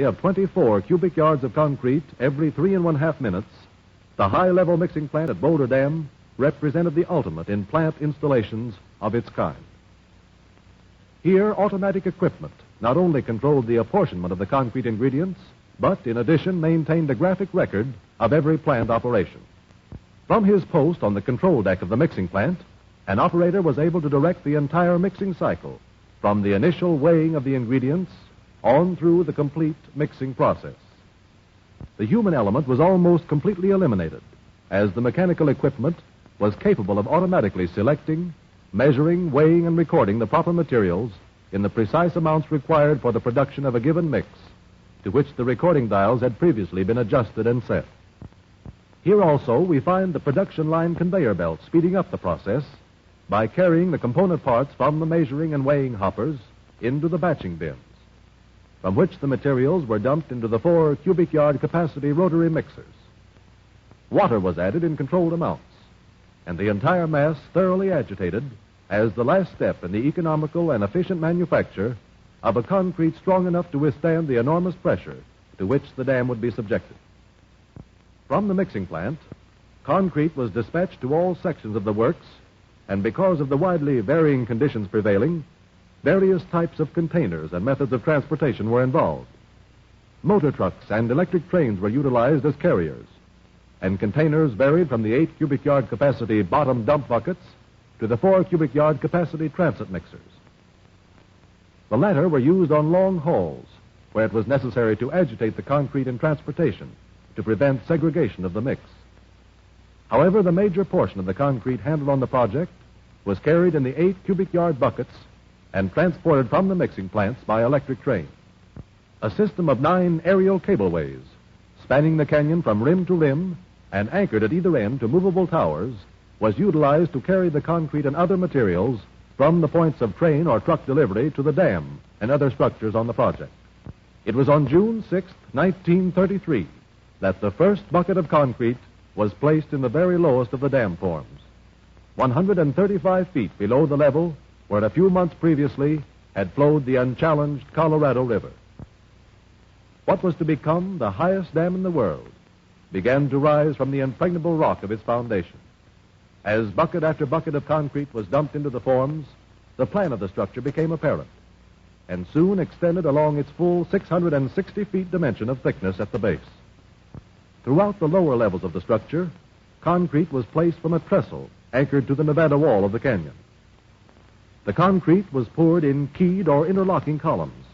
of 24 cubic yards of concrete every 3½ minutes, the high-level mixing plant at Boulder Dam represented the ultimate in plant installations of its kind. Here, automatic equipment not only controlled the apportionment of the concrete ingredients, but in addition maintained a graphic record of every plant operation. From his post on the control deck of the mixing plant, an operator was able to direct the entire mixing cycle, from the initial weighing of the ingredients on through the complete mixing process. The human element was almost completely eliminated, as the mechanical equipment was capable of automatically selecting, measuring, weighing, and recording the proper materials in the precise amounts required for the production of a given mix, to which the recording dials had previously been adjusted and set. Here also we find the production line conveyor belt speeding up the process by carrying the component parts from the measuring and weighing hoppers into the batching bins, from which the materials were dumped into the 4 cubic yard capacity rotary mixers. Water was added in controlled amounts, and the entire mass thoroughly agitated as the last step in the economical and efficient manufacture of a concrete strong enough to withstand the enormous pressure to which the dam would be subjected. From the mixing plant, concrete was dispatched to all sections of the works, and because of the widely varying conditions prevailing, various types of containers and methods of transportation were involved. Motor trucks and electric trains were utilized as carriers, and containers varied from the 8 cubic yard capacity bottom dump buckets to the 4 cubic yard capacity transit mixers. The latter were used on long hauls, where it was necessary to agitate the concrete in transportation to prevent segregation of the mix. However, the major portion of the concrete handled on the project was carried in the 8 cubic yard buckets and transported from the mixing plants by electric train. A system of 9 aerial cableways spanning the canyon from rim to rim and anchored at either end to movable towers was utilized to carry the concrete and other materials from the points of train or truck delivery to the dam and other structures on the project. It was on June 6, 1933, that the first bucket of concrete was placed in the very lowest of the dam forms, 135 feet below the level where a few months previously had flowed the unchallenged Colorado River. What was to become the highest dam in the world began to rise from the impregnable rock of its foundation. As bucket after bucket of concrete was dumped into the forms, the plan of the structure became apparent, and soon extended along its full 660 feet dimension of thickness at the base. Throughout the lower levels of the structure, concrete was placed from a trestle anchored to the Nevada wall of the canyon. The concrete was poured in keyed or interlocking columns,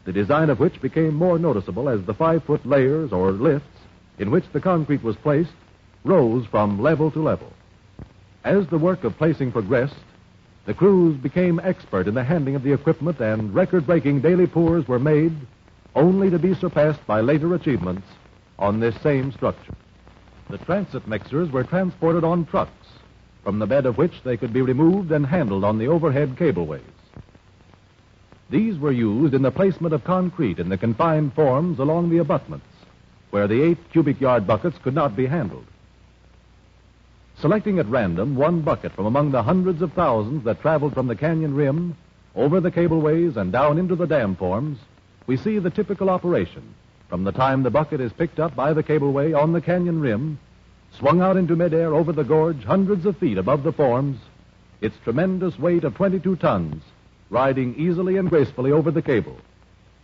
the design of which became more noticeable as the 5-foot layers or lifts in which the concrete was placed rose from level to level. As the work of placing progressed, the crews became expert in the handling of the equipment, and record-breaking daily pours were made, only to be surpassed by later achievements on this same structure. The transit mixers were transported on trucks, from the bed of which they could be removed and handled on the overhead cableways. These were used in the placement of concrete in the confined forms along the abutments, where the 8 cubic yard buckets could not be handled. Selecting at random one bucket from among the hundreds of thousands that traveled from the canyon rim over the cableways and down into the dam forms, we see the typical operation from the time the bucket is picked up by the cableway on the canyon rim, swung out into midair over the gorge hundreds of feet above the forms, its tremendous weight of 22 tons riding easily and gracefully over the cable,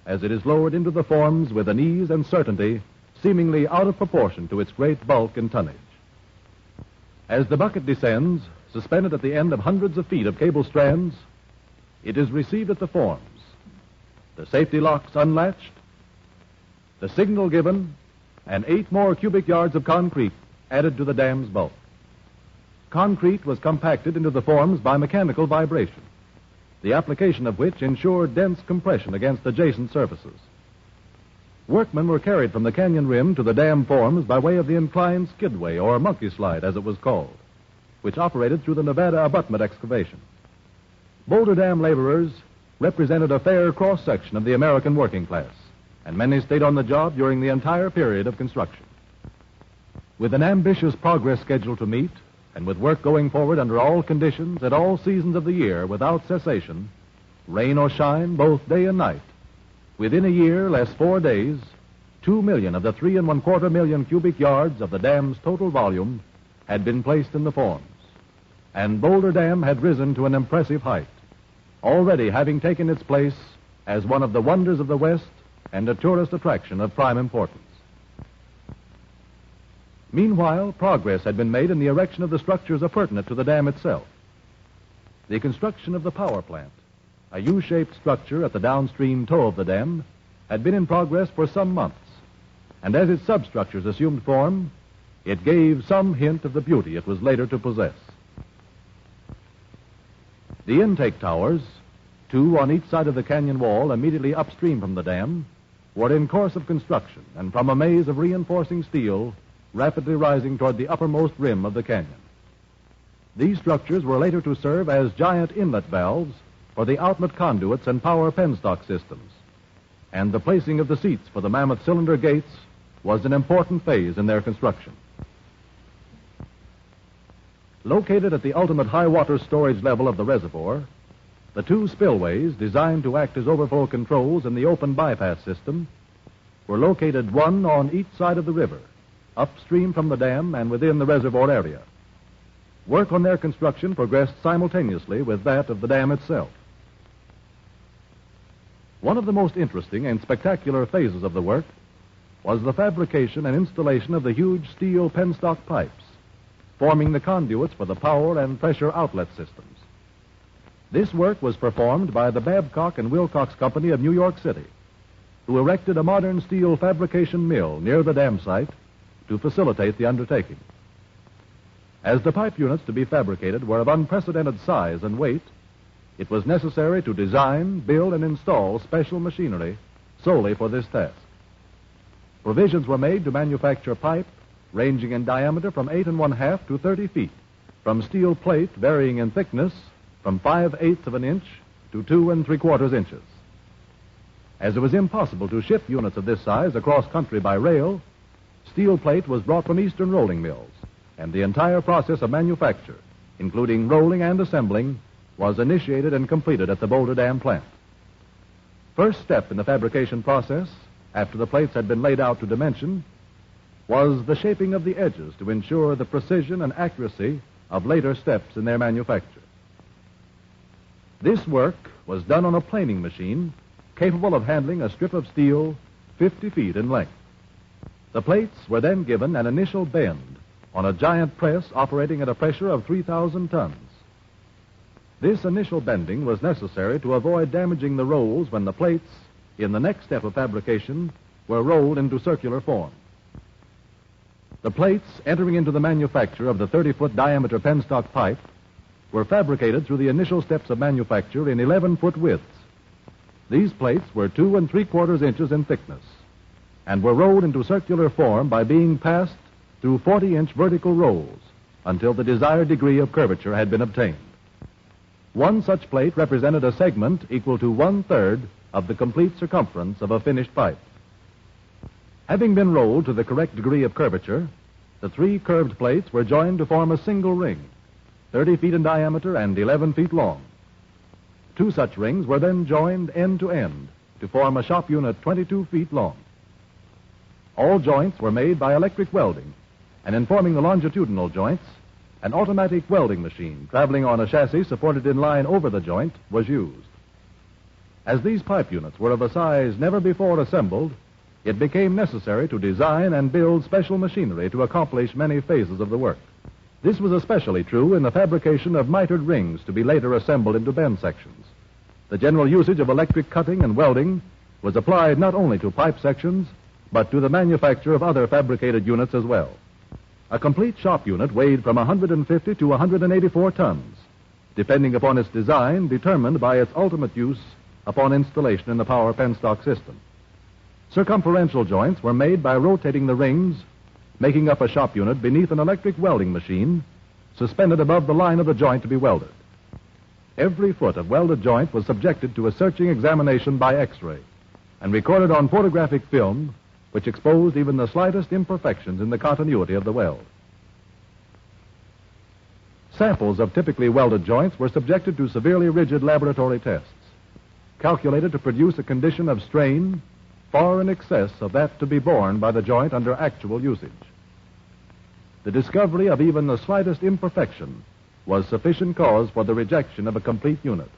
as it is lowered into the forms with an ease and certainty seemingly out of proportion to its great bulk and tonnage. As the bucket descends, suspended at the end of hundreds of feet of cable strands, it is received at the forms, the safety locks unlatched, the signal given, and 8 more cubic yards of concrete added to the dam's bulk. Concrete was compacted into the forms by mechanical vibration, the application of which ensured dense compression against adjacent surfaces. Workmen were carried from the canyon rim to the dam forms by way of the inclined skidway, or monkey slide as it was called, which operated through the Nevada abutment excavation. Boulder Dam laborers represented a fair cross-section of the American working class, and many stayed on the job during the entire period of construction. With an ambitious progress schedule to meet, and with work going forward under all conditions at all seasons of the year without cessation, rain or shine, both day and night, Within a year, less 4 days, 2 million of the 3 1/4 million cubic yards of the dam's total volume had been placed in the forms, and Boulder Dam had risen to an impressive height, already having taken its place as one of the wonders of the West and a tourist attraction of prime importance. Meanwhile, progress had been made in the erection of the structures appurtenant to the dam itself. The construction of the power plant, a U-shaped structure at the downstream toe of the dam, had been in progress for some months, and as its substructures assumed form, it gave some hint of the beauty it was later to possess. The intake towers, 2 on each side of the canyon wall immediately upstream from the dam, were in course of construction, and from a maze of reinforcing steel rapidly rising toward the uppermost rim of the canyon. These structures were later to serve as giant inlet valves for the outlet conduits and power penstock systems, and the placing of the seats for the mammoth cylinder gates was an important phase in their construction. Located at the ultimate high water storage level of the reservoir, the 2 spillways, designed to act as overflow controls in the open bypass system, were located 1 on each side of the river, upstream from the dam and within the reservoir area. Work on their construction progressed simultaneously with that of the dam itself. One of the most interesting and spectacular phases of the work was the fabrication and installation of the huge steel penstock pipes, forming the conduits for the power and pressure outlet systems. This work was performed by the Babcock and Wilcox Company of New York City, who erected a modern steel fabrication mill near the dam site to facilitate the undertaking. As the pipe units to be fabricated were of unprecedented size and weight, it was necessary to design, build, and install special machinery solely for this task. Provisions were made to manufacture pipe ranging in diameter from 8 1/2 to 30 feet, from steel plate varying in thickness from 5/8 of an inch to 2 3/4 inches. As it was impossible to ship units of this size across country by rail, steel plate was brought from eastern rolling mills, and the entire process of manufacture, including rolling and assembling, was initiated and completed at the Boulder Dam plant. First step in the fabrication process, after the plates had been laid out to dimension, was the shaping of the edges to ensure the precision and accuracy of later steps in their manufacture. This work was done on a planing machine capable of handling a strip of steel 50 feet in length. The plates were then given an initial bend on a giant press operating at a pressure of 3,000 tons. This initial bending was necessary to avoid damaging the rolls when the plates, in the next step of fabrication, were rolled into circular form. The plates entering into the manufacture of the 30-foot diameter penstock pipe were fabricated through the initial steps of manufacture in 11-foot widths. These plates were 2 3/4 inches in thickness and were rolled into circular form by being passed through 40-inch vertical rolls until the desired degree of curvature had been obtained. One such plate represented a segment equal to 1/3 of the complete circumference of a finished pipe. Having been rolled to the correct degree of curvature, the 3 curved plates were joined to form a single ring, 30 feet in diameter and 11 feet long. 2 such rings were then joined end to end to form a shop unit 22 feet long. All joints were made by electric welding, and in forming the longitudinal joints, an automatic welding machine traveling on a chassis supported in line over the joint was used. As these pipe units were of a size never before assembled, it became necessary to design and build special machinery to accomplish many phases of the work. This was especially true in the fabrication of mitered rings to be later assembled into bend sections. The general usage of electric cutting and welding was applied not only to pipe sections, but to the manufacture of other fabricated units as well. A complete shop unit weighed from 150 to 184 tons, depending upon its design determined by its ultimate use upon installation in the power penstock system. Circumferential joints were made by rotating the rings, making up a shop unit beneath an electric welding machine suspended above the line of the joint to be welded. Every foot of welded joint was subjected to a searching examination by X-ray and recorded on photographic film, which exposed even the slightest imperfections in the continuity of the weld. Samples of typically welded joints were subjected to severely rigid laboratory tests. calculated to produce a condition of strain far in excess of that to be borne by the joint under actual usage. The discovery of even the slightest imperfection was sufficient cause for the rejection of a complete unit.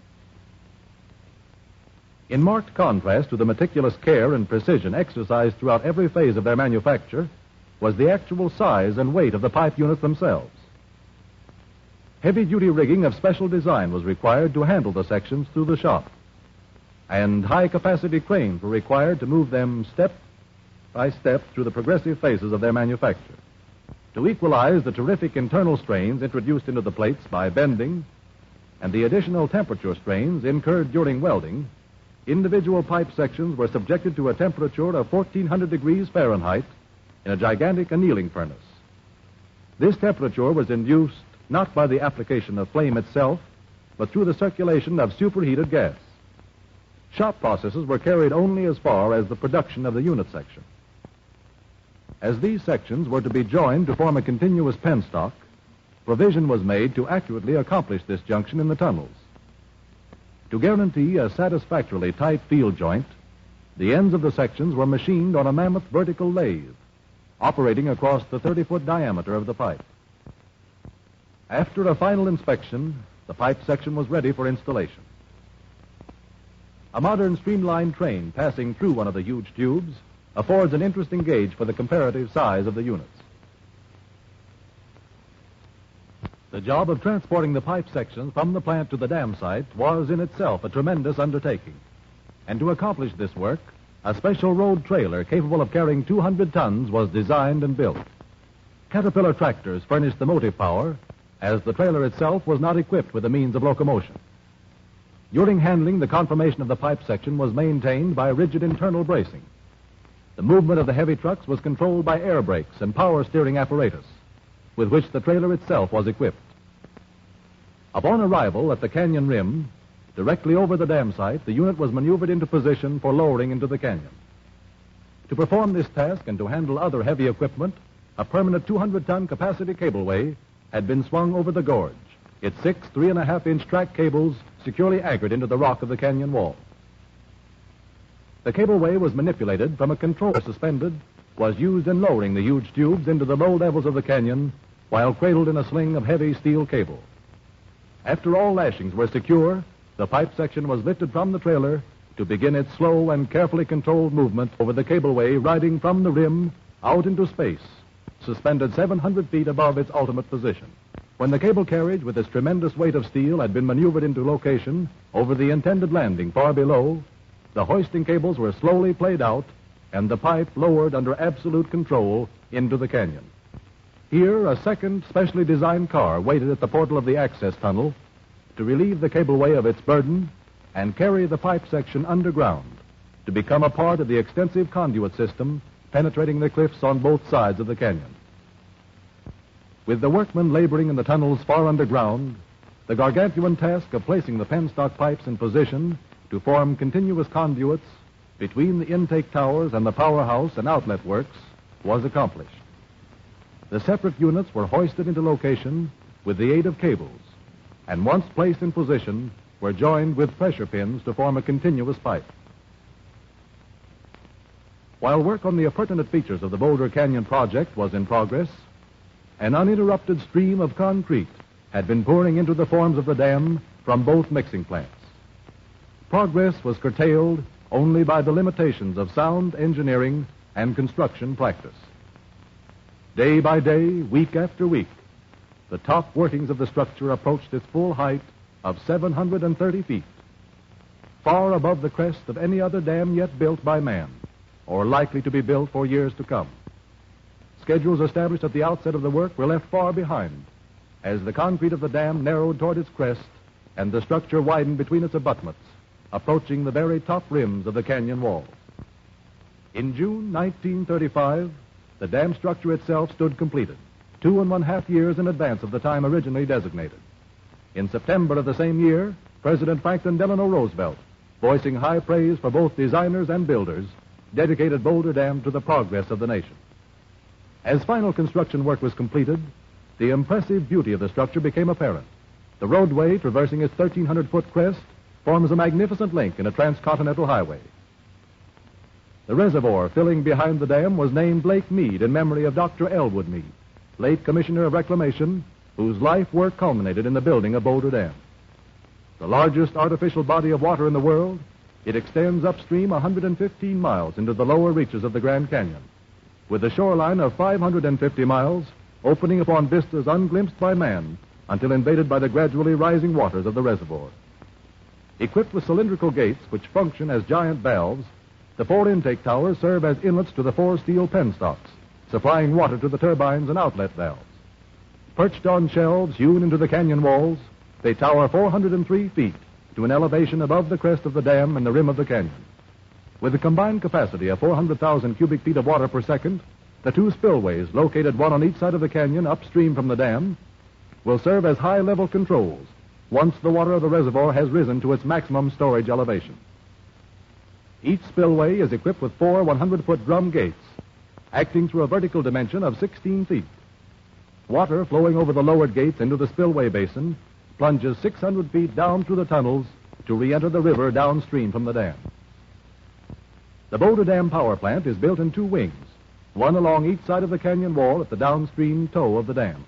In marked contrast to the meticulous care and precision exercised throughout every phase of their manufacture was the actual size and weight of the pipe units themselves. Heavy-duty rigging of special design was required to handle the sections through the shop, and high-capacity cranes were required to move them step by step through the progressive phases of their manufacture. To equalize the terrific internal strains introduced into the plates by bending and the additional temperature strains incurred during welding, individual pipe sections were subjected to a temperature of 1400 degrees Fahrenheit in a gigantic annealing furnace. This temperature was induced not by the application of flame itself, but through the circulation of superheated gas. Shop processes were carried only as far as the production of the unit section. As these sections were to be joined to form a continuous penstock, provision was made to accurately accomplish this junction in the tunnels. To guarantee a satisfactorily tight field joint, the ends of the sections were machined on a mammoth vertical lathe, operating across the 30-foot diameter of the pipe. After a final inspection, the pipe section was ready for installation. A modern streamlined train passing through one of the huge tubes affords an interesting gauge for the comparative size of the units. The job of transporting the pipe sections from the plant to the dam site was in itself a tremendous undertaking. And to accomplish this work, a special road trailer capable of carrying 200 tons was designed and built. Caterpillar tractors furnished the motive power, as the trailer itself was not equipped with a means of locomotion. During handling, the conformation of the pipe section was maintained by rigid internal bracing. The movement of the heavy trucks was controlled by air brakes and power steering apparatus, with which the trailer itself was equipped. Upon arrival at the canyon rim, directly over the dam site, the unit was maneuvered into position for lowering into the canyon. To perform this task and to handle other heavy equipment, a permanent 200-ton capacity cableway had been swung over the gorge, its 6 3.5-inch track cables securely anchored into the rock of the canyon wall. The cableway was manipulated from a control suspended, was used in lowering the huge tubes into the low levels of the canyon while cradled in a sling of heavy steel cable. After all lashings were secure, the pipe section was lifted from the trailer to begin its slow and carefully controlled movement over the cableway, riding from the rim out into space, suspended 700 feet above its ultimate position. When the cable carriage with its tremendous weight of steel had been maneuvered into location over the intended landing far below, the hoisting cables were slowly played out and the pipe lowered under absolute control into the canyon. Here, a second specially designed car waited at the portal of the access tunnel to relieve the cableway of its burden and carry the pipe section underground to become a part of the extensive conduit system penetrating the cliffs on both sides of the canyon. With the workmen laboring in the tunnels far underground, the gargantuan task of placing the penstock pipes in position to form continuous conduits between the intake towers and the powerhouse and outlet works was accomplished. The separate units were hoisted into location with the aid of cables, and once placed in position, were joined with pressure pins to form a continuous pipe. While work on the appurtenant features of the Boulder Canyon project was in progress, an uninterrupted stream of concrete had been pouring into the forms of the dam from both mixing plants. Progress was curtailed only by the limitations of sound engineering and construction practice. Day by day, week after week, the top workings of the structure approached its full height of 730 feet, far above the crest of any other dam yet built by man, or likely to be built for years to come. Schedules established at the outset of the work were left far behind, as the concrete of the dam narrowed toward its crest and the structure widened between its abutments, approaching the very top rims of the canyon wall. In June 1935, the dam structure itself stood completed, 2.5 years in advance of the time originally designated. In September of the same year, President Franklin Delano Roosevelt, voicing high praise for both designers and builders, dedicated Boulder Dam to the progress of the nation. As final construction work was completed, the impressive beauty of the structure became apparent. The roadway, traversing its 1,300-foot crest, forms a magnificent link in a transcontinental highway. The reservoir filling behind the dam was named Lake Mead in memory of Dr. Elwood Mead, late Commissioner of Reclamation, whose life work culminated in the building of Boulder Dam. The largest artificial body of water in the world, it extends upstream 115 miles into the lower reaches of the Grand Canyon, with a shoreline of 550 miles opening upon vistas unglimpsed by man until invaded by the gradually rising waters of the reservoir. Equipped with cylindrical gates which function as giant valves, the 4 intake towers serve as inlets to the 4 steel penstocks, supplying water to the turbines and outlet valves. Perched on shelves hewn into the canyon walls, they tower 403 feet to an elevation above the crest of the dam and the rim of the canyon. With a combined capacity of 400,000 cubic feet of water per second, the 2 spillways, located one on each side of the canyon upstream from the dam, will serve as high-level controls once the water of the reservoir has risen to its maximum storage elevation. Each spillway is equipped with 4 100-foot drum gates, acting through a vertical dimension of 16 feet. Water flowing over the lowered gates into the spillway basin plunges 600 feet down through the tunnels to re-enter the river downstream from the dam. The Boulder Dam power plant is built in 2 wings, one along each side of the canyon wall at the downstream toe of the dam.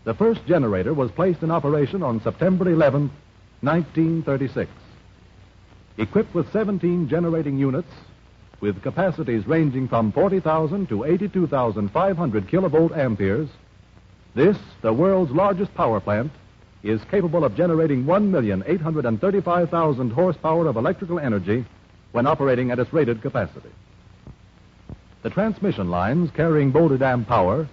The first generator was placed in operation on September 11, 1936. Equipped with 17 generating units, with capacities ranging from 40,000 to 82,500 kilovolt amperes, this, the world's largest power plant, is capable of generating 1,835,000 horsepower of electrical energy when operating at its rated capacity. The transmission lines carrying Boulder Dam power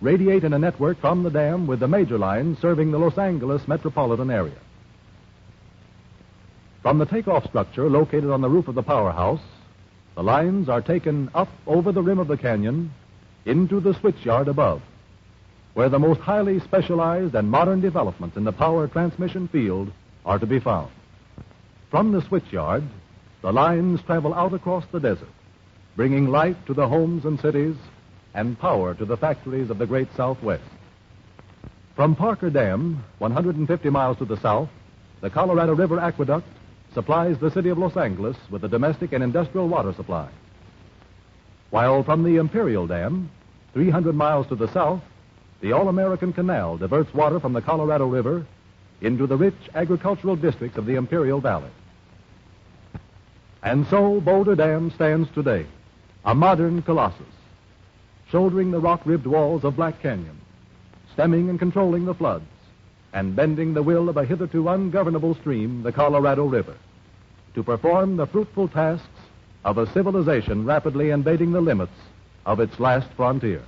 radiate in a network from the dam with the major lines serving the Los Angeles metropolitan area. From the takeoff structure located on the roof of the powerhouse, the lines are taken up over the rim of the canyon into the switchyard above, where the most highly specialized and modern developments in the power transmission field are to be found. From the switchyard, the lines travel out across the desert, bringing light to the homes and cities and power to the factories of the great Southwest. From Parker Dam, 150 miles to the south, the Colorado River Aqueduct supplies the city of Los Angeles with the domestic and industrial water supply. While from the Imperial Dam, 300 miles to the south, the All-American Canal diverts water from the Colorado River into the rich agricultural districts of the Imperial Valley. And so Boulder Dam stands today, a modern colossus, shouldering the rock-ribbed walls of Black Canyon, stemming and controlling the floods, and bending the will of a hitherto ungovernable stream, the Colorado River, to perform the fruitful tasks of a civilization rapidly invading the limits of its last frontier.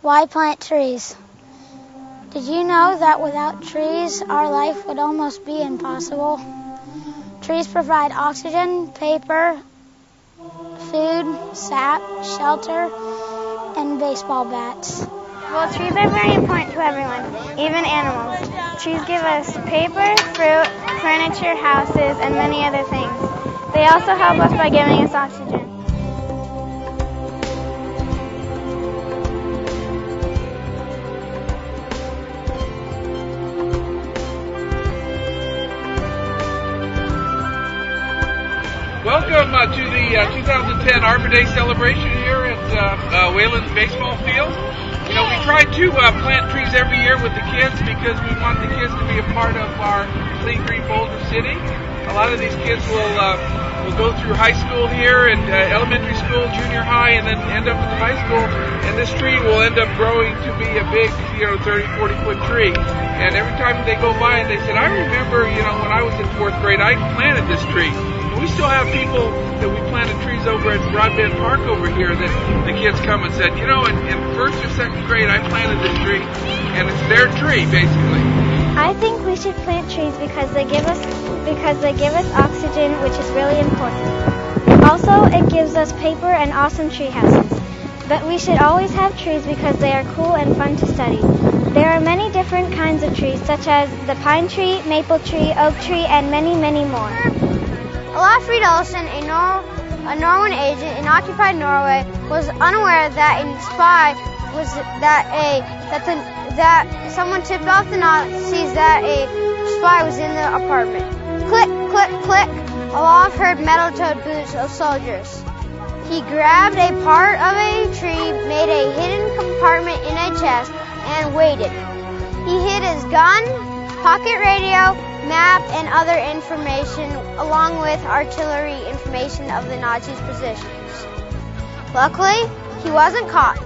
Why plant trees? Did you know that without trees, our life would almost be impossible? Trees provide oxygen, paper, food, sap, shelter, and baseball bats. Well, trees are very important to everyone, even animals. Trees give us paper, fruit, furniture, houses, and many other things. They also help us by giving us oxygen. Welcome to the 2010 Arbor Day celebration here at Wayland's baseball field. You know, we try to plant trees every year with the kids because we want the kids to be a part of our Clean Green Boulder City. A lot of these kids will go through high school here and elementary school, junior high, and then end up in the high school. And this tree will end up growing to be a big, 30, 40-foot tree. And every time they go by and they said, I remember, when I was in 4th grade, I planted this tree. And we still have people that we planted trees over at Broadbent Park over here that the kids come and said, in 1st or 2nd grade, I planted this tree, and it's their tree, basically. I think we should plant trees because they give us oxygen, which is really important. Also, it gives us paper and awesome tree houses. But we should always have trees because they are cool and fun to study. There are many different kinds of trees, such as the pine tree, maple tree, oak tree, and many, many more. Olaf Olsen, a Norwegian agent in occupied Norway, was unaware that a spy was that someone tipped off the Nazis that a spy was in the apartment. Click, click, click. Olaf heard metal-toed boots of soldiers. He grabbed a part of a tree, made a hidden compartment in a chest, and waited. He hid his gun, pocket radio, map, and other information, along with artillery information of the Nazis' positions. Luckily, he wasn't caught.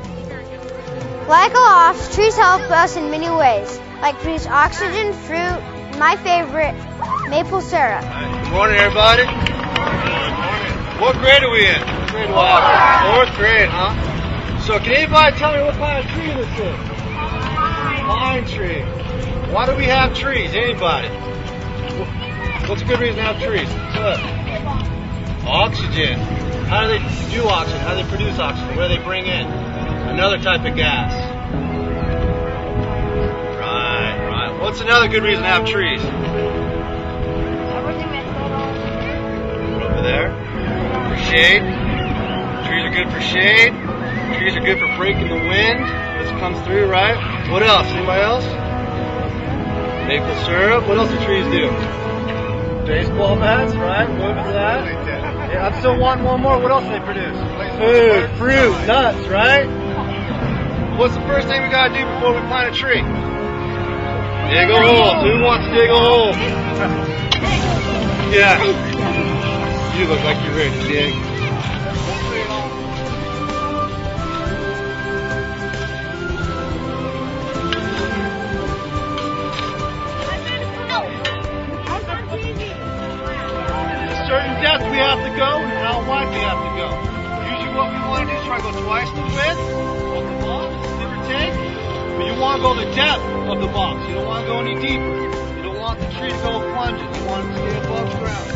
Like Olaf's, trees help us in many ways, like produce oxygen, fruit, and my favorite, maple syrup. Good morning, everybody. What grade are we in? Grade 4th grade, huh? So can anybody tell me what kind of tree this is? Pine tree. Why do we have trees? Anybody? What's a good reason to have trees? What? Oxygen. How do they do oxygen? How do they produce oxygen? What do they bring in? Another type of gas. Right. What's another good reason to have trees? Over there? For shade. Trees are good for shade. Trees are good for breaking the wind. This comes through, right? What else? Anybody else? Maple syrup. What else do trees do? Baseball bats, right? Good for that. Yeah, I'm still wanting one more. What else do they produce? Food, fruit, nuts, right? What's the first thing we gotta do before we plant a tree? Dig a hole. Who wants to dig a hole? Yeah. You look like you're ready to dig. Certain depth we have to go and how wide we have to go. Usually what we want to do is try to go twice the width of the box, give or take. But you want to go the depth of the box. You don't want to go any deeper. You don't want the tree to go plunging. You want it to stay above ground.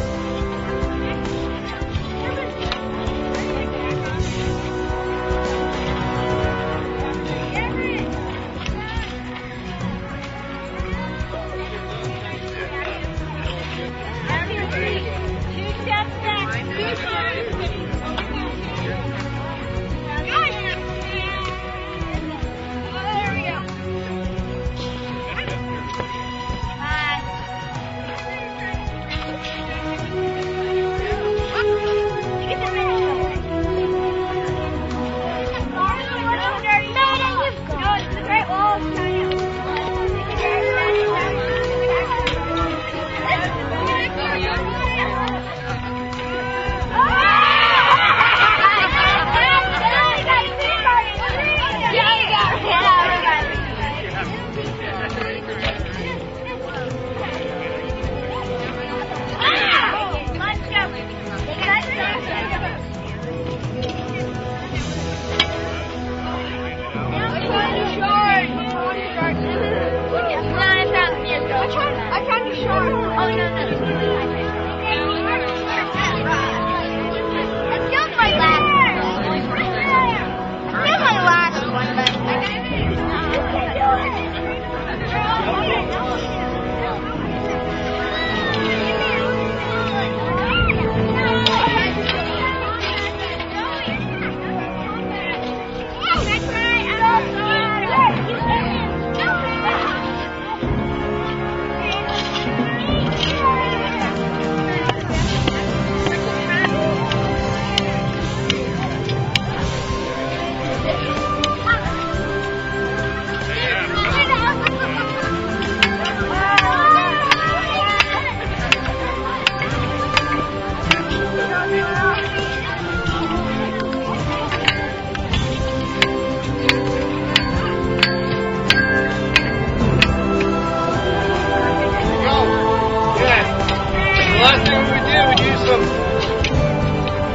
the last thing we do, we use some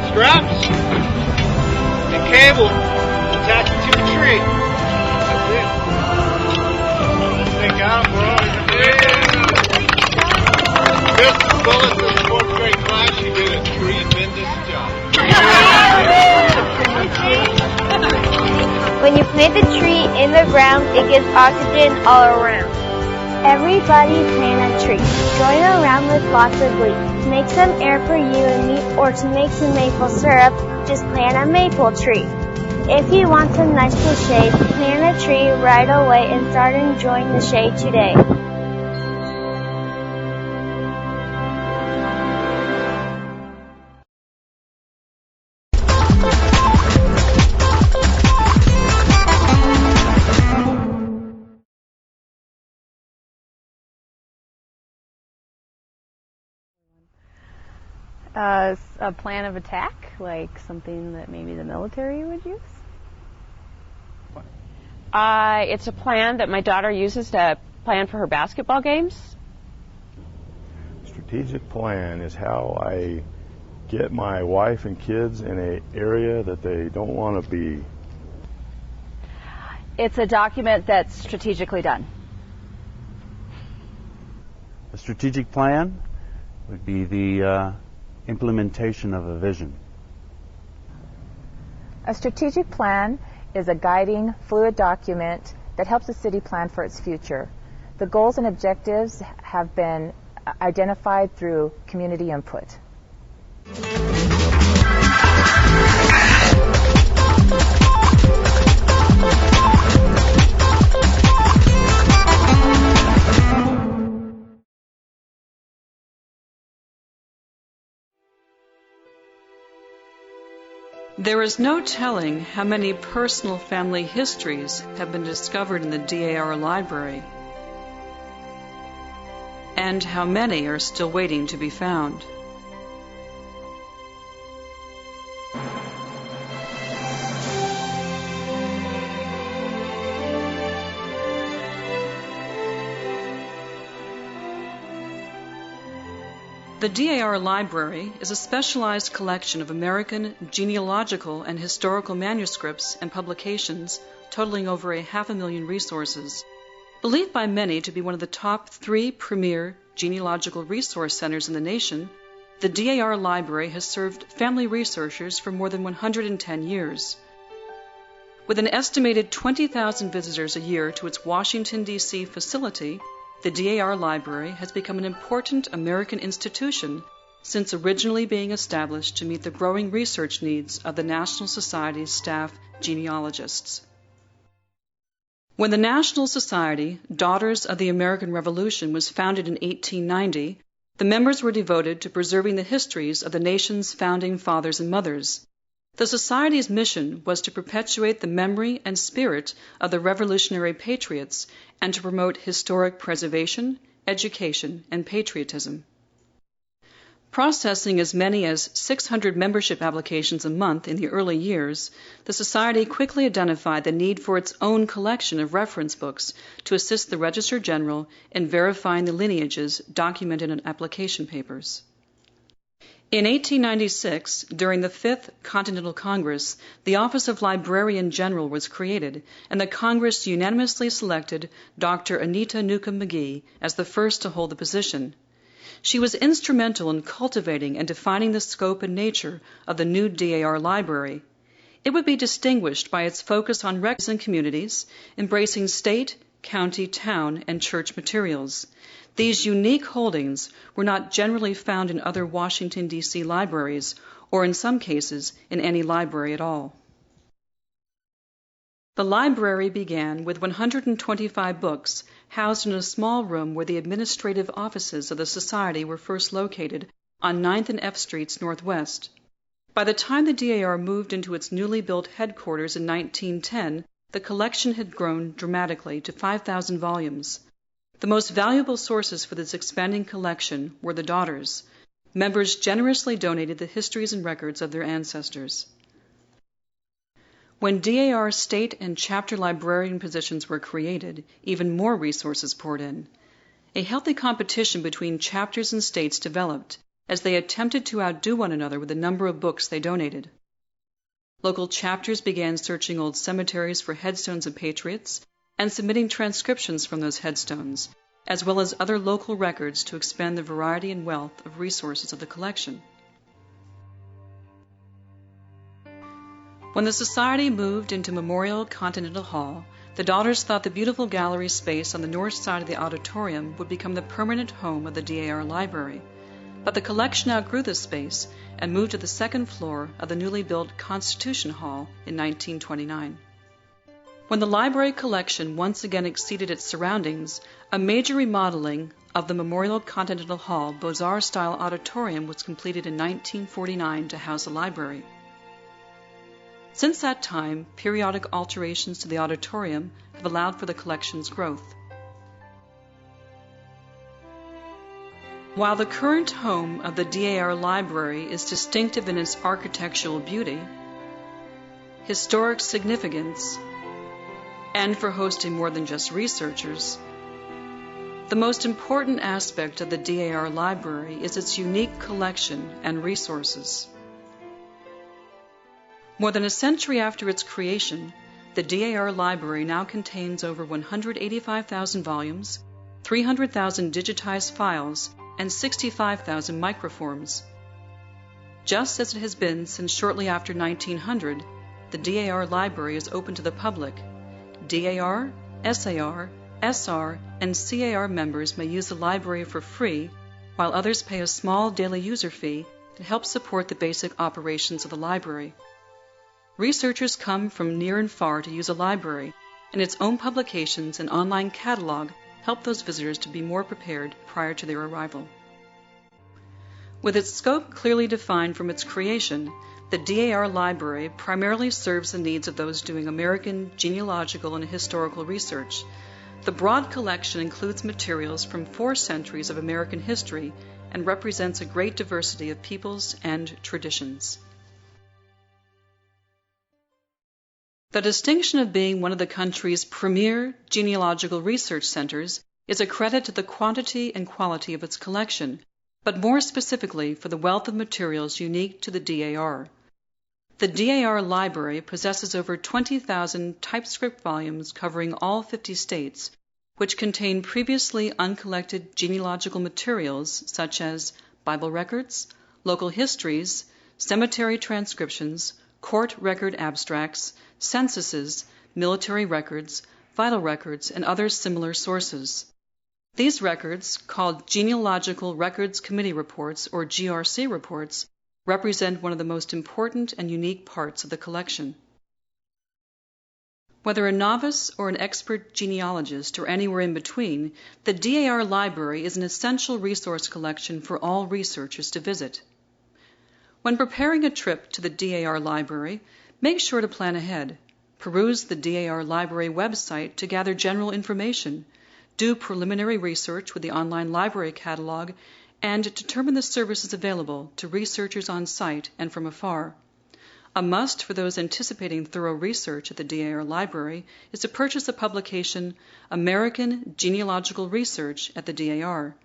straps and cable to attach it to the tree. That's it. Let's take out for all your Miss Bullis in the 4th grade class, she did a tremendous job. When you plant the tree in the ground, it gives oxygen all around. Everybody plant a tree. Going around with lots of leaves. To make some air for you and me, or to make some maple syrup, just plant a maple tree. If you want some nice shade, plant a tree right away and start enjoying the shade today. A plan of attack, like something that maybe the military would use? It's a plan that my daughter uses to plan for her basketball games. Strategic plan is how I get my wife and kids in an area that they don't want to be. It's a document that's strategically done. A strategic plan would be the implementation of a vision. A strategic plan is a guiding, fluid document that helps the city plan for its future. The goals and objectives have been identified through community input. There is no telling how many personal family histories have been discovered in the DAR library, and how many are still waiting to be found. The DAR Library is a specialized collection of American genealogical and historical manuscripts and publications totaling over 500,000 resources. Believed by many to be one of the top 3 premier genealogical resource centers in the nation, the DAR Library has served family researchers for more than 110 years. With an estimated 20,000 visitors a year to its Washington, D.C. facility, the DAR Library has become an important American institution since originally being established to meet the growing research needs of the National Society's staff genealogists. When the National Society, Daughters of the American Revolution, was founded in 1890, the members were devoted to preserving the histories of the nation's founding fathers and mothers. The Society's mission was to perpetuate the memory and spirit of the Revolutionary patriots and to promote historic preservation, education, and patriotism. Processing as many as 600 membership applications a month in the early years, the Society quickly identified the need for its own collection of reference books to assist the Register General in verifying the lineages documented in application papers. In 1896, during the 5th Continental Congress, the Office of Librarian General was created, and the Congress unanimously selected Dr. Anita Newcomb McGee as the first to hold the position. She was instrumental in cultivating and defining the scope and nature of the new DAR library. It would be distinguished by its focus on records and communities, embracing state, county, town, and church materials. These unique holdings were not generally found in other Washington, D.C. libraries, or in some cases, in any library at all. The library began with 125 books housed in a small room where the administrative offices of the Society were first located on 9th and F Streets Northwest. By the time the DAR moved into its newly built headquarters in 1910, the collection had grown dramatically to 5,000 volumes. The most valuable sources for this expanding collection were the daughters. Members generously donated the histories and records of their ancestors. When DAR state and chapter librarian positions were created, even more resources poured in. A healthy competition between chapters and states developed, as they attempted to outdo one another with the number of books they donated. Local chapters began searching old cemeteries for headstones of patriots and submitting transcriptions from those headstones, as well as other local records to expand the variety and wealth of resources of the collection. When the Society moved into Memorial Continental Hall, the daughters thought the beautiful gallery space on the north side of the auditorium would become the permanent home of the DAR library. But the collection outgrew this space and moved to the second floor of the newly built Constitution Hall in 1929. When the library collection once again exceeded its surroundings, a major remodeling of the Memorial Continental Hall Beaux-Arts-style auditorium was completed in 1949 to house the library. Since that time, periodic alterations to the auditorium have allowed for the collection's growth. While the current home of the DAR Library is distinctive in its architectural beauty, historic significance, and for hosting more than just researchers, the most important aspect of the DAR Library is its unique collection and resources. More than a century after its creation, the DAR Library now contains over 185,000 volumes, 300,000 digitized files, and 65,000 microforms. Just as it has been since shortly after 1900, the DAR Library is open to the public. DAR, SAR, SR, and CAR members may use the library for free, while others pay a small daily user fee to help support the basic operations of the library. Researchers come from near and far to use a library, and its own publications and online catalog help those visitors to be more prepared prior to their arrival. With its scope clearly defined from its creation, the DAR Library primarily serves the needs of those doing American genealogical and historical research. The broad collection includes materials from 4 centuries of American history and represents a great diversity of peoples and traditions. The distinction of being one of the country's premier genealogical research centers is a credit to the quantity and quality of its collection, but more specifically for the wealth of materials unique to the DAR. The DAR Library possesses over 20,000 typescript volumes covering all 50 states, which contain previously uncollected genealogical materials such as Bible records, local histories, cemetery transcriptions, court record abstracts, censuses, military records, vital records, and other similar sources. These records, called Genealogical Records Committee Reports or GRC reports, represent one of the most important and unique parts of the collection. Whether a novice or an expert genealogist or anywhere in between, the DAR Library is an essential resource collection for all researchers to visit. When preparing a trip to the DAR Library, make sure to plan ahead. Peruse the DAR Library website to gather general information, do preliminary research with the online library catalog, and determine the services available to researchers on site and from afar. A must for those anticipating thorough research at the DAR Library is to purchase the publication American Genealogical Research at the DAR.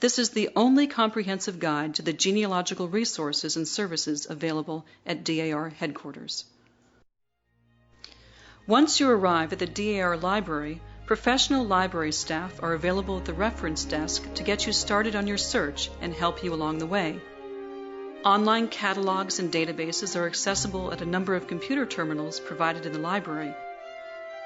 This is the only comprehensive guide to the genealogical resources and services available at DAR headquarters. Once you arrive at the DAR Library, professional library staff are available at the reference desk to get you started on your search and help you along the way. Online catalogs and databases are accessible at a number of computer terminals provided in the library.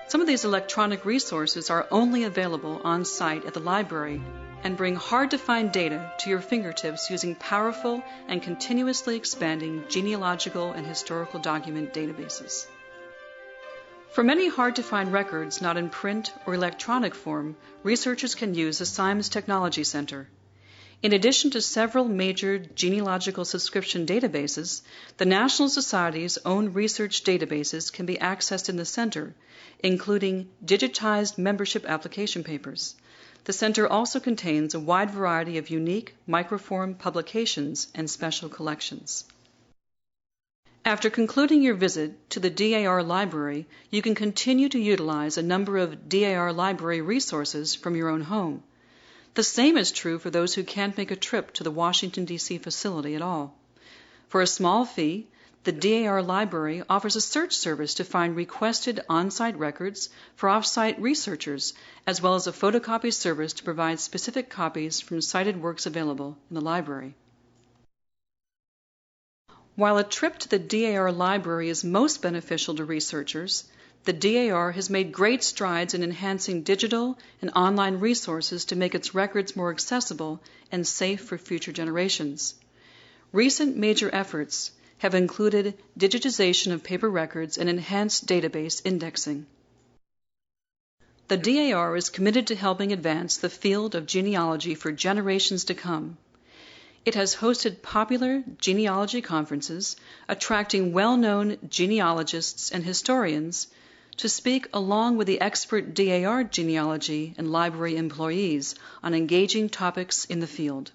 Some of these electronic resources are only available on site at the library and bring hard-to-find data to your fingertips using powerful and continuously expanding genealogical and historical document databases. For many hard-to-find records not in print or electronic form, researchers can use the Symes Technology Center. In addition to several major genealogical subscription databases, the National Society's own research databases can be accessed in the center, including digitized membership application papers. The center also contains a wide variety of unique microform publications and special collections. After concluding your visit to the DAR Library, you can continue to utilize a number of DAR Library resources from your own home. The same is true for those who can't make a trip to the Washington, D.C. facility at all. For a small fee, the DAR Library offers a search service to find requested on-site records for off-site researchers, as well as a photocopy service to provide specific copies from cited works available in the library. While a trip to the DAR Library is most beneficial to researchers, the DAR has made great strides in enhancing digital and online resources to make its records more accessible and safe for future generations. Recent major efforts have included digitization of paper records and enhanced database indexing. The DAR is committed to helping advance the field of genealogy for generations to come. It has hosted popular genealogy conferences, attracting well-known genealogists and historians to speak along with the expert DAR genealogy and library employees on engaging topics in the field.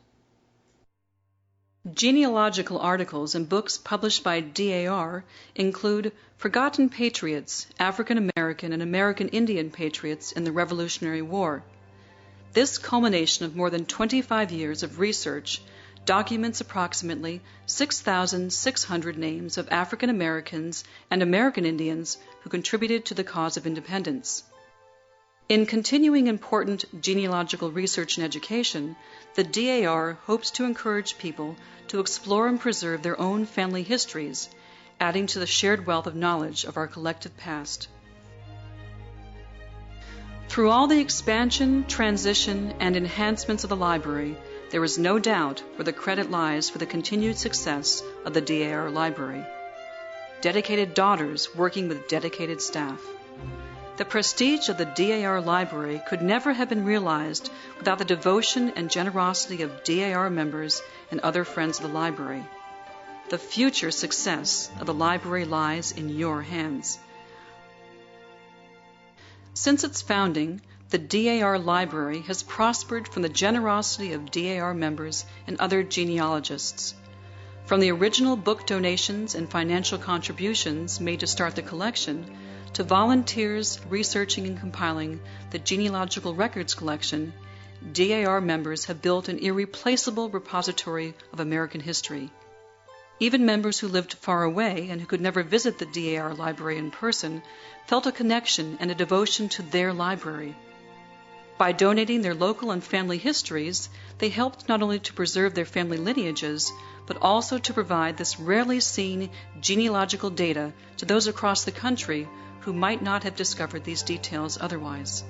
Genealogical articles and books published by DAR include Forgotten Patriots, African American and American Indian Patriots in the Revolutionary War. This culmination of more than 25 years of research documents approximately 6,600 names of African Americans and American Indians who contributed to the cause of independence. In continuing important genealogical research and education, the DAR hopes to encourage people to explore and preserve their own family histories, adding to the shared wealth of knowledge of our collective past. Through all the expansion, transition, and enhancements of the library, there is no doubt where the credit lies for the continued success of the DAR Library. Dedicated daughters working with dedicated staff. The prestige of the DAR Library could never have been realized without the devotion and generosity of DAR members and other friends of the library. The future success of the library lies in your hands. Since its founding, the DAR Library has prospered from the generosity of DAR members and other genealogists. From the original book donations and financial contributions made to start the collection, to volunteers researching and compiling the genealogical records collection, DAR members have built an irreplaceable repository of American history. Even members who lived far away and who could never visit the DAR library in person felt a connection and a devotion to their library. By donating their local and family histories, they helped not only to preserve their family lineages, but also to provide this rarely seen genealogical data to those across the country who might not have discovered these details otherwise.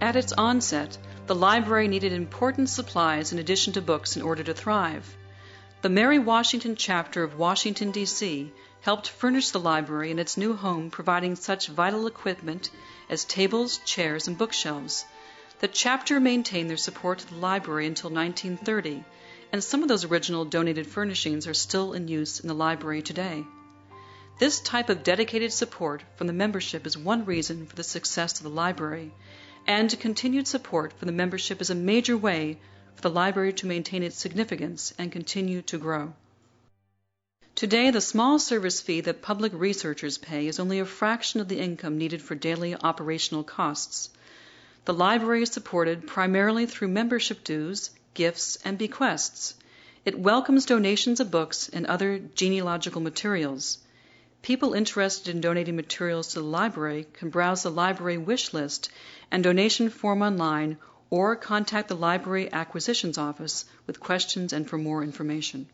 At its onset, the library needed important supplies in addition to books in order to thrive. The Mary Washington chapter of Washington, D.C. helped furnish the library in its new home, providing such vital equipment as tables, chairs, and bookshelves. The chapter maintained their support to the library until 1930, and some of those original donated furnishings are still in use in the library today. This type of dedicated support from the membership is one reason for the success of the library, and continued support from the membership is a major way for the library to maintain its significance and continue to grow. Today, the small service fee that public researchers pay is only a fraction of the income needed for daily operational costs. The library is supported primarily through membership dues, gifts, and bequests. It welcomes donations of books and other genealogical materials. People interested in donating materials to the library can browse the library wish list and donation form online or contact the library acquisitions office with questions and for more information.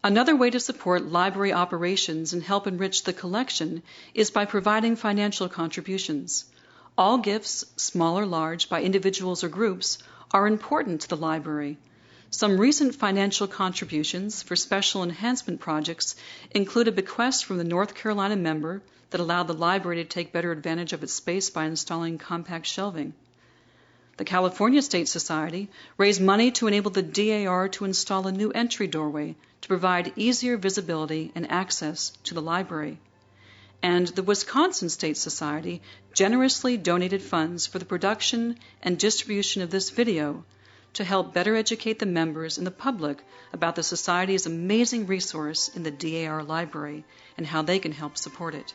Another way to support library operations and help enrich the collection is by providing financial contributions. All gifts, small or large, by individuals or groups, are important to the library. Some recent financial contributions for special enhancement projects include a bequest from the North Carolina member that allowed the library to take better advantage of its space by installing compact shelving. The California State Society raised money to enable the DAR to install a new entry doorway to provide easier visibility and access to the library. And the Wisconsin State Society generously donated funds for the production and distribution of this video to help better educate the members and the public about the Society's amazing resource in the DAR library and how they can help support it.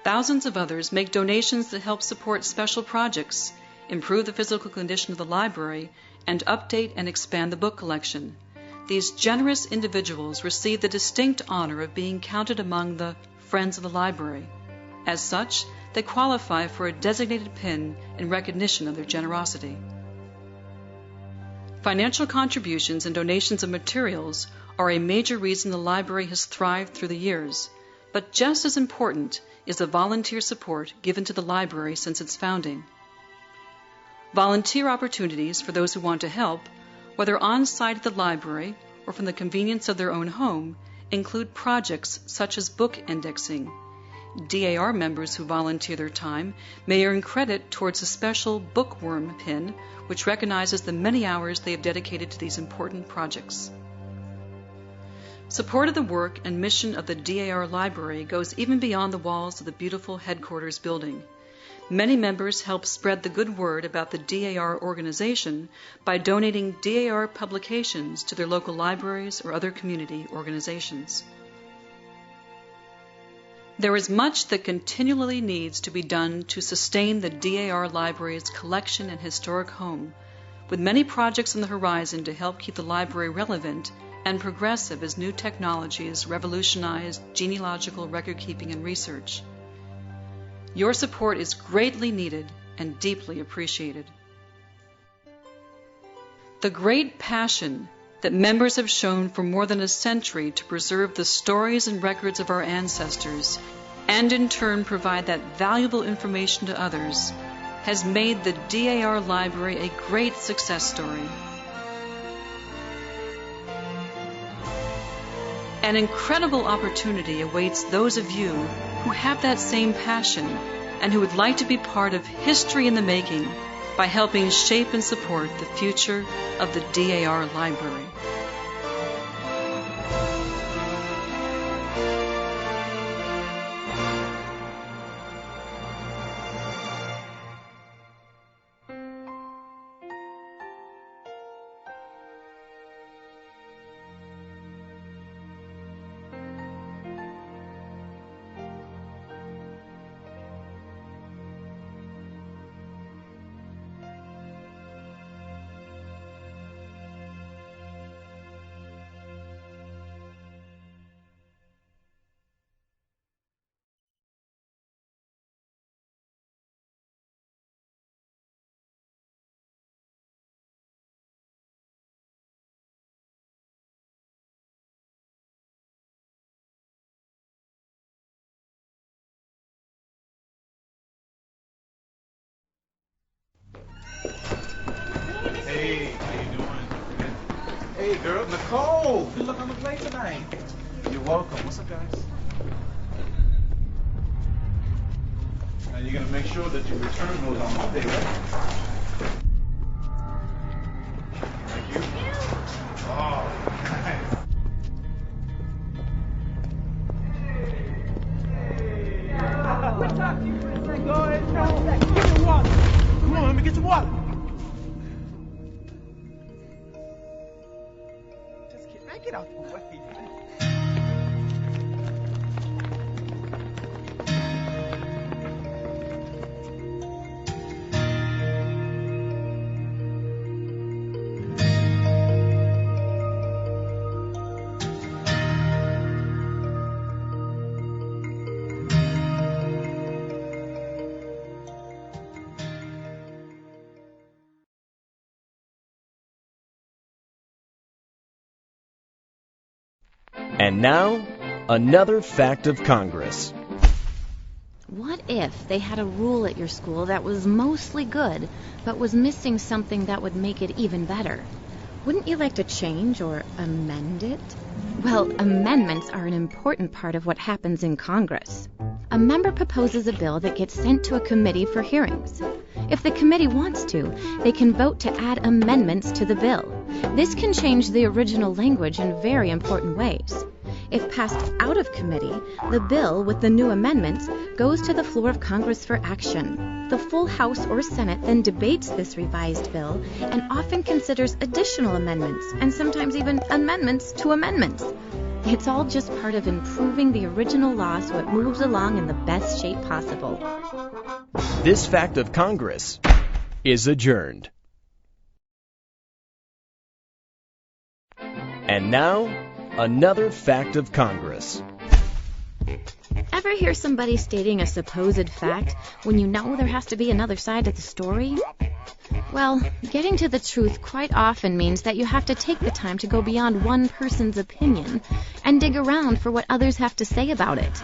Thousands of others make donations that help support special projects, improve the physical condition of the library, and update and expand the book collection. These generous individuals receive the distinct honor of being counted among the Friends of the Library. As such, they qualify for a designated pin in recognition of their generosity. Financial contributions and donations of materials are a major reason the library has thrived through the years, but just as important is the volunteer support given to the library since its founding. Volunteer opportunities for those who want to help, whether on-site at the library or from the convenience of their own home, include projects such as book indexing. DAR members who volunteer their time may earn credit towards a special bookworm pin, which recognizes the many hours they have dedicated to these important projects. Support of the work and mission of the DAR library goes even beyond the walls of the beautiful headquarters building. Many members help spread the good word about the DAR organization by donating DAR publications to their local libraries or other community organizations. There is much that continually needs to be done to sustain the DAR library's collection and historic home, with many projects on the horizon to help keep the library relevant and progressive as new technologies revolutionize genealogical record-keeping and research. Your support is greatly needed and deeply appreciated. The great passion that members have shown for more than a century to preserve the stories and records of our ancestors, and in turn provide that valuable information to others, has made the DAR Library a great success story. An incredible opportunity awaits those of you who have that same passion and who would like to be part of history in the making by helping shape and support the future of the DAR Library. Hey, how you doing? Hey, girl, Nicole, good luck on the play tonight. You're welcome. What's up, guys? Now you're gonna make sure that you return those on Monday, right? Thank you. Oh, nice. Quit talking, you for a second. Go ahead and try that. Get your water. Come on, let me get your water. Just kidding. Man, get out the way. And now, another fact of Congress. What if they had a rule at your school that was mostly good, but was missing something that would make it even better? Wouldn't you like to change or amend it? Well, amendments are an important part of what happens in Congress. A member proposes a bill that gets sent to a committee for hearings. If the committee wants to, they can vote to add amendments to the bill. This can change the original language in very important ways. If passed out of committee, the bill with the new amendments goes to the floor of Congress for action. The full House or Senate then debates this revised bill and often considers additional amendments and sometimes even amendments to amendments. It's all just part of improving the original law so it moves along in the best shape possible. This fact of Congress is adjourned. And now, another fact of Congress. Ever hear somebody stating a supposed fact when you know there has to be another side to the story? Well, getting to the truth quite often means that you have to take the time to go beyond one person's opinion and dig around for what others have to say about it.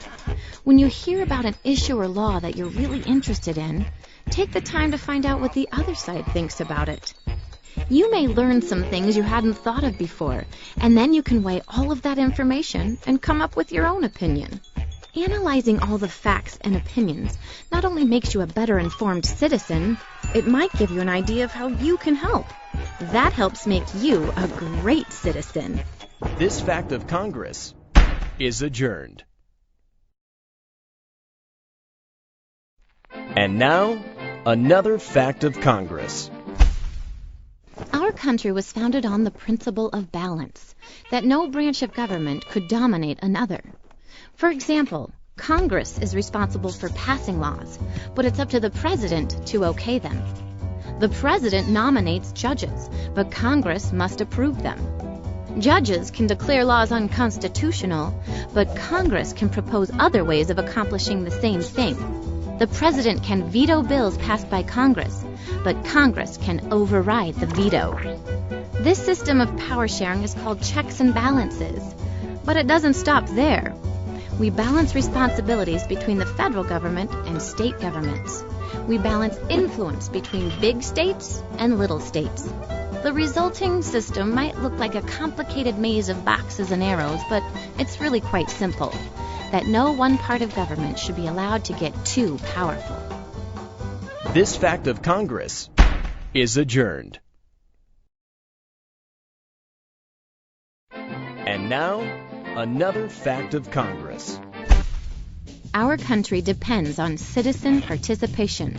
When you hear about an issue or law that you're really interested in, take the time to find out what the other side thinks about it. You may learn some things you hadn't thought of before, and then you can weigh all of that information and come up with your own opinion. Analyzing all the facts and opinions not only makes you a better informed citizen, it might give you an idea of how you can help. That helps make you a great citizen. This fact of Congress is adjourned. And now, another fact of Congress. Our country was founded on the principle of balance, that no branch of government could dominate another. For example, Congress is responsible for passing laws, but it's up to the president to okay them. The president nominates judges, but Congress must approve them. Judges can declare laws unconstitutional, but Congress can propose other ways of accomplishing the same thing. The president can veto bills passed by Congress, but Congress can override the veto. This system of power sharing is called checks and balances, but it doesn't stop there. We balance responsibilities between the federal government and state governments. We balance influence between big states and little states. The resulting system might look like a complicated maze of boxes and arrows, but it's really quite simple. That no one part of government should be allowed to get too powerful. This fact of Congress is adjourned. And now, another fact of Congress. Our country depends on citizen participation.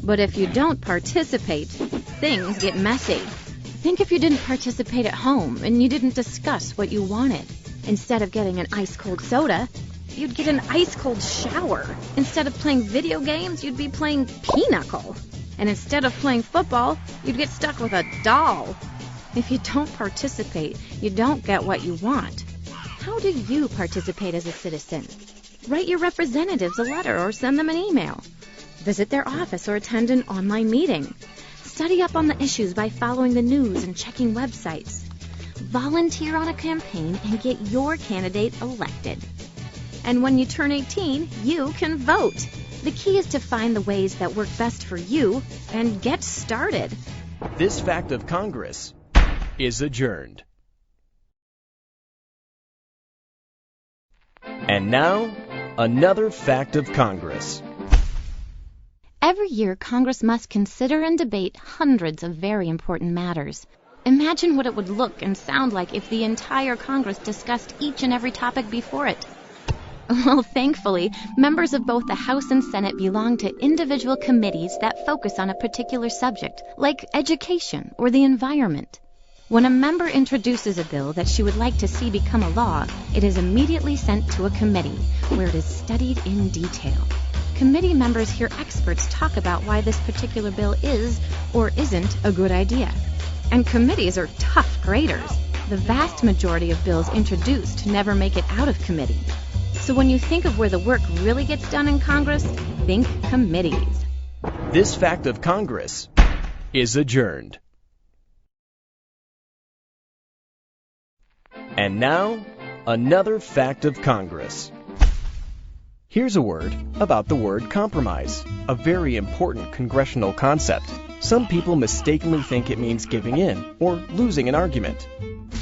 But if you don't participate, things get messy. Think if you didn't participate at home and you didn't discuss what you wanted. Instead of getting an ice-cold soda, you'd get an ice-cold shower. Instead of playing video games, you'd be playing pinochle. And instead of playing football, you'd get stuck with a doll. If you don't participate, you don't get what you want. How do you participate as a citizen? Write your representatives a letter or send them an email. Visit their office or attend an online meeting. Study up on the issues by following the news and checking websites. Volunteer on a campaign and get your candidate elected. And when you turn 18, you can vote. The key is to find the ways that work best for you and get started. This fact of Congress is adjourned. And now, another fact of Congress. Every year, Congress must consider and debate hundreds of very important matters. Imagine what it would look and sound like if the entire Congress discussed each and every topic before it. Well, thankfully, members of both the House and Senate belong to individual committees that focus on a particular subject, like education or the environment. When a member introduces a bill that she would like to see become a law, it is immediately sent to a committee, where it is studied in detail. Committee members hear experts talk about why this particular bill is or isn't a good idea. And committees are tough graders. The vast majority of bills introduced never make it out of committee. So when you think of where the work really gets done in Congress, think committees. This fact of Congress is adjourned. And now, another fact of Congress. Here's a word about the word compromise, a very important congressional concept. Some people mistakenly think it means giving in or losing an argument.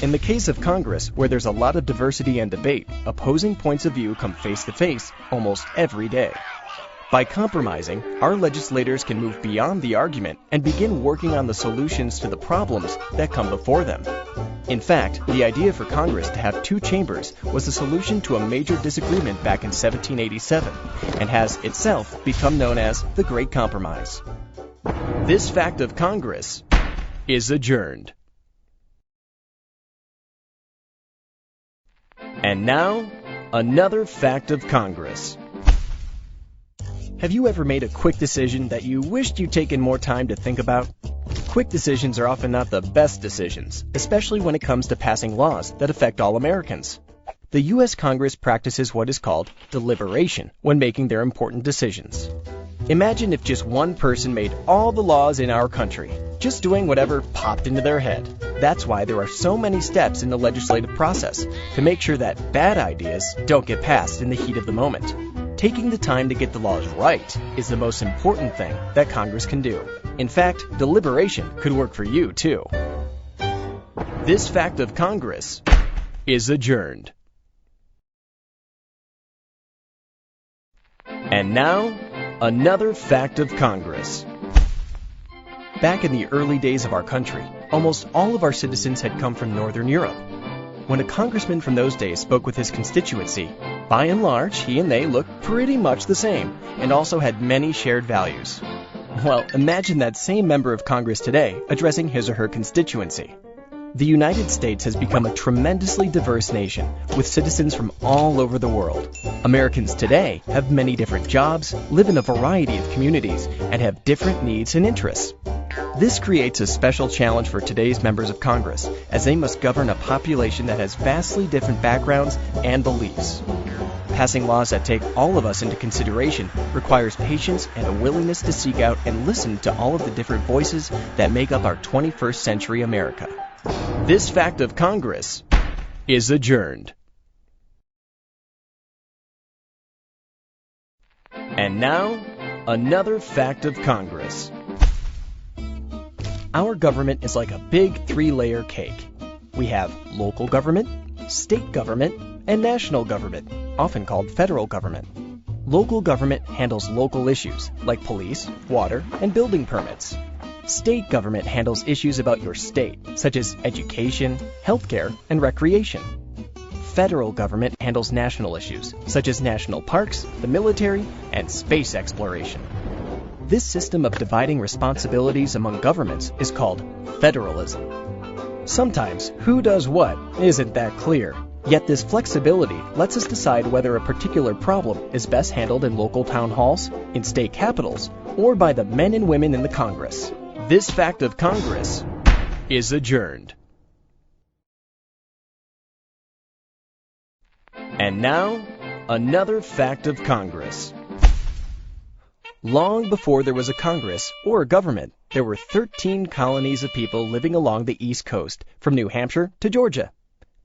In the case of Congress, where there's a lot of diversity and debate, opposing points of view come face to face almost every day. By compromising, our legislators can move beyond the argument and begin working on the solutions to the problems that come before them. In fact, the idea for Congress to have two chambers was the solution to a major disagreement back in 1787 and has itself become known as the Great Compromise. This fact of Congress is adjourned. And now, another fact of Congress. Have you ever made a quick decision that you wished you'd taken more time to think about? Quick decisions are often not the best decisions, especially when it comes to passing laws that affect all Americans. The U.S. Congress practices what is called deliberation when making their important decisions. Imagine if just one person made all the laws in our country, just doing whatever popped into their head. That's why there are so many steps in the legislative process, to make sure that bad ideas don't get passed in the heat of the moment. Taking the time to get the laws right is the most important thing that Congress can do. In fact, deliberation could work for you, too. This fact of Congress is adjourned. And now, another fact of Congress. Back in the early days of our country, almost all of our citizens had come from Northern Europe. When a congressman from those days spoke with his constituency, by and large, he and they looked pretty much the same, and also had many shared values. Well, imagine that same member of Congress today addressing his or her constituency. The United States has become a tremendously diverse nation, with citizens from all over the world. Americans today have many different jobs, live in a variety of communities, and have different needs and interests. This creates a special challenge for today's members of Congress, as they must govern a population that has vastly different backgrounds and beliefs. Passing laws that take all of us into consideration requires patience and a willingness to seek out and listen to all of the different voices that make up our 21st century America. This fact of Congress is adjourned. And now, another fact of Congress. Our government is like a big three-layer cake. We have local government, state government, and national government, often called federal government. Local government handles local issues like police, water, and building permits. State government handles issues about your state, such as education, healthcare, and recreation. Federal government handles national issues, such as national parks, the military, and space exploration. This system of dividing responsibilities among governments is called federalism. Sometimes who does what isn't that clear, yet this flexibility lets us decide whether a particular problem is best handled in local town halls, in state capitals, or by the men and women in the Congress. This fact of Congress is adjourned. And now, another fact of Congress. Long before there was a Congress or a government, there were 13 colonies of people living along the East Coast, from New Hampshire to Georgia.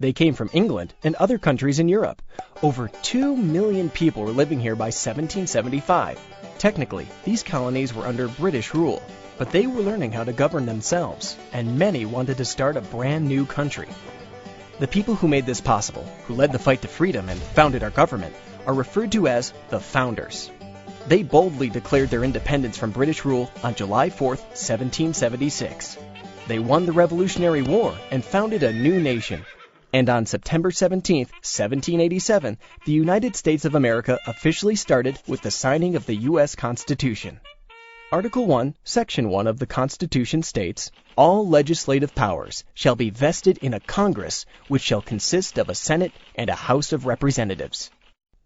They came from England and other countries in Europe. Over 2 million people were living here by 1775. Technically, these colonies were under British rule, but they were learning how to govern themselves, and many wanted to start a brand new country. The people who made this possible, who led the fight to freedom and founded our government, are referred to as the Founders. They boldly declared their independence from British rule on July 4th, 1776. They won the Revolutionary War and founded a new nation. And on September 17th, 1787, the United States of America officially started with the signing of the U.S. Constitution. Article 1, Section 1 of the Constitution states, "All legislative powers shall be vested in a Congress, which shall consist of a Senate and a House of Representatives."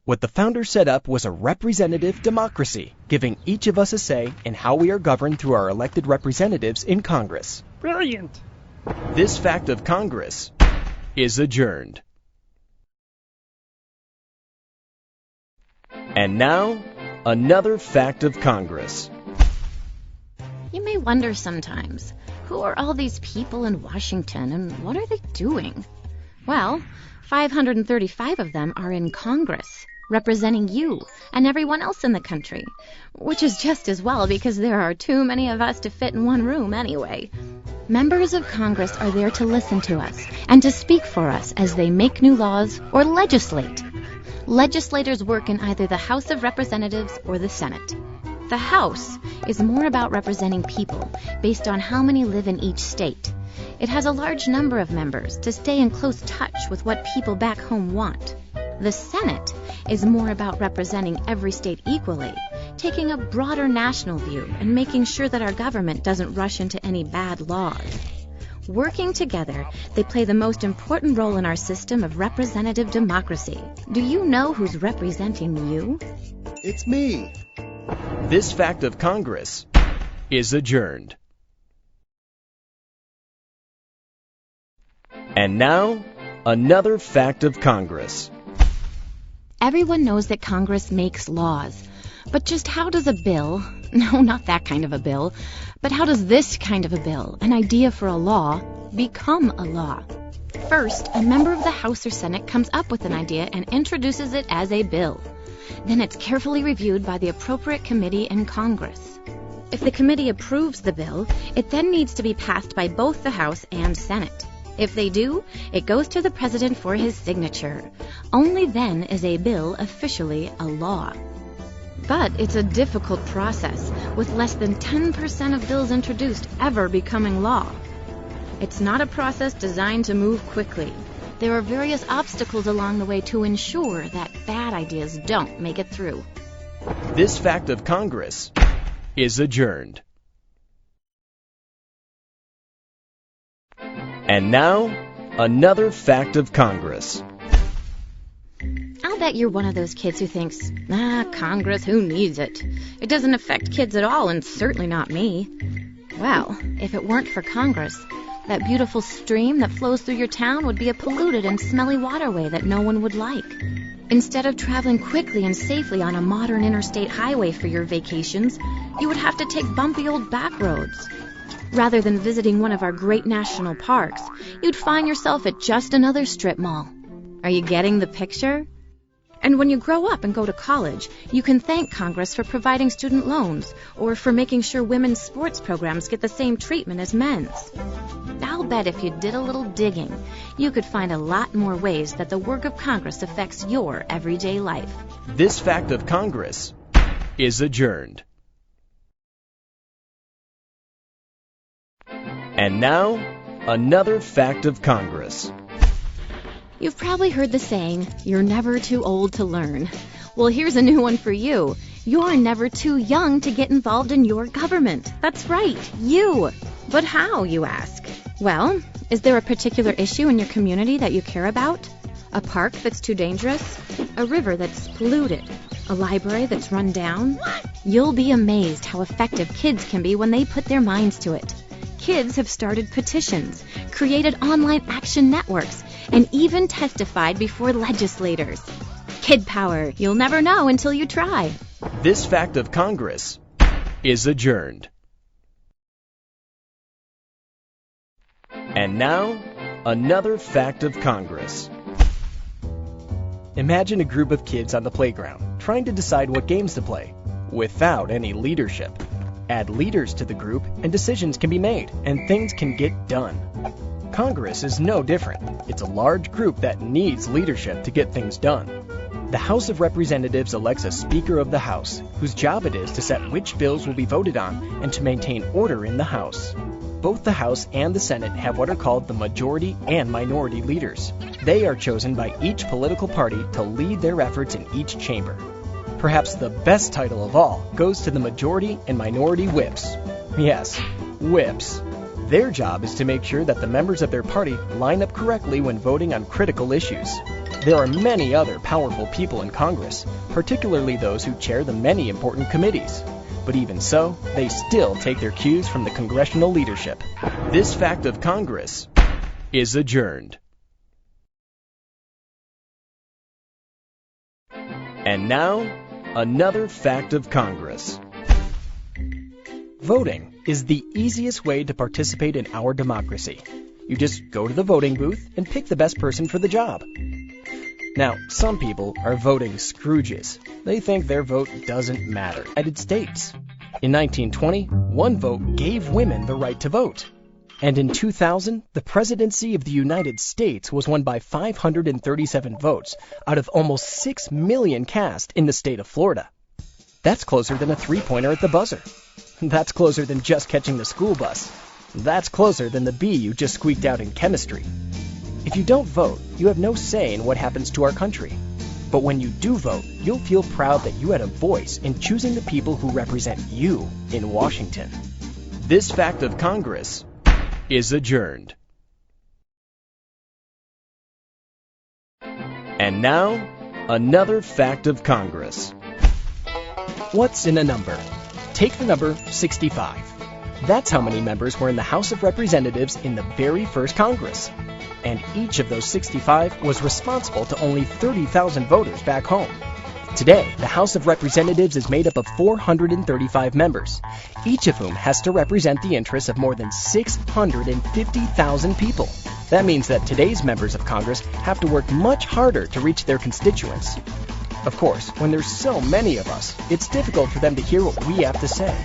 What the Founders set up was a representative democracy, giving each of us a say in how we are governed through our elected representatives in Congress. Brilliant! This fact of Congress is adjourned. And now, another fact of Congress. You may wonder sometimes, who are all these people in Washington and what are they doing? Well, 535 of them are in Congress, representing you and everyone else in the country, which is just as well because there are too many of us to fit in one room anyway. Members of Congress are there to listen to us and to speak for us as they make new laws or legislate. Legislators work in either the House of Representatives or the Senate. The House is more about representing people based on how many live in each state. It has a large number of members to stay in close touch with what people back home want. The Senate is more about representing every state equally, taking a broader national view and making sure that our government doesn't rush into any bad laws. Working together, they play the most important role in our system of representative democracy. Do you know who's representing you? It's me. This fact of Congress is adjourned. And now, another fact of Congress. Everyone knows that Congress makes laws. But just how does a bill, no, not that kind of a bill, but how does this kind of a bill, an idea for a law, become a law? First, a member of the House or Senate comes up with an idea and introduces it as a bill. Then it's carefully reviewed by the appropriate committee in Congress. If the committee approves the bill, it then needs to be passed by both the House and Senate. If they do, it goes to the President for his signature. Only then is a bill officially a law. But it's a difficult process, with less than 10% of bills introduced ever becoming law. It's not a process designed to move quickly. There are various obstacles along the way to ensure that bad ideas don't make it through. This fact of Congress is adjourned. And now, another fact of Congress. I'll bet you're one of those kids who thinks, Congress, who needs it? It doesn't affect kids at all, and certainly not me. Well, if it weren't for Congress, that beautiful stream that flows through your town would be a polluted and smelly waterway that no one would like. Instead of traveling quickly and safely on a modern interstate highway for your vacations, you would have to take bumpy old back roads. Rather than visiting one of our great national parks, you'd find yourself at just another strip mall. Are you getting the picture? And when you grow up and go to college, you can thank Congress for providing student loans or for making sure women's sports programs get the same treatment as men's. I'll bet if you did a little digging, you could find a lot more ways that the work of Congress affects your everyday life. This fact of Congress is adjourned. And now, another fact of Congress. You've probably heard the saying, you're never too old to learn. Well, here's a new one for you. You're never too young to get involved in your government. That's right, you. But how, you ask? Well, is there a particular issue in your community that you care about? A park that's too dangerous? A river that's polluted? A library that's run down? You'll be amazed how effective kids can be when they put their minds to it. Kids have started petitions, created online action networks, and even testified before legislators. Kid power, you'll never know until you try. This fact of Congress is adjourned. And now, another fact of Congress. Imagine a group of kids on the playground trying to decide what games to play without any leadership. Add leaders to the group and decisions can be made and things can get done. Congress is no different. It's a large group that needs leadership to get things done. The House of Representatives elects a Speaker of the House, whose job it is to set which bills will be voted on and to maintain order in the House. Both the House and the Senate have what are called the majority and minority leaders. They are chosen by each political party to lead their efforts in each chamber. Perhaps the best title of all goes to the majority and minority whips. Yes, whips. Their job is to make sure that the members of their party line up correctly when voting on critical issues. There are many other powerful people in Congress, particularly those who chair the many important committees. But even so, they still take their cues from the congressional leadership. This fact of Congress is adjourned. And now, another fact of Congress. Voting is the easiest way to participate in our democracy. You just go to the voting booth and pick the best person for the job. Now, some people are voting Scrooges. They think their vote doesn't matter. United States. In 1920, one vote gave women the right to vote. And in 2000, the presidency of the United States was won by 537 votes out of almost 6 million cast in the state of Florida. That's closer than a three-pointer at the buzzer. That's closer than just catching the school bus. That's closer than the B you just squeaked out in chemistry. If you don't vote, you have no say in what happens to our country. But when you do vote, you'll feel proud that you had a voice in choosing the people who represent you in Washington. This fact of Congress is adjourned. And now, another fact of Congress. What's in a number? Take the number 65. That's how many members were in the House of Representatives in the very first Congress. And each of those 65 was responsible to only 30,000 voters back home. Today, the House of Representatives is made up of 435 members, each of whom has to represent the interests of more than 650,000 people. That means that today's members of Congress have to work much harder to reach their constituents. Of course, when there's so many of us, it's difficult for them to hear what we have to say.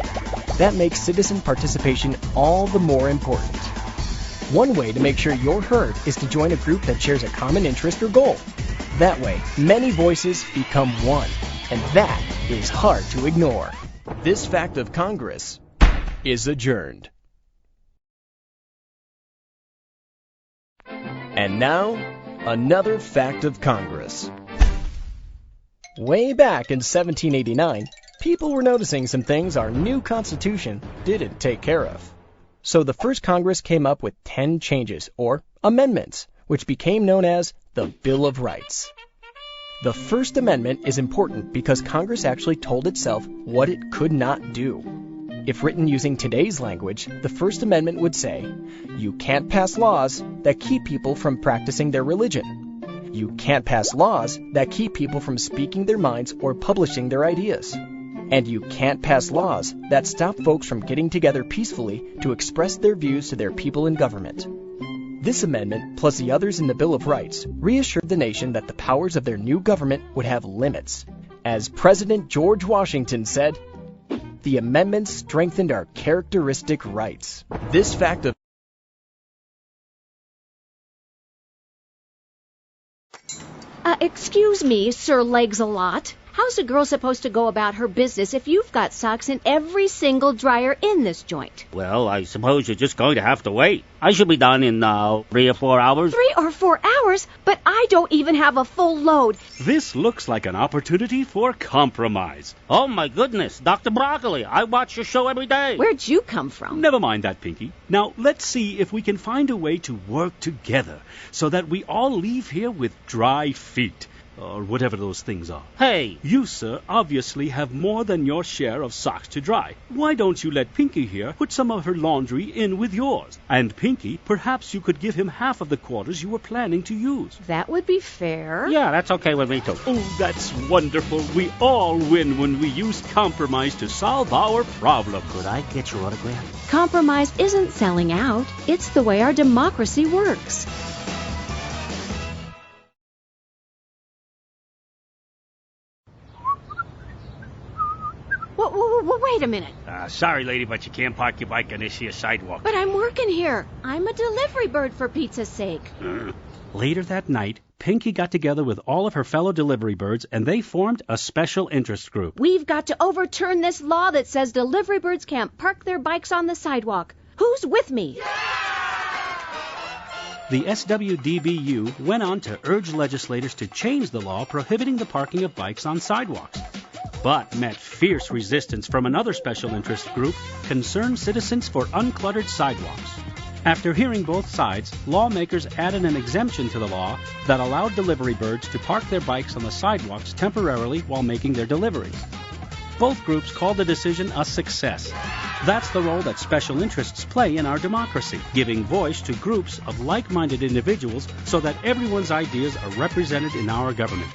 That makes citizen participation all the more important. One way to make sure you're heard is to join a group that shares a common interest or goal. That way, many voices become one, and that is hard to ignore. This fact of Congress is adjourned. And now, another fact of Congress. Way back in 1789, people were noticing some things our new Constitution didn't take care of. So the first Congress came up with 10 changes, or amendments, which became known as the Bill of Rights. The First Amendment is important because Congress actually told itself what it could not do. If written using today's language, the First Amendment would say, you can't pass laws that keep people from practicing their religion. You can't pass laws that keep people from speaking their minds or publishing their ideas. And you can't pass laws that stop folks from getting together peacefully to express their views to their people in government. This amendment, plus the others in the Bill of Rights, reassured the nation that the powers of their new government would have limits. As President George Washington said, the amendments strengthened our characteristic rights. This fact of Excuse me, Sir Legs-a-Lot. How's a girl supposed to go about her business if you've got socks in every single dryer in this joint? Well, I suppose you're just going to have to wait. I should be done in 3 or 4 hours. 3 or 4 hours? But I don't even have a full load. This looks like an opportunity for compromise. Oh, my goodness, Dr. Broccoli, I watch your show every day. Where'd you come from? Never mind that, Pinky. Now, let's see if we can find a way to work together so that we all leave here with dry feet. Or whatever those things are. Hey! You, sir, obviously have more than your share of socks to dry. Why don't you let Pinky here put some of her laundry in with yours? And Pinky, perhaps you could give him half of the quarters you were planning to use. That would be fair. Yeah, that's okay with me, too. Oh, that's wonderful. We all win when we use compromise to solve our problem. Could I get your autograph? Compromise isn't selling out. It's the way our democracy works. Wait a minute. Sorry, lady, but you can't park your bike on this here sidewalk. But I'm working here. I'm a delivery bird, for pizza's sake. Later that night, Pinky got together with all of her fellow delivery birds, and they formed a special interest group. We've got to overturn this law that says delivery birds can't park their bikes on the sidewalk. Who's with me? The SWDBU went on to urge legislators to change the law prohibiting the parking of bikes on sidewalks, but met fierce resistance from another special interest group, Concerned Citizens for Uncluttered Sidewalks. After hearing both sides, lawmakers added an exemption to the law that allowed delivery birds to park their bikes on the sidewalks temporarily while making their deliveries. Both groups called the decision a success. That's the role that special interests play in our democracy, giving voice to groups of like-minded individuals so that everyone's ideas are represented in our government.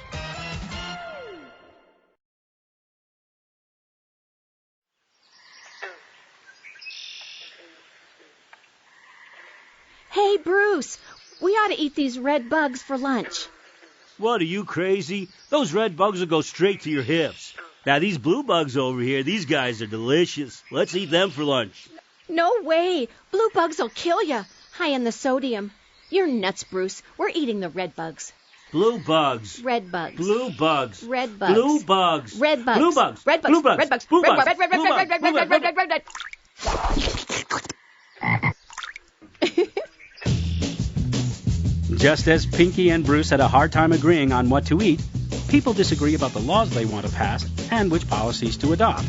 Hey, Bruce, we ought to eat these red bugs for lunch. What, are you crazy? Those red bugs will go straight to your hips. Now, these blue bugs over here, these guys are delicious. Let's eat them for lunch. No way. Blue bugs will kill you. High in the sodium. You're nuts, Bruce. We're eating the red bugs. Blue bugs. Red bugs. Blue bugs. Red bugs. Blue bugs. Red bugs. Blue bugs. Red bugs. Blue bugs. Red bugs. Blue bugs. Red bugs. Just as Pinky and Bruce had a hard time agreeing on what to eat, people disagree about the laws they want to pass and which policies to adopt.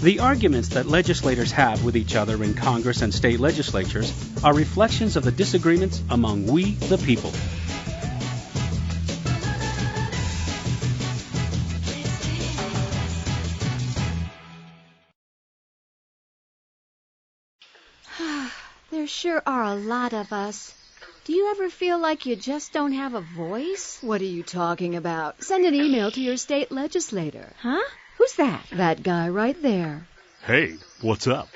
The arguments that legislators have with each other in Congress and state legislatures are reflections of the disagreements among we, the people. sure are a lot of us. Do you ever feel like you just don't have a voice? What are you talking about? Send an email to your state legislator. Huh? Who's that? That guy right there. Hey, what's up?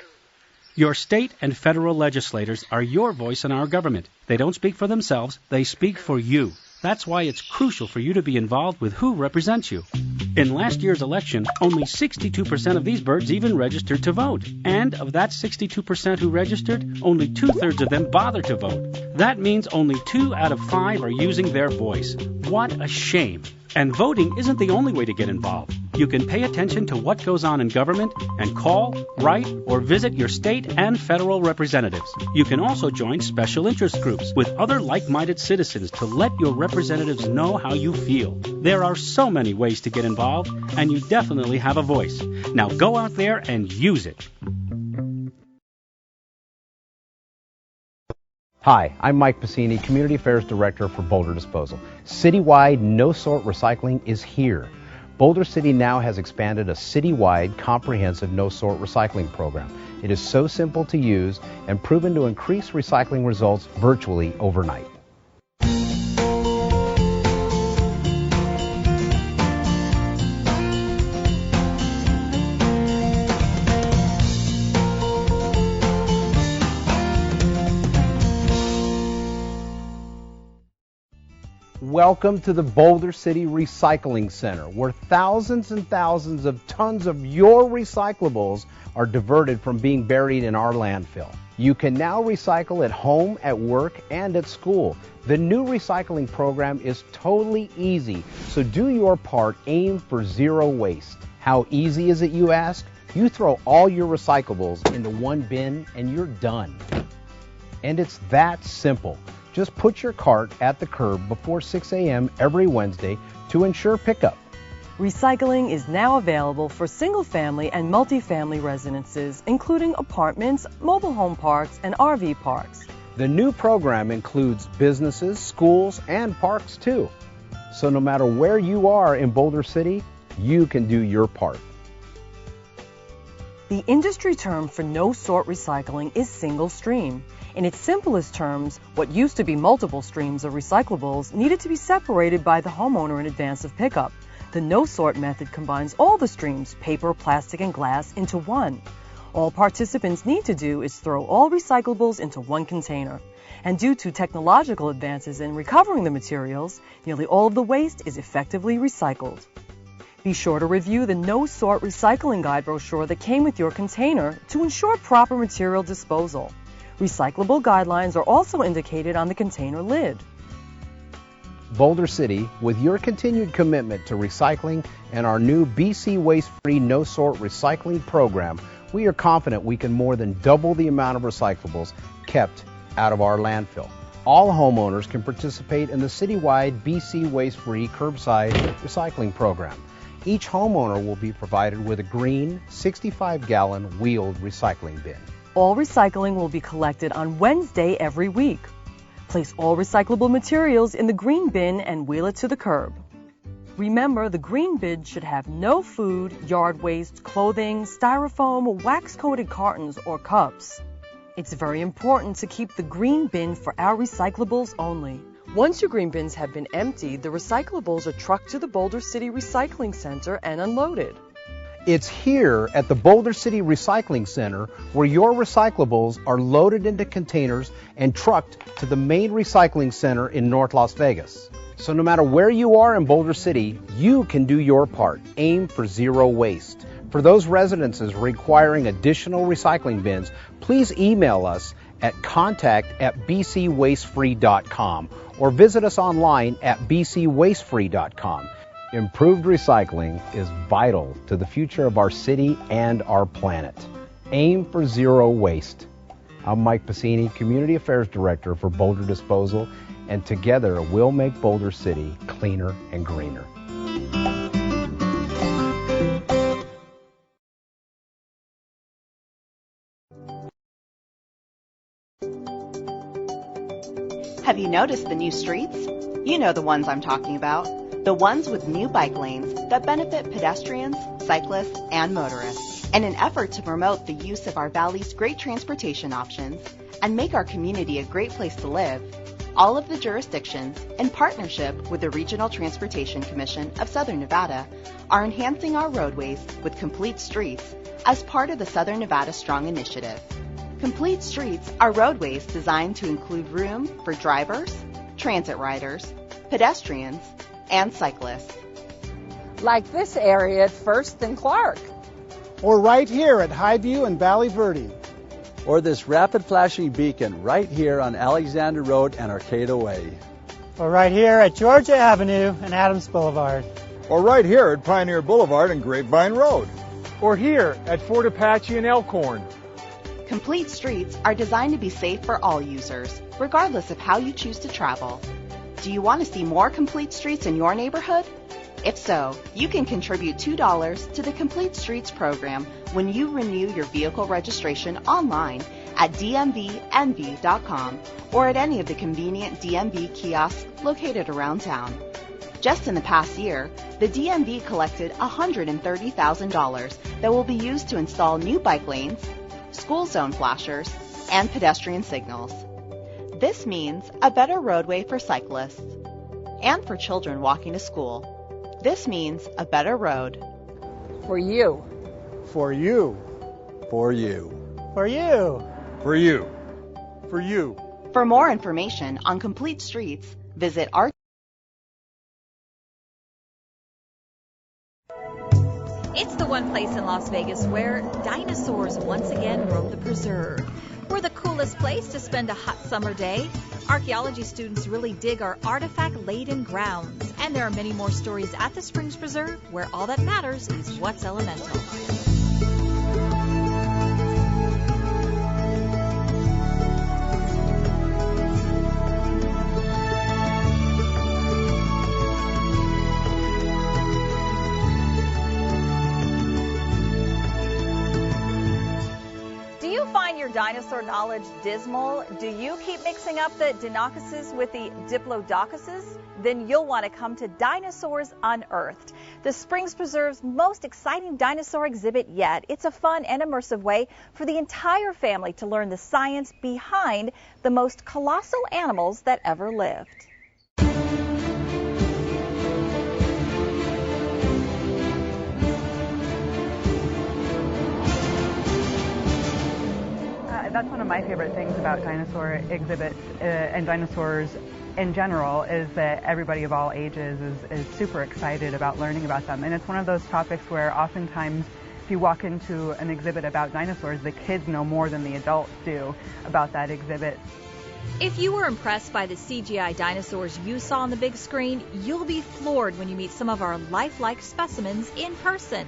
Your state and federal legislators are your voice in our government. They don't speak for themselves, they speak for you. That's why it's crucial for you to be involved with who represents you. In last year's election, only 62% of these birds even registered to vote. And of that 62% who registered, only 2/3 of them bothered to vote. That means only 2 out of 5 are using their voice. What a shame. And voting isn't the only way to get involved. You can pay attention to what goes on in government and call, write, or visit your state and federal representatives. You can also join special interest groups with other like-minded citizens to let your representatives know how you feel. There are so many ways to get involved, and you definitely have a voice. Now go out there and use it. Hi, I'm Mike Pacini, Community Affairs Director for Boulder Disposal. Citywide no-sort recycling is here. Boulder City now has expanded a citywide comprehensive no-sort recycling program. It is so simple to use and proven to increase recycling results virtually overnight. Welcome to the Boulder City Recycling Center, where thousands and thousands of tons of your recyclables are diverted from being buried in our landfill. You can now recycle at home, at work, and at school. The new recycling program is totally easy, so do your part. Aim for zero waste. How easy is it, you ask? You throw all your recyclables into one bin and you're done. And it's that simple. Just put your cart at the curb before 6 a.m. every Wednesday to ensure pickup. Recycling is now available for single-family and multifamily residences, including apartments, mobile home parks, and RV parks. The new program includes businesses, schools, and parks too. So no matter where you are in Boulder City, you can do your part. The industry term for no-sort recycling is single stream. In its simplest terms, what used to be multiple streams of recyclables needed to be separated by the homeowner in advance of pickup. The no-sort method combines all the streams, paper, plastic, and glass, into one. All participants need to do is throw all recyclables into one container. And due to technological advances in recovering the materials, nearly all of the waste is effectively recycled. Be sure to review the No-Sort Recycling Guide brochure that came with your container to ensure proper material disposal. Recyclable guidelines are also indicated on the container lid. Boulder City, with your continued commitment to recycling and our new BC Waste-Free No-Sort Recycling program, we are confident we can more than double the amount of recyclables kept out of our landfill. All homeowners can participate in the citywide BC Waste-Free Curbside Recycling program. Each homeowner will be provided with a green 65-gallon wheeled recycling bin. All recycling will be collected on Wednesday every week. Place all recyclable materials in the green bin and wheel it to the curb. Remember, the green bin should have no food, yard waste, clothing, styrofoam, wax-coated cartons, or cups. It's very important to keep the green bin for our recyclables only. Once your green bins have been emptied, the recyclables are trucked to the Boulder City Recycling Center and unloaded. It's here at the Boulder City Recycling Center where your recyclables are loaded into containers and trucked to the main recycling center in North Las Vegas. So no matter where you are in Boulder City, you can do your part. Aim for zero waste. For those residences requiring additional recycling bins, please email us at contact@bcwastefree.com or visit us online at bcwastefree.com. Improved recycling is vital to the future of our city and our planet. Aim for zero waste. I'm Mike Pacini, Community Affairs Director for Boulder Disposal, and together we'll make Boulder City cleaner and greener. Have you noticed the new streets? You know the ones I'm talking about. The ones with new bike lanes that benefit pedestrians, cyclists, and motorists. In an effort to promote the use of our valley's great transportation options, and make our community a great place to live, all of the jurisdictions, in partnership with the Regional Transportation Commission of Southern Nevada, are enhancing our roadways with Complete Streets as part of the Southern Nevada Strong Initiative. Complete Streets are roadways designed to include room for drivers, transit riders, pedestrians, and cyclists. Like this area at First and Clark. Or right here at Highview and Valley Verde. Or this rapid flashing beacon right here on Alexander Road and Arcata Way. Or right here at Georgia Avenue and Adams Boulevard. Or right here at Pioneer Boulevard and Grapevine Road. Or here at Fort Apache and Elkhorn. Complete Streets are designed to be safe for all users, regardless of how you choose to travel. Do you want to see more Complete Streets in your neighborhood? If so, you can contribute $2 to the Complete Streets program when you renew your vehicle registration online at dmvnv.com or at any of the convenient DMV kiosks located around town. Just in the past year, the DMV collected $130,000 that will be used to install new bike lanes, school zone flashers, and pedestrian signals. This means a better roadway for cyclists and for children walking to school. This means a better road. For you. For you. For you. For you. For you. For you. For more information on Complete Streets, visit our. It's the one place in Las Vegas where dinosaurs once again roam the preserve. We're the coolest place to spend a hot summer day. Archaeology students really dig our artifact-laden grounds. And there are many more stories at the Springs Preserve where all that matters is what's elemental. Your dinosaur knowledge dismal? Do you keep mixing up the Deinonychuses with the Diplodocus? Then you'll want to come to Dinosaurs Unearthed, the Springs Preserve's most exciting dinosaur exhibit yet. It's a fun and immersive way for the entire family to learn the science behind the most colossal animals that ever lived. That's one of my favorite things about dinosaur exhibits and dinosaurs in general is that everybody of all ages is super excited about learning about them. And it's one of those topics where oftentimes if you walk into an exhibit about dinosaurs, the kids know more than the adults do about that exhibit. If you were impressed by the CGI dinosaurs you saw on the big screen, you'll be floored when you meet some of our lifelike specimens in person.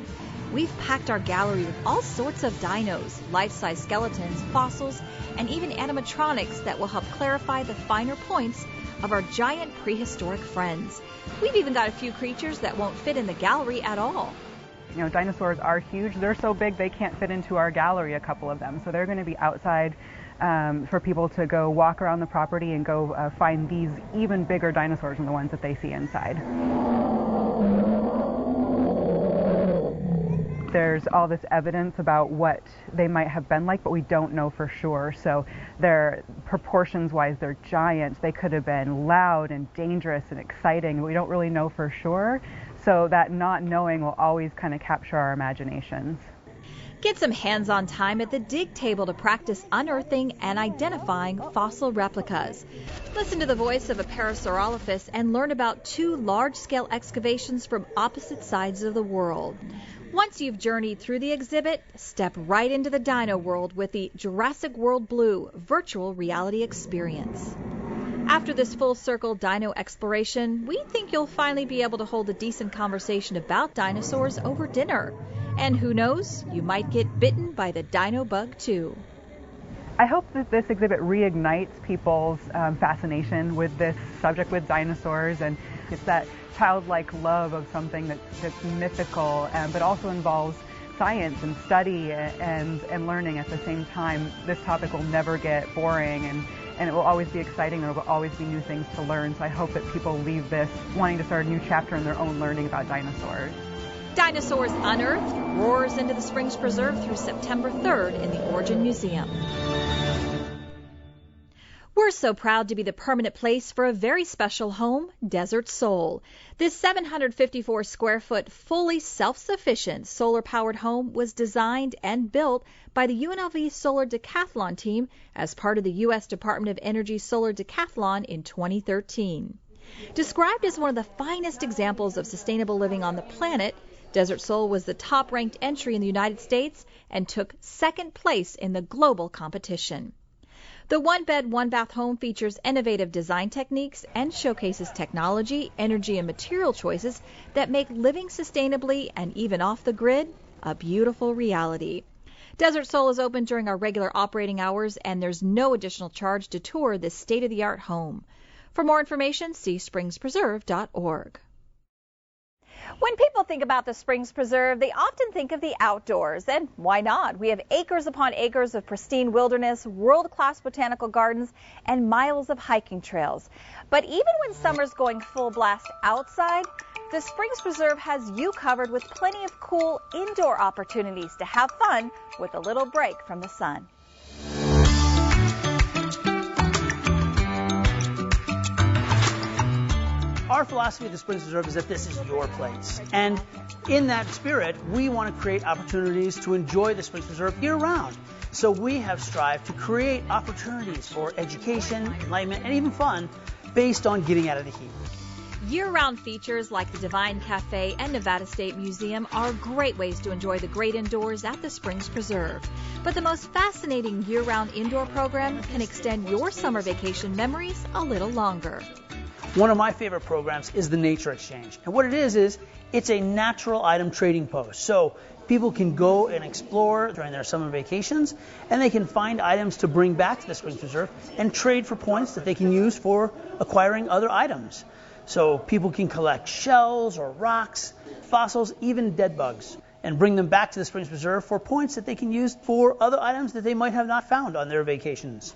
We've packed our gallery with all sorts of dinos, life-size skeletons, fossils, and even animatronics that will help clarify the finer points of our giant prehistoric friends. We've even got a few creatures that won't fit in the gallery at all. You know, dinosaurs are huge. They're so big they can't fit into our gallery, a couple of them. So they're going to be outside for people to go walk around the property and go find these even bigger dinosaurs than the ones that they see inside. There's all this evidence about what they might have been like, but we don't know for sure. So they're proportions-wise, they're giant. They could have been loud and dangerous and exciting, but we don't really know for sure. So that not knowing will always kind of capture our imaginations. Get some hands-on time at the dig table to practice unearthing and identifying fossil replicas. Listen to the voice of a Parasaurolophus and learn about two large-scale excavations from opposite sides of the world. Once you've journeyed through the exhibit, step right into the dino world with the Jurassic World Blue virtual reality experience. After this full-circle dino exploration, we think you'll finally be able to hold a decent conversation about dinosaurs over dinner. And who knows, you might get bitten by the dino bug too. I hope that this exhibit reignites people's fascination with this subject, with dinosaurs, and it's that childlike love of something that's mythical, but also involves science and study and learning at the same time. This topic will never get boring, and it will always be exciting. There will always be new things to learn. So I hope that people leave this wanting to start a new chapter in their own learning about dinosaurs. Dinosaurs Unearthed roars into the Springs Preserve through September 3rd in the Origin Museum. We're so proud to be the permanent place for a very special home, Desert Soul. This 754 square foot, fully self-sufficient solar-powered home was designed and built by the UNLV Solar Decathlon team as part of the U.S. Department of Energy Solar Decathlon in 2013. Described as one of the finest examples of sustainable living on the planet, Desert Soul was the top-ranked entry in the United States and took second place in the global competition. The one-bed, one-bath home features innovative design techniques and showcases technology, energy, and material choices that make living sustainably and even off the grid a beautiful reality. Desert Soul is open during our regular operating hours, and there's no additional charge to tour this state-of-the-art home. For more information, see springspreserve.org. When people think about the Springs Preserve, they often think of the outdoors, and why not? We have acres upon acres of pristine wilderness, world-class botanical gardens, and miles of hiking trails. But even when summer's going full blast outside, the Springs Preserve has you covered with plenty of cool indoor opportunities to have fun with a little break from the sun. Our philosophy at the Springs Preserve is that this is your place. And in that spirit, we want to create opportunities to enjoy the Springs Preserve year-round. So we have strived to create opportunities for education, enlightenment, and even fun based on getting out of the heat. Year-round features like the Divine Cafe and Nevada State Museum are great ways to enjoy the great indoors at the Springs Preserve. But the most fascinating year-round indoor program can extend your summer vacation memories a little longer. One of my favorite programs is the Nature Exchange. And what it is it's a natural item trading post. So people can go and explore during their summer vacations, and they can find items to bring back to the Springs Preserve and trade for points that they can use for acquiring other items. So people can collect shells or rocks, fossils, even dead bugs, and bring them back to the Springs Preserve for points that they can use for other items that they might have not found on their vacations.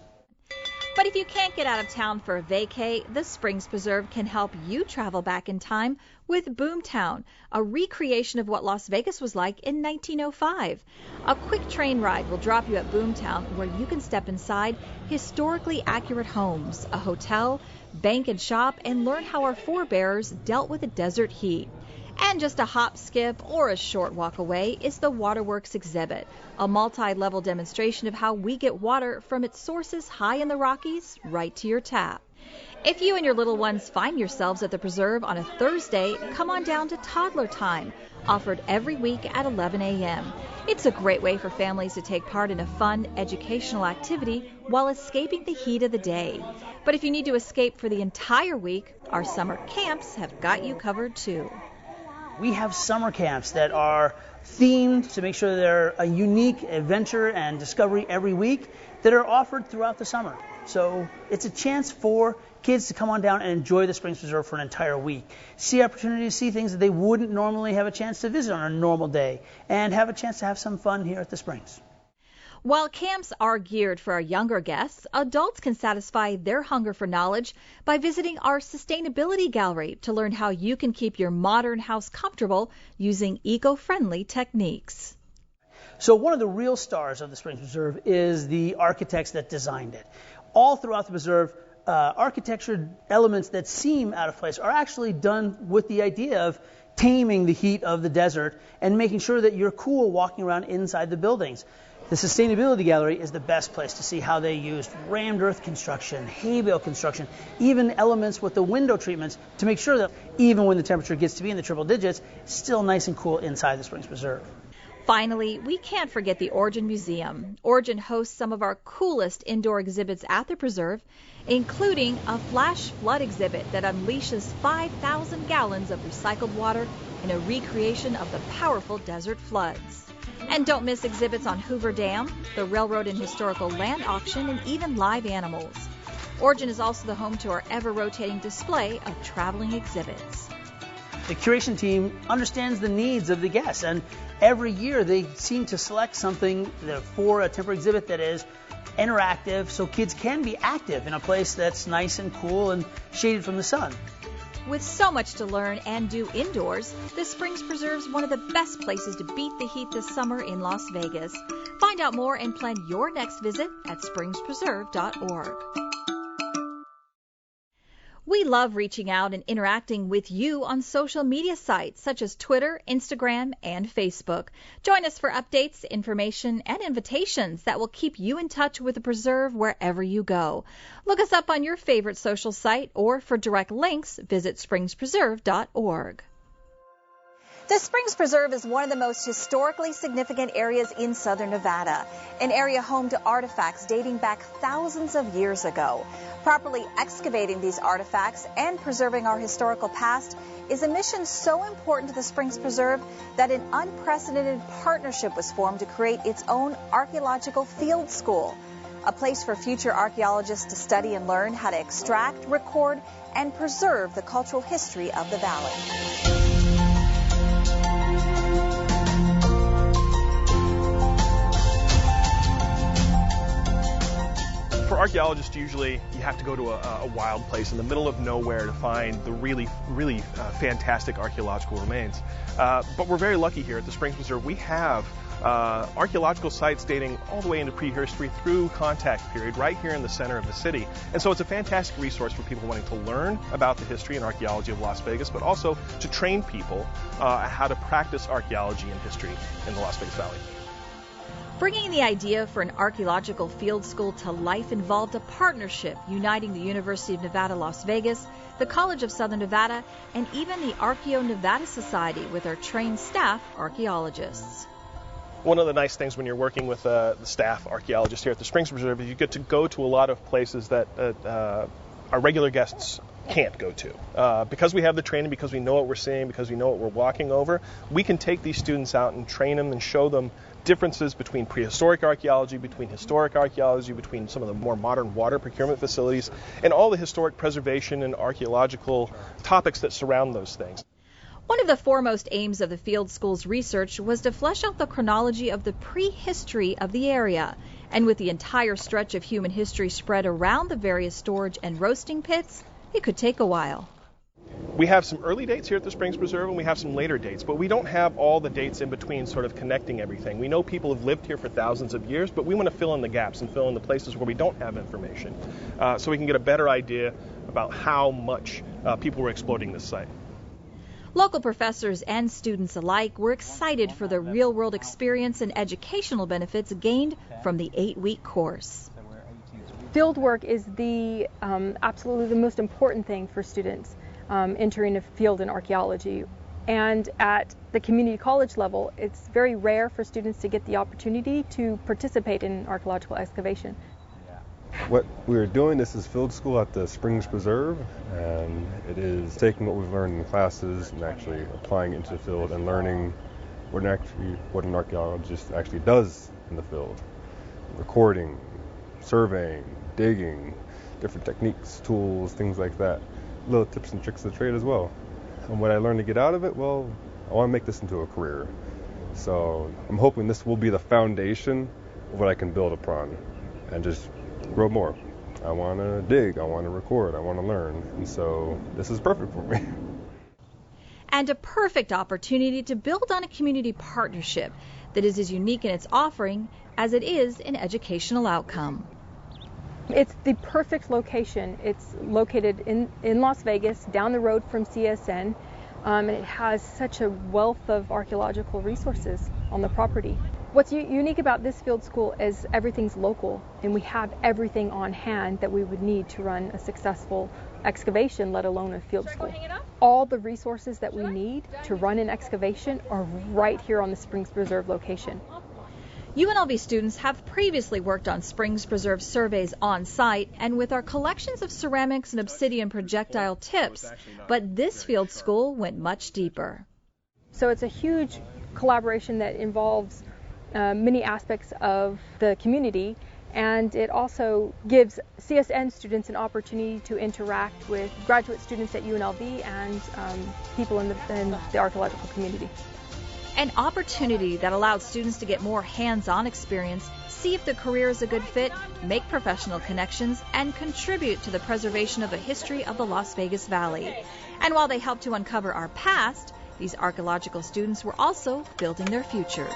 But if you can't get out of town for a vacay, the Springs Preserve can help you travel back in time with Boomtown, a recreation of what Las Vegas was like in 1905. A quick train ride will drop you at Boomtown, where you can step inside historically accurate homes, a hotel, bank and shop, and learn how our forebears dealt with the desert heat. And just a hop, skip, or a short walk away is the Waterworks exhibit, a multi-level demonstration of how we get water from its sources high in the Rockies right to your tap. If you and your little ones find yourselves at the preserve on a Thursday, come on down to Toddler Time, offered every week at 11 a.m. It's a great way for families to take part in a fun, educational activity while escaping the heat of the day. But if you need to escape for the entire week, our summer camps have got you covered too. We have summer camps that are themed to make sure they're a unique adventure and discovery every week that are offered throughout the summer. So it's a chance for kids to come on down and enjoy the Springs Preserve for an entire week. See opportunities, see things that they wouldn't normally have a chance to visit on a normal day, and have a chance to have some fun here at the Springs. While camps are geared for our younger guests, adults can satisfy their hunger for knowledge by visiting our sustainability gallery to learn how you can keep your modern house comfortable using eco-friendly techniques. So one of the real stars of the Springs Preserve is the architects that designed it. All throughout the preserve, architecture elements that seem out of place are actually done with the idea of taming the heat of the desert and making sure that you're cool walking around inside the buildings. The Sustainability Gallery is the best place to see how they used rammed earth construction, hay bale construction, even elements with the window treatments to make sure that even when the temperature gets to be in the triple digits, it's still nice and cool inside the Springs Preserve. Finally, we can't forget the Origin Museum. Origin hosts some of our coolest indoor exhibits at the preserve, including a flash flood exhibit that unleashes 5,000 gallons of recycled water in a recreation of the powerful desert floods. And don't miss exhibits on Hoover Dam, the Railroad and Historical Land Auction, and even live animals. Origin is also the home to our ever-rotating display of traveling exhibits. The curation team understands the needs of the guests, and every year they seem to select something for a temporary exhibit that is interactive so kids can be active in a place that's nice and cool and shaded from the sun. With so much to learn and do indoors, the Springs Preserve is one of the best places to beat the heat this summer in Las Vegas. Find out more and plan your next visit at springspreserve.org. We love reaching out and interacting with you on social media sites such as Twitter, Instagram, and Facebook. Join us for updates, information, and invitations that will keep you in touch with the preserve wherever you go. Look us up on your favorite social site, or for direct links, visit springspreserve.org. The Springs Preserve is one of the most historically significant areas in southern Nevada, an area home to artifacts dating back thousands of years ago. Properly excavating these artifacts and preserving our historical past is a mission so important to the Springs Preserve that an unprecedented partnership was formed to create its own archaeological field school, a place for future archaeologists to study and learn how to extract, record, and preserve the cultural history of the valley. For archaeologists, usually you have to go to a wild place in the middle of nowhere to find the really fantastic archaeological remains. But we're very lucky here at the Springs Preserve. We have archaeological sites dating all the way into prehistory through contact period right here in the center of the city. And so it's a fantastic resource for people wanting to learn about the history and archaeology of Las Vegas, but also to train people how to practice archaeology and history in the Las Vegas Valley. Bringing the idea for an archaeological field school to life involved a partnership uniting the University of Nevada, Las Vegas, the College of Southern Nevada, and even the Archaeo-Nevada Society with our trained staff archaeologists. One of the nice things when you're working with the staff archaeologists here at the Springs Preserve is you get to go to a lot of places that our regular guests can't go to. Because we have the training, because we know what we're seeing, because we know what we're walking over, we can take these students out and train them and show them differences between prehistoric archaeology, between historic archaeology, between some of the more modern water procurement facilities, and all the historic preservation and archaeological topics that surround those things. One of the foremost aims of the field school's research was to flesh out the chronology of the prehistory of the area. And with the entire stretch of human history spread around the various storage and roasting pits, it could take a while. We have some early dates here at the Springs Preserve, and we have some later dates, but we don't have all the dates in between sort of connecting everything. We know people have lived here for thousands of years, but we want to fill in the gaps and fill in the places where we don't have information, so we can get a better idea about how much people were exploiting this site. Local professors and students alike were excited for the real-world experience and educational benefits gained from the 8-week course. Field work is the absolutely the most important thing for students entering a field in archaeology. And at the community college level, it's very rare for students to get the opportunity to participate in archaeological excavation. What we're doing, this is field school at the Springs Preserve, and it is taking what we've learned in classes and actually applying it into the field and learning what an archaeologist actually does in the field. Recording, surveying, digging, different techniques, tools, things like that. Little tips and tricks of the trade as well. And what I learned to get out of it, well, I want to make this into a career. So I'm hoping this will be the foundation of what I can build upon and just grow more. I want to dig, I want to record, I want to learn. And so this is perfect for me. And a perfect opportunity to build on a community partnership that is as unique in its offering as it is in educational outcome. It's the perfect location. It's located in Las Vegas, down the road from CSN, and it has such a wealth of archaeological resources on the property. What's unique about this field school is everything's local, and we have everything on hand that we would need to run a successful excavation, let alone a field school. All the resources that we need to run an excavation are right here on the Springs Preserve location. UNLV students have previously worked on Springs Preserve surveys on site and with our collections of ceramics and obsidian projectile tips, but this field school went much deeper. So it's a huge collaboration that involves many aspects of the community, and it also gives CSN students an opportunity to interact with graduate students at UNLV and people in the archaeological community. An opportunity that allowed students to get more hands-on experience, see if the career is a good fit, make professional connections, and contribute to the preservation of the history of the Las Vegas Valley. And while they helped to uncover our past, these archaeological students were also building their futures.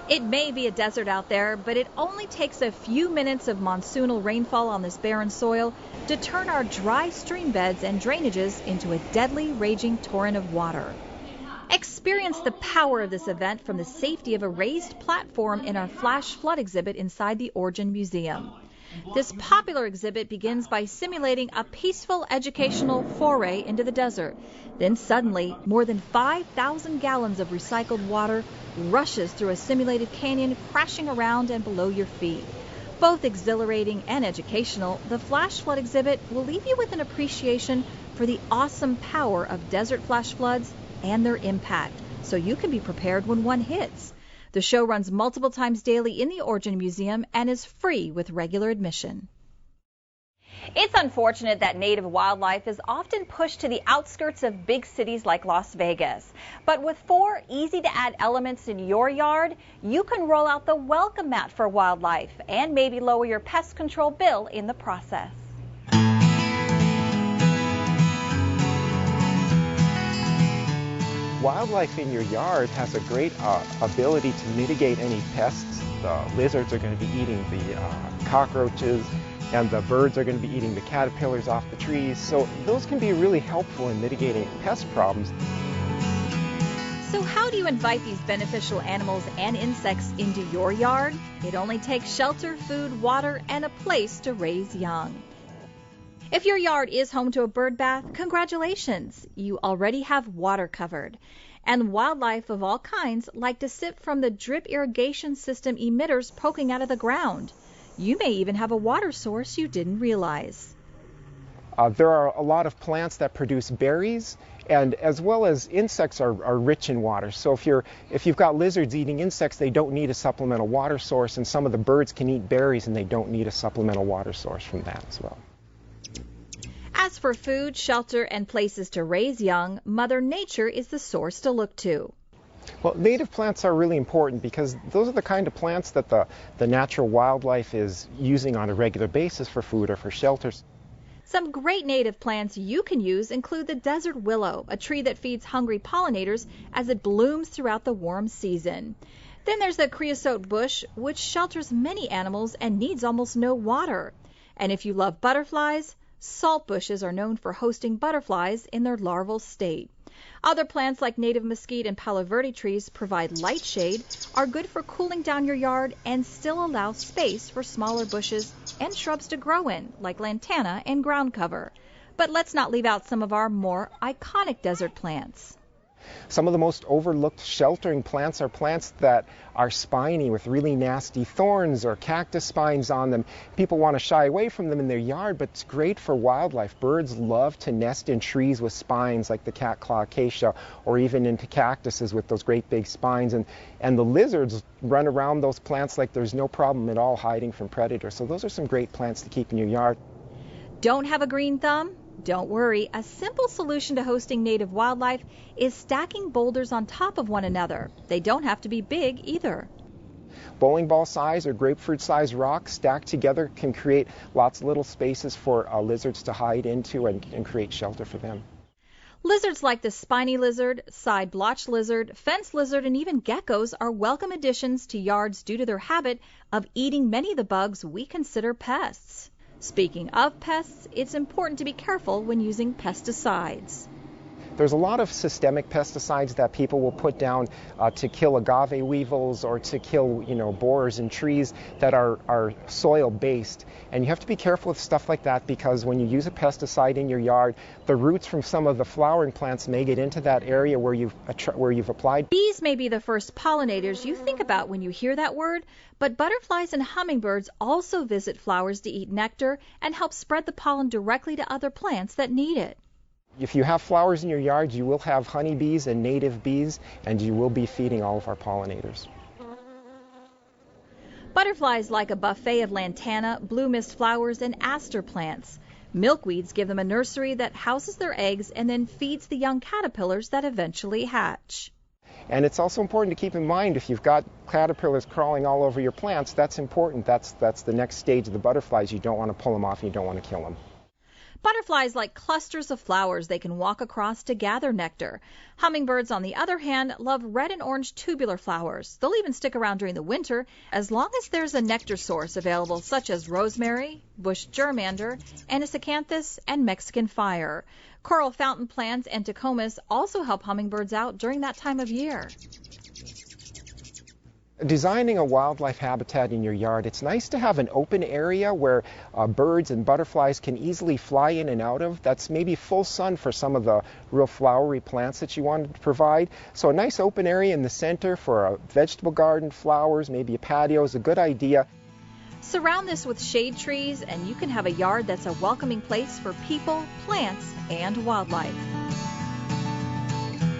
It may be a desert out there, but it only takes a few minutes of monsoonal rainfall on this barren soil to turn our dry stream beds and drainages into a deadly, raging torrent of water. Experience the power of this event from the safety of a raised platform in our flash flood exhibit inside the Origin Museum. This popular exhibit begins by simulating a peaceful educational foray into the desert. Then suddenly, more than 5,000 gallons of recycled water rushes through a simulated canyon, crashing around and below your feet. Both exhilarating and educational, the flash flood exhibit will leave you with an appreciation for the awesome power of desert flash floods and their impact, so you can be prepared when one hits. The show runs multiple times daily in the Origin Museum and is free with regular admission. It's unfortunate that native wildlife is often pushed to the outskirts of big cities like Las Vegas. But with 4 easy-to-add elements in your yard, you can roll out the welcome mat for wildlife and maybe lower your pest control bill in the process. Wildlife in your yard has a great ability to mitigate any pests. The lizards are going to be eating the cockroaches, and the birds are going to be eating the caterpillars off the trees. So those can be really helpful in mitigating pest problems. So how do you invite these beneficial animals and insects into your yard? It only takes shelter, food, water, and a place to raise young. If your yard is home to a bird bath, congratulations! You already have water covered. And wildlife of all kinds like to sip from the drip irrigation system emitters poking out of the ground. You may even have a water source you didn't realize. There are a lot of plants that produce berries, and as well as insects are rich in water. So if you've got lizards eating insects, they don't need a supplemental water source, and some of the birds can eat berries and they don't need a supplemental water source from that as well. As for food, shelter, and places to raise young, Mother Nature is the source to look to. Well, native plants are really important because those are the kind of plants that the natural wildlife is using on a regular basis for food or for shelters. Some great native plants you can use include the desert willow, a tree that feeds hungry pollinators as it blooms throughout the warm season. Then there's the creosote bush, which shelters many animals and needs almost no water. And if you love butterflies, salt bushes are known for hosting butterflies in their larval state. Other plants like native mesquite and palo verde trees provide light shade, are good for cooling down your yard, and still allow space for smaller bushes and shrubs to grow in, like lantana and ground cover. But let's not leave out some of our more iconic desert plants. Some of the most overlooked sheltering plants are plants that are spiny with really nasty thorns or cactus spines on them. People want to shy away from them in their yard, but it's great for wildlife. Birds love to nest in trees with spines like the catclaw acacia, or even into cactuses with those great big spines. And the lizards run around those plants like there's no problem at all hiding from predators. So those are some great plants to keep in your yard. Don't have a green thumb? Don't worry, a simple solution to hosting native wildlife is stacking boulders on top of one another. They don't have to be big either. Bowling ball size or grapefruit size rocks stacked together can create lots of little spaces for lizards to hide into and create shelter for them. Lizards like the spiny lizard, side blotch lizard, fence lizard, and even geckos are welcome additions to yards due to their habit of eating many of the bugs we consider pests. Speaking of pests, it's important to be careful when using pesticides. There's a lot of systemic pesticides that people will put down to kill agave weevils or to kill, borers in trees that are soil-based. And you have to be careful with stuff like that because when you use a pesticide in your yard, the roots from some of the flowering plants may get into that area where you've applied. Bees may be the first pollinators you think about when you hear that word, but butterflies and hummingbirds also visit flowers to eat nectar and help spread the pollen directly to other plants that need it. If you have flowers in your yard, you will have honeybees and native bees, and you will be feeding all of our pollinators. Butterflies like a buffet of lantana, blue mist flowers, and aster plants. Milkweeds give them a nursery that houses their eggs and then feeds the young caterpillars that eventually hatch. And it's also important to keep in mind if you've got caterpillars crawling all over your plants, that's important. That's the next stage of the butterflies. You don't want to pull them off and you don't want to kill them. Butterflies like clusters of flowers they can walk across to gather nectar. Hummingbirds, on the other hand, love red and orange tubular flowers. They'll even stick around during the winter as long as there's a nectar source available, such as rosemary, bush germander, anisacanthus, and Mexican fire. Coral fountain plants and tacomas also help hummingbirds out during that time of year. Designing a wildlife habitat in your yard, it's nice to have an open area where birds and butterflies can easily fly in and out of. That's maybe full sun for some of the real flowery plants that you want to provide. So a nice open area in the center for a vegetable garden, flowers, maybe a patio is a good idea. Surround this with shade trees and you can have a yard that's a welcoming place for people, plants, and wildlife.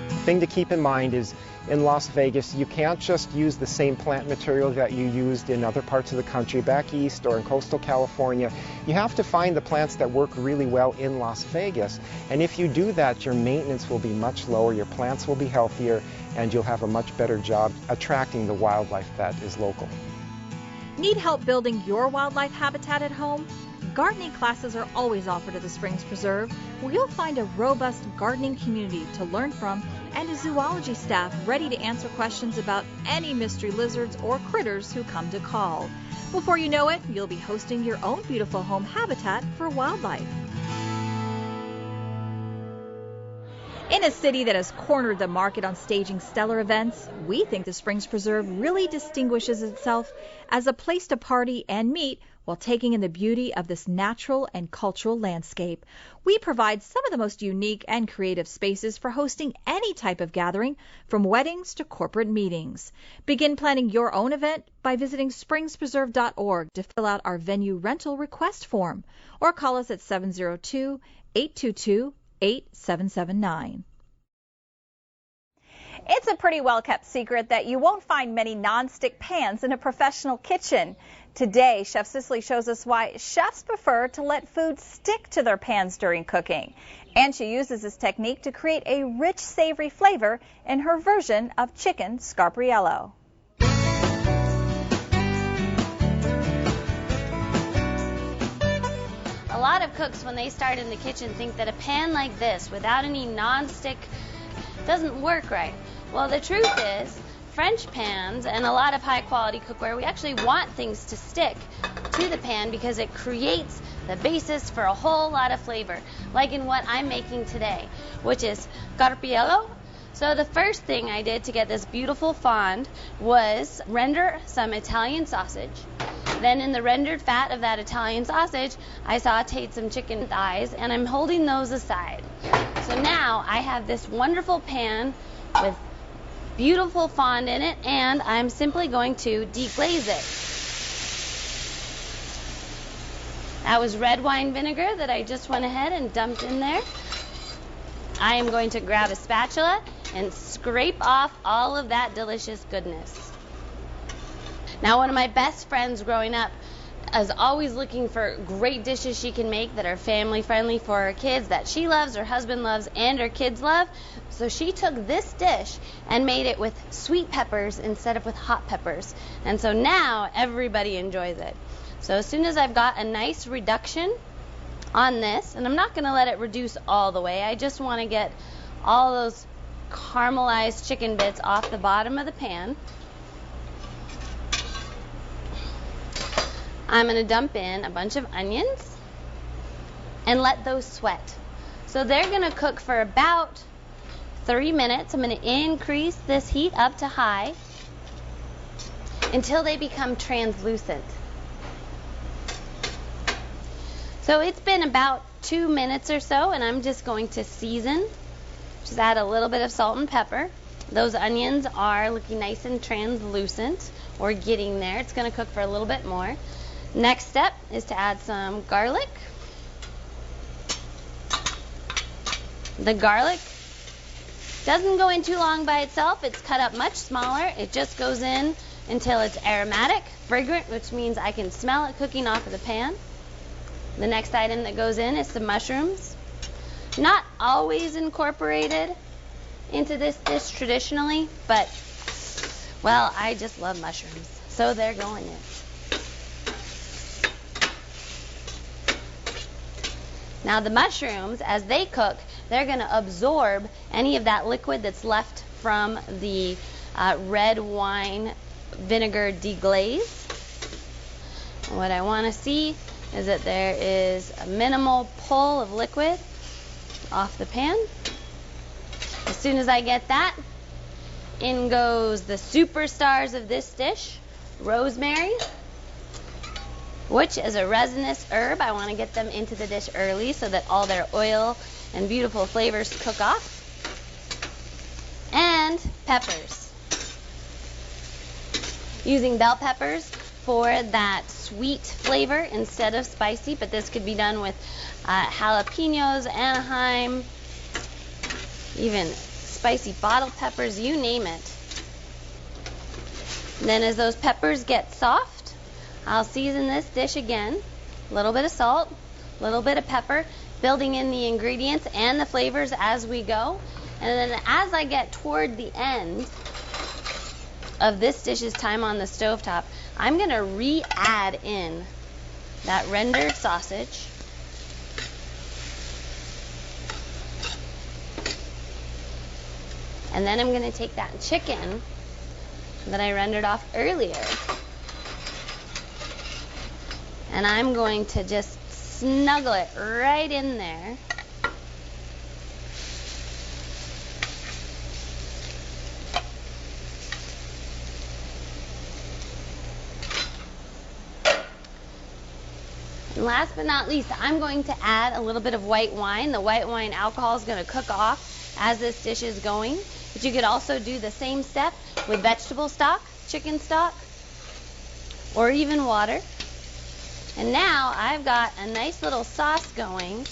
The thing to keep in mind is in Las Vegas, you can't just use the same plant material that you used in other parts of the country, back east or in coastal California. You have to find the plants that work really well in Las Vegas. And if you do that, your maintenance will be much lower, your plants will be healthier, and you'll have a much better job attracting the wildlife that is local. Need help building your wildlife habitat at home? Gardening classes are always offered at the Springs Preserve, where you'll find a robust gardening community to learn from and a zoology staff ready to answer questions about any mystery lizards or critters who come to call. Before you know it, you'll be hosting your own beautiful home habitat for wildlife. In a city that has cornered the market on staging stellar events, we think the Springs Preserve really distinguishes itself as a place to party and meet while taking in the beauty of this natural and cultural landscape. We provide some of the most unique and creative spaces for hosting any type of gathering, from weddings to corporate meetings. Begin planning your own event by visiting springspreserve.org to fill out our venue rental request form, or call us at 702-822-8779. It's a pretty well-kept secret that you won't find many non-stick pans in a professional kitchen. Today, Chef Cicely shows us why chefs prefer to let food stick to their pans during cooking. And she uses this technique to create a rich, savory flavor in her version of chicken scarpariello. A lot of cooks, when they start in the kitchen, think that a pan like this, without any non-stick, doesn't work right. Well, the truth is, French pans and a lot of high-quality cookware, we actually want things to stick to the pan because it creates the basis for a whole lot of flavor, like in what I'm making today, which is scarpariello. So the first thing I did to get this beautiful fond was render some Italian sausage. Then in the rendered fat of that Italian sausage, I sauteed some chicken thighs, and I'm holding those aside. So now I have this wonderful pan with beautiful fond in it, and I'm simply going to deglaze it. That was red wine vinegar that I just went ahead and dumped in there. I am going to grab a spatula and scrape off all of that delicious goodness. Now, one of my best friends growing up is always looking for great dishes she can make that are family friendly for her kids, that she loves, her husband loves, and her kids love. So she took this dish and made it with sweet peppers instead of with hot peppers. And so now everybody enjoys it. So as soon as I've got a nice reduction on this, and I'm not going to let it reduce all the way, I just want to get all those caramelized chicken bits off the bottom of the pan. I'm going to dump in a bunch of onions and let those sweat. So they're going to cook for about 3 minutes. I'm going to increase this heat up to high until they become translucent. So it's been about 2 minutes or so, and I'm just going to season. Just add a little bit of salt and pepper. Those onions are looking nice and translucent, or getting there. It's going to cook for a little bit more. Next step is to add some garlic. The garlic doesn't go in too long by itself. It's cut up much smaller. It just goes in until it's aromatic, fragrant, which means I can smell it cooking off of the pan. The next item that goes in is some mushrooms. Not always incorporated into this dish traditionally, but, well, I just love mushrooms, so they're going in. Now the mushrooms, as they cook, they're going to absorb any of that liquid that's left from the red wine vinegar deglaze. What I want to see is that there is a minimal pull of liquid off the pan. As soon as I get that, in goes the superstars of this dish, rosemary, which is a resinous herb. I want to get them into the dish early so that all their oil and beautiful flavors cook off. And peppers. Using bell peppers for that sweet flavor instead of spicy, but this could be done with jalapenos, Anaheim, even spicy bottle peppers, you name it. And then as those peppers get soft, I'll season this dish again. A little bit of salt, a little bit of pepper, building in the ingredients and the flavors as we go. And then as I get toward the end of this dish's time on the stovetop, I'm going to re-add in that rendered sausage. And then I'm going to take that chicken that I rendered off earlier. And I'm going to just snuggle it right in there. And last but not least, I'm going to add a little bit of white wine. The white wine alcohol is going to cook off as this dish is going. But you could also do the same step with vegetable stock, chicken stock, or even water. And now I've got a nice little sauce going.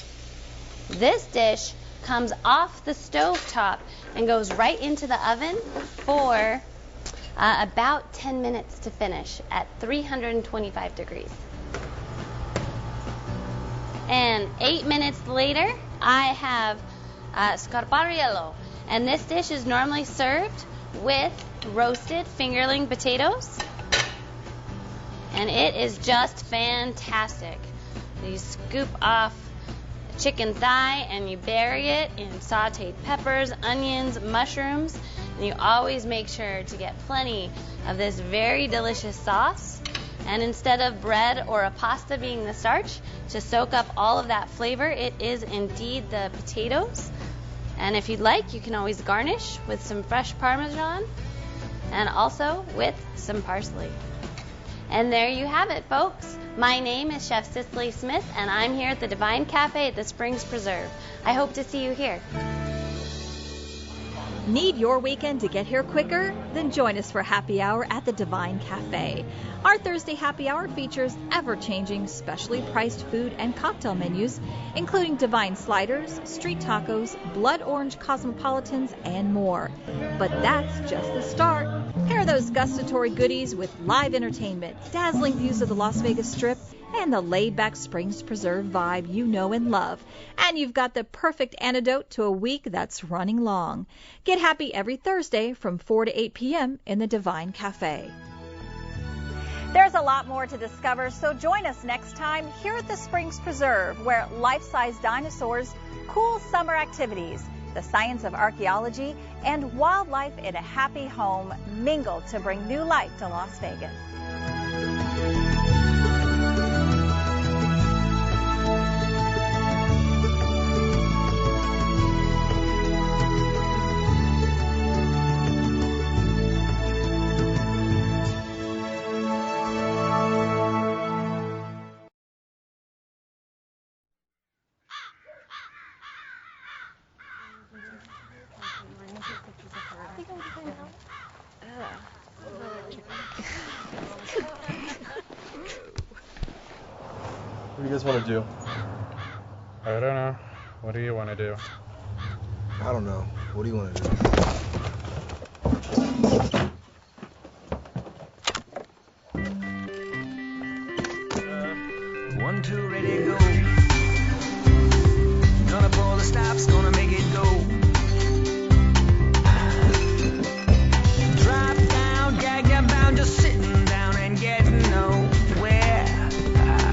This dish comes off the stovetop and goes right into the oven for about 10 minutes to finish at 325 degrees. And 8 minutes later, I have scarpariello. And this dish is normally served with roasted fingerling potatoes. And it is just fantastic. You scoop off the chicken thigh and you bury it in sauteed peppers, onions, mushrooms. And you always make sure to get plenty of this very delicious sauce. And instead of bread or a pasta being the starch, to soak up all of that flavor, it is indeed the potatoes. And if you'd like, you can always garnish with some fresh Parmesan and also with some parsley. And there you have it, folks. My name is Chef Cicely Smith, and I'm here at the Divine Cafe at the Springs Preserve. I hope to see you here. Need your weekend to get here quicker? Then join us for happy hour at the Divine Cafe. Our Thursday happy hour features ever-changing, specially priced food and cocktail menus, including Divine sliders, street tacos, blood orange cosmopolitans, and more. But that's just the start. Pair those gustatory goodies with live entertainment, dazzling views of the Las Vegas Strip, and the laid-back Springs Preserve vibe you know and love. And you've got the perfect antidote to a week that's running long. Get happy every Thursday from 4 to 8 p.m. in the Divine Cafe. There's a lot more to discover, so join us next time here at the Springs Preserve, where life-size dinosaurs, cool summer activities, the science of archaeology, and wildlife in a happy home mingle to bring new life to Las Vegas. What do you guys want to do? I don't know. What do you want to do? I don't know. What do you want to do? 1, 2, ready, go. Gonna pull the stops, gonna make it go. Drop down, gagged and bound, just sitting down and getting nowhere.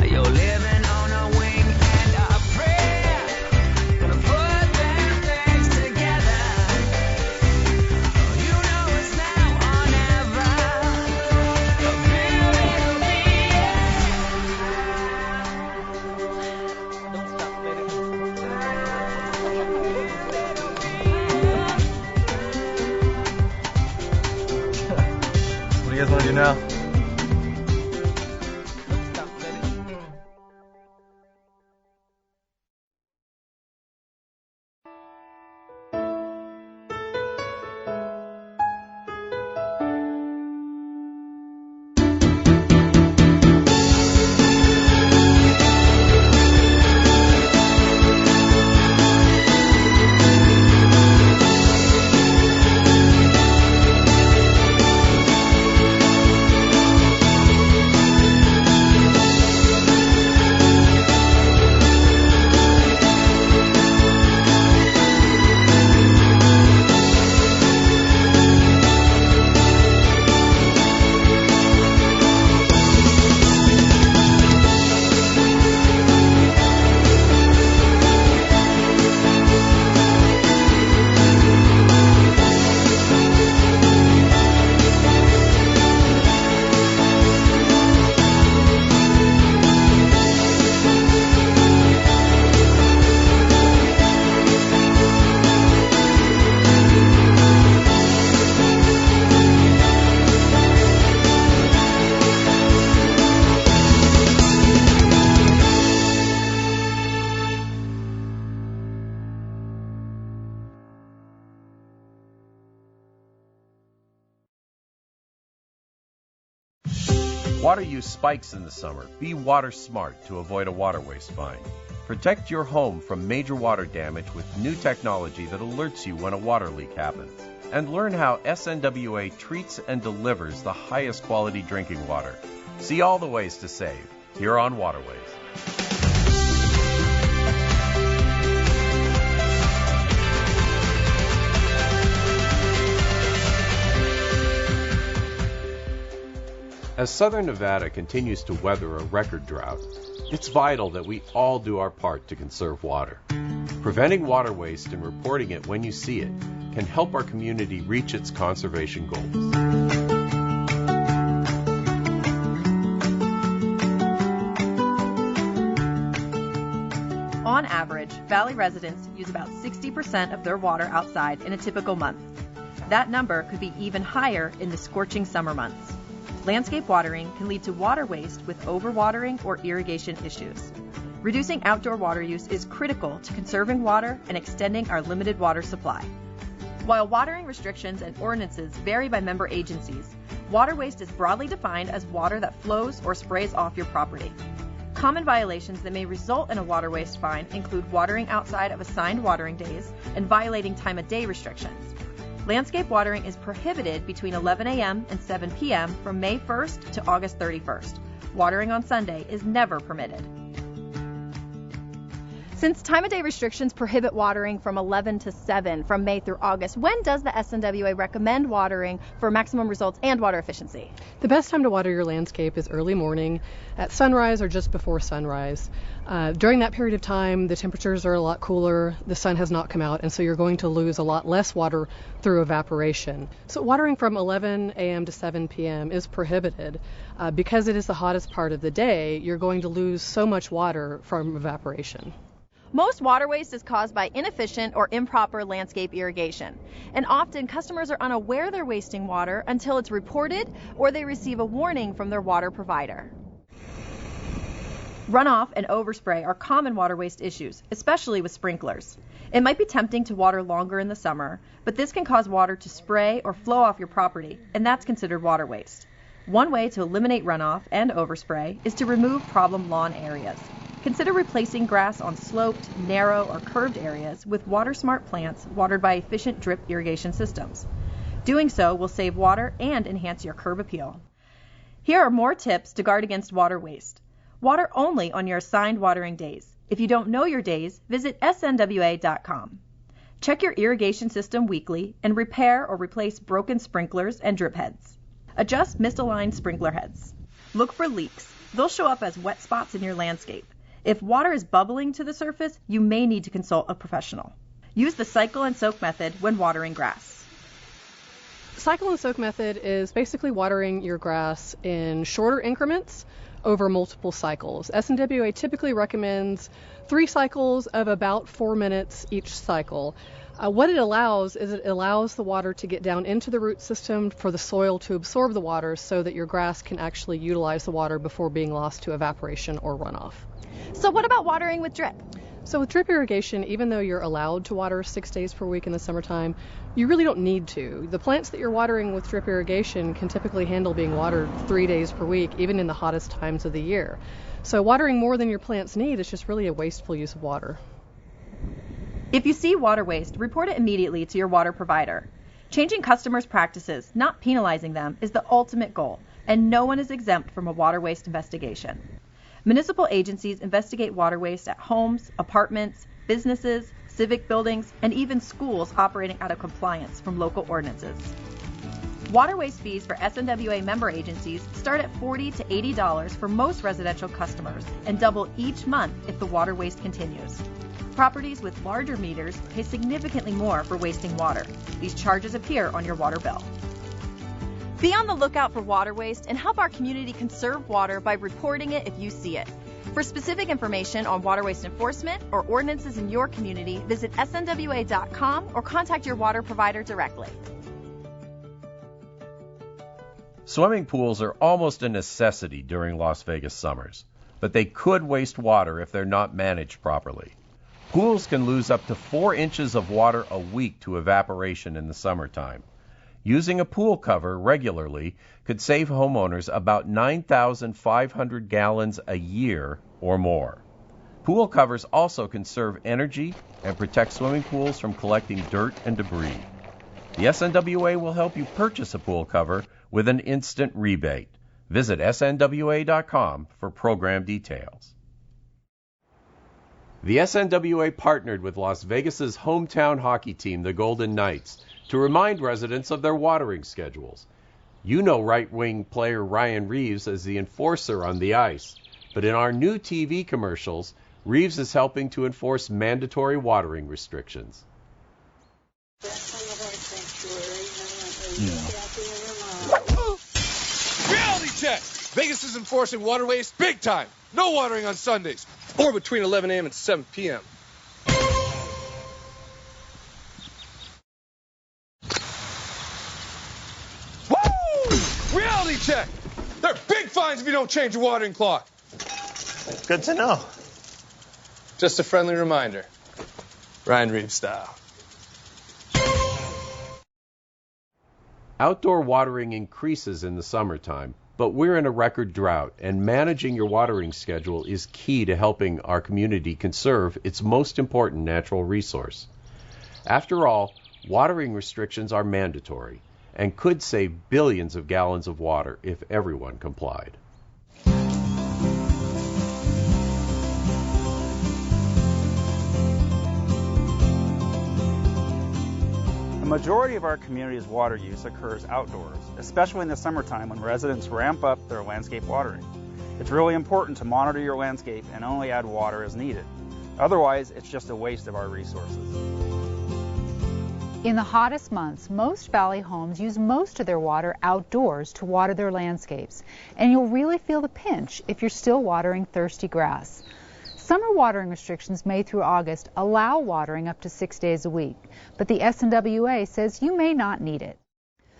You're living on a wing and a prayer. guys want to do now? Water use spikes in the summer. Be water smart to avoid a water waste fine. Protect your home from major water damage with new technology that alerts you when a water leak happens. And learn how SNWA treats and delivers the highest quality drinking water. See all the ways to save here on Waterways. As Southern Nevada continues to weather a record drought, it's vital that we all do our part to conserve water. Preventing water waste and reporting it when you see it can help our community reach its conservation goals. On average, Valley residents use about 60% of their water outside in a typical month. That number could be even higher in the scorching summer months. Landscape watering can lead to water waste with overwatering or irrigation issues. Reducing outdoor water use is critical to conserving water and extending our limited water supply. While watering restrictions and ordinances vary by member agencies, water waste is broadly defined as water that flows or sprays off your property. Common violations that may result in a water waste fine include watering outside of assigned watering days and violating time of day restrictions. Landscape watering is prohibited between 11 a.m. and 7 p.m. from May 1st to August 31st. Watering on Sunday is never permitted. Since time of day restrictions prohibit watering from 11 to 7 from May through August, when does the SNWA recommend watering for maximum results and water efficiency? The best time to water your landscape is early morning, at sunrise or just before sunrise. During that period of time, the temperatures are a lot cooler, the sun has not come out, and so you're going to lose a lot less water through evaporation. So watering from 11 a.m. to 7 p.m. is prohibited. Because it is the hottest part of the day, you're going to lose so much water from evaporation. Most water waste is caused by inefficient or improper landscape irrigation, and often customers are unaware they're wasting water until it's reported or they receive a warning from their water provider. Runoff and overspray are common water waste issues, especially with sprinklers. It might be tempting to water longer in the summer, but this can cause water to spray or flow off your property, and that's considered water waste. One way to eliminate runoff and overspray is to remove problem lawn areas. Consider replacing grass on sloped, narrow, or curved areas with water-smart plants watered by efficient drip irrigation systems. Doing so will save water and enhance your curb appeal. Here are more tips to guard against water waste. Water only on your assigned watering days. If you don't know your days, visit snwa.com. Check your irrigation system weekly and repair or replace broken sprinklers and drip heads. Adjust misaligned sprinkler heads. Look for leaks. They'll show up as wet spots in your landscape. If water is bubbling to the surface, you may need to consult a professional. Use the cycle and soak method when watering grass. Cycle and soak method is basically watering your grass in shorter increments over multiple cycles. SNWA typically recommends 3 cycles of about 4 minutes each cycle. What it allows is it allows the water to get down into the root system for the soil to absorb the water so that your grass can actually utilize the water before being lost to evaporation or runoff. So what about watering with drip? So with drip irrigation, even though you're allowed to water 6 days per week in the summertime, you really don't need to. The plants that you're watering with drip irrigation can typically handle being watered 3 days per week, even in the hottest times of the year. So watering more than your plants need is just really a wasteful use of water. If you see water waste, report it immediately to your water provider. Changing customers' practices, not penalizing them, is the ultimate goal, and no one is exempt from a water waste investigation. Municipal agencies investigate water waste at homes, apartments, businesses, civic buildings, and even schools operating out of compliance from local ordinances. Water waste fees for SNWA member agencies start at $40 to $80 for most residential customers and double each month if the water waste continues. Properties with larger meters pay significantly more for wasting water. These charges appear on your water bill. Be on the lookout for water waste and help our community conserve water by reporting it if you see it. For specific information on water waste enforcement or ordinances in your community, visit snwa.com or contact your water provider directly. Swimming pools are almost a necessity during Las Vegas summers, but they could waste water if they're not managed properly. Pools can lose up to 4 inches of water a week to evaporation in the summertime. Using a pool cover regularly could save homeowners about 9,500 gallons a year or more. Pool covers also conserve energy and protect swimming pools from collecting dirt and debris. The SNWA will help you purchase a pool cover with an instant rebate. Visit snwa.com for program details. The SNWA partnered with Las Vegas's hometown hockey team, the Golden Knights, to remind residents of their watering schedules. You know right-wing player Ryan Reeves as the enforcer on the ice, but in our new TV commercials, Reeves is helping to enforce mandatory watering restrictions. Reality check! Vegas is enforcing water waste big time. No watering on Sundays, or between 11 a.m. and 7 p.m. Woo! Reality check! There are big fines if you don't change your watering clock. Good to know. Just a friendly reminder. Ryan Reeves style. Outdoor watering increases in the summertime, but we're in a record drought, and managing your watering schedule is key to helping our community conserve its most important natural resource. After all, watering restrictions are mandatory and could save billions of gallons of water if everyone complied. The majority of our community's water use occurs outdoors, especially in the summertime when residents ramp up their landscape watering. It's really important to monitor your landscape and only add water as needed. Otherwise, it's just a waste of our resources. In the hottest months, most valley homes use most of their water outdoors to water their landscapes, and you'll really feel the pinch if you're still watering thirsty grass. Summer watering restrictions May through August allow watering up to 6 days a week, but the SNWA says you may not need it.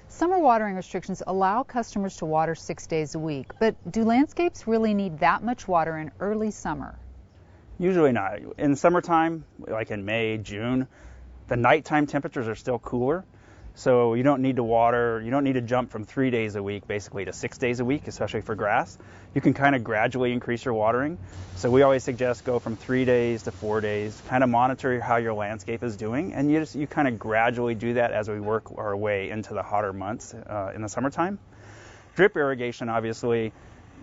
Summer watering restrictions allow customers to water 6 days a week, but do landscapes really need that much water in early summer? Usually not. In summertime, like in May, June, the nighttime temperatures are still cooler, so you don't need to water, you don't need to jump from 3 days a week basically to 6 days a week, especially for grass. You can kind of gradually increase your watering. So we always suggest go from 3 days to 4 days, kind of monitor how your landscape is doing, and you kind of gradually do that as we work our way into the hotter months in the summertime. Drip irrigation, obviously,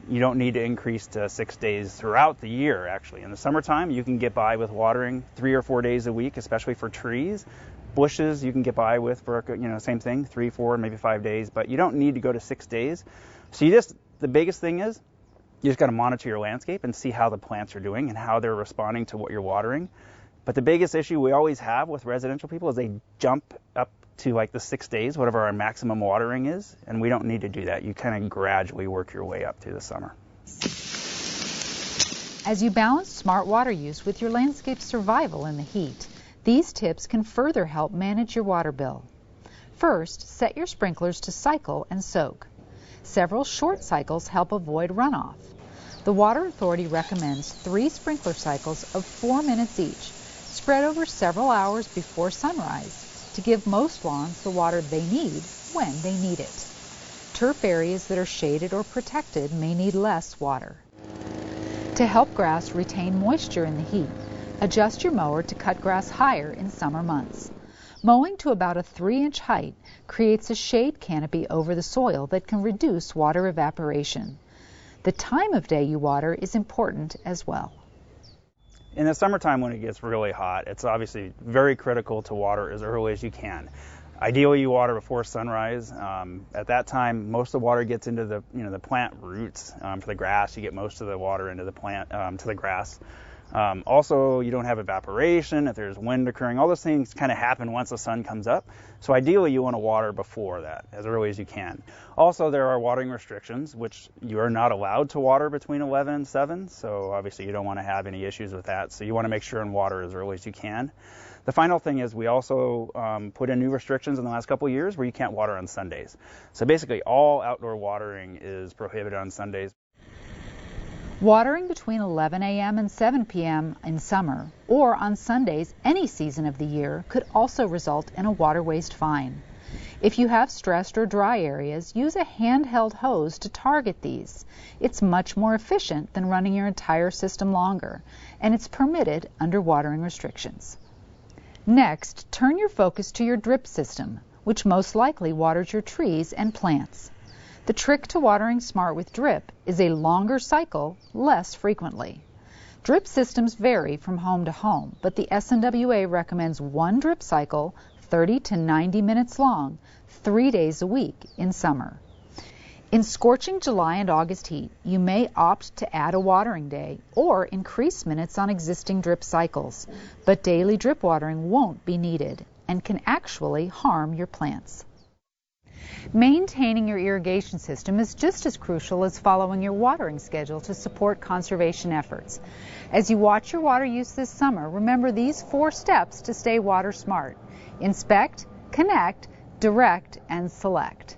you don't need to increase to 6 days throughout the year, actually. In the summertime, you can get by with watering 3 or 4 days a week, especially for trees. Bushes, you can get by with for, same thing, 3, 4, maybe 5 days, but you don't need to go to 6 days. So the biggest thing is, you just got to monitor your landscape and see how the plants are doing and how they're responding to what you're watering. But the biggest issue we always have with residential people is they jump up to like the 6 days, whatever our maximum watering is, and we don't need to do that. You kind of gradually work your way up through the summer. As you balance smart water use with your landscape survival in the heat, these tips can further help manage your water bill. First, set your sprinklers to cycle and soak. Several short cycles help avoid runoff. The Water Authority recommends 3 sprinkler cycles of 4 minutes each, spread over several hours before sunrise, to give most lawns the water they need when they need it. Turf areas that are shaded or protected may need less water. To help grass retain moisture in the heat, adjust your mower to cut grass higher in summer months. Mowing to about a 3-inch height creates a shade canopy over the soil that can reduce water evaporation. The time of day you water is important as well. In the summertime when it gets really hot, it's obviously very critical to water as early as you can. Ideally, you water before sunrise. At that time, most of the water gets into the plant roots. For the grass, you get most of the water into the plant to the grass. Also, you don't have evaporation. If there's wind occurring, all those things kind of happen once the sun comes up. So ideally, you want to water before that, as early as you can. Also, there are watering restrictions, which you are not allowed to water between 11 and 7. So obviously, you don't want to have any issues with that. So you want to make sure and water as early as you can. The final thing is we also put in new restrictions in the last couple of years where you can't water on Sundays. So basically all outdoor watering is prohibited on Sundays. Watering between 11 a.m. and 7 p.m. in summer or on Sundays any season of the year could also result in a water waste fine. If you have stressed or dry areas, use a handheld hose to target these. It's much more efficient than running your entire system longer, and it's permitted under watering restrictions. Next, turn your focus to your drip system, which most likely waters your trees and plants. The trick to watering smart with drip is a longer cycle, less frequently. Drip systems vary from home to home, but the SNWA recommends 1 drip cycle, 30 to 90 minutes long, 3 days a week in summer. In scorching July and August heat, you may opt to add a watering day or increase minutes on existing drip cycles, but daily drip watering won't be needed and can actually harm your plants. Maintaining your irrigation system is just as crucial as following your watering schedule to support conservation efforts. As you watch your water use this summer, remember these 4 steps to stay water smart. Inspect, connect, direct, and select.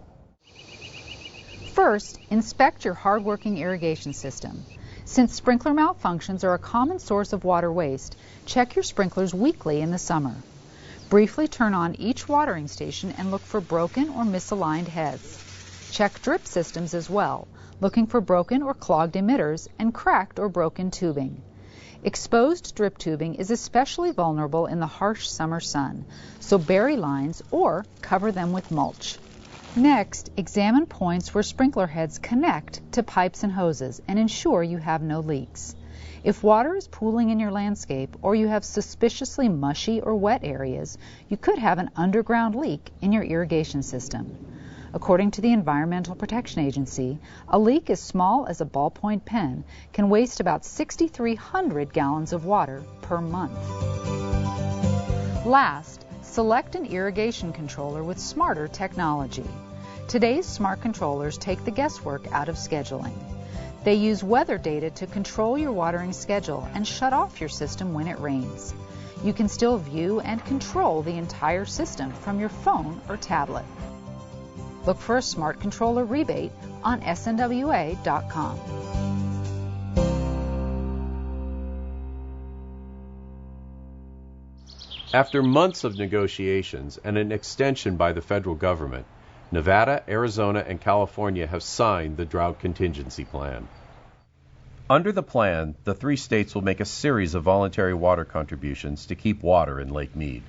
First, inspect your hard-working irrigation system. Since sprinkler malfunctions are a common source of water waste, check your sprinklers weekly in the summer. Briefly turn on each watering station and look for broken or misaligned heads. Check drip systems as well, looking for broken or clogged emitters and cracked or broken tubing. Exposed drip tubing is especially vulnerable in the harsh summer sun, so bury lines or cover them with mulch. Next, examine points where sprinkler heads connect to pipes and hoses and ensure you have no leaks. If water is pooling in your landscape or you have suspiciously mushy or wet areas, you could have an underground leak in your irrigation system. According to the Environmental Protection Agency, a leak as small as a ballpoint pen can waste about 6,300 gallons of water per month. Last, select an irrigation controller with smarter technology. Today's smart controllers take the guesswork out of scheduling. They use weather data to control your watering schedule and shut off your system when it rains. You can still view and control the entire system from your phone or tablet. Look for a smart controller rebate on snwa.com. After months of negotiations and an extension by the federal government, Nevada, Arizona, and California have signed the Drought Contingency Plan. Under the plan, the 3 states will make a series of voluntary water contributions to keep water in Lake Mead.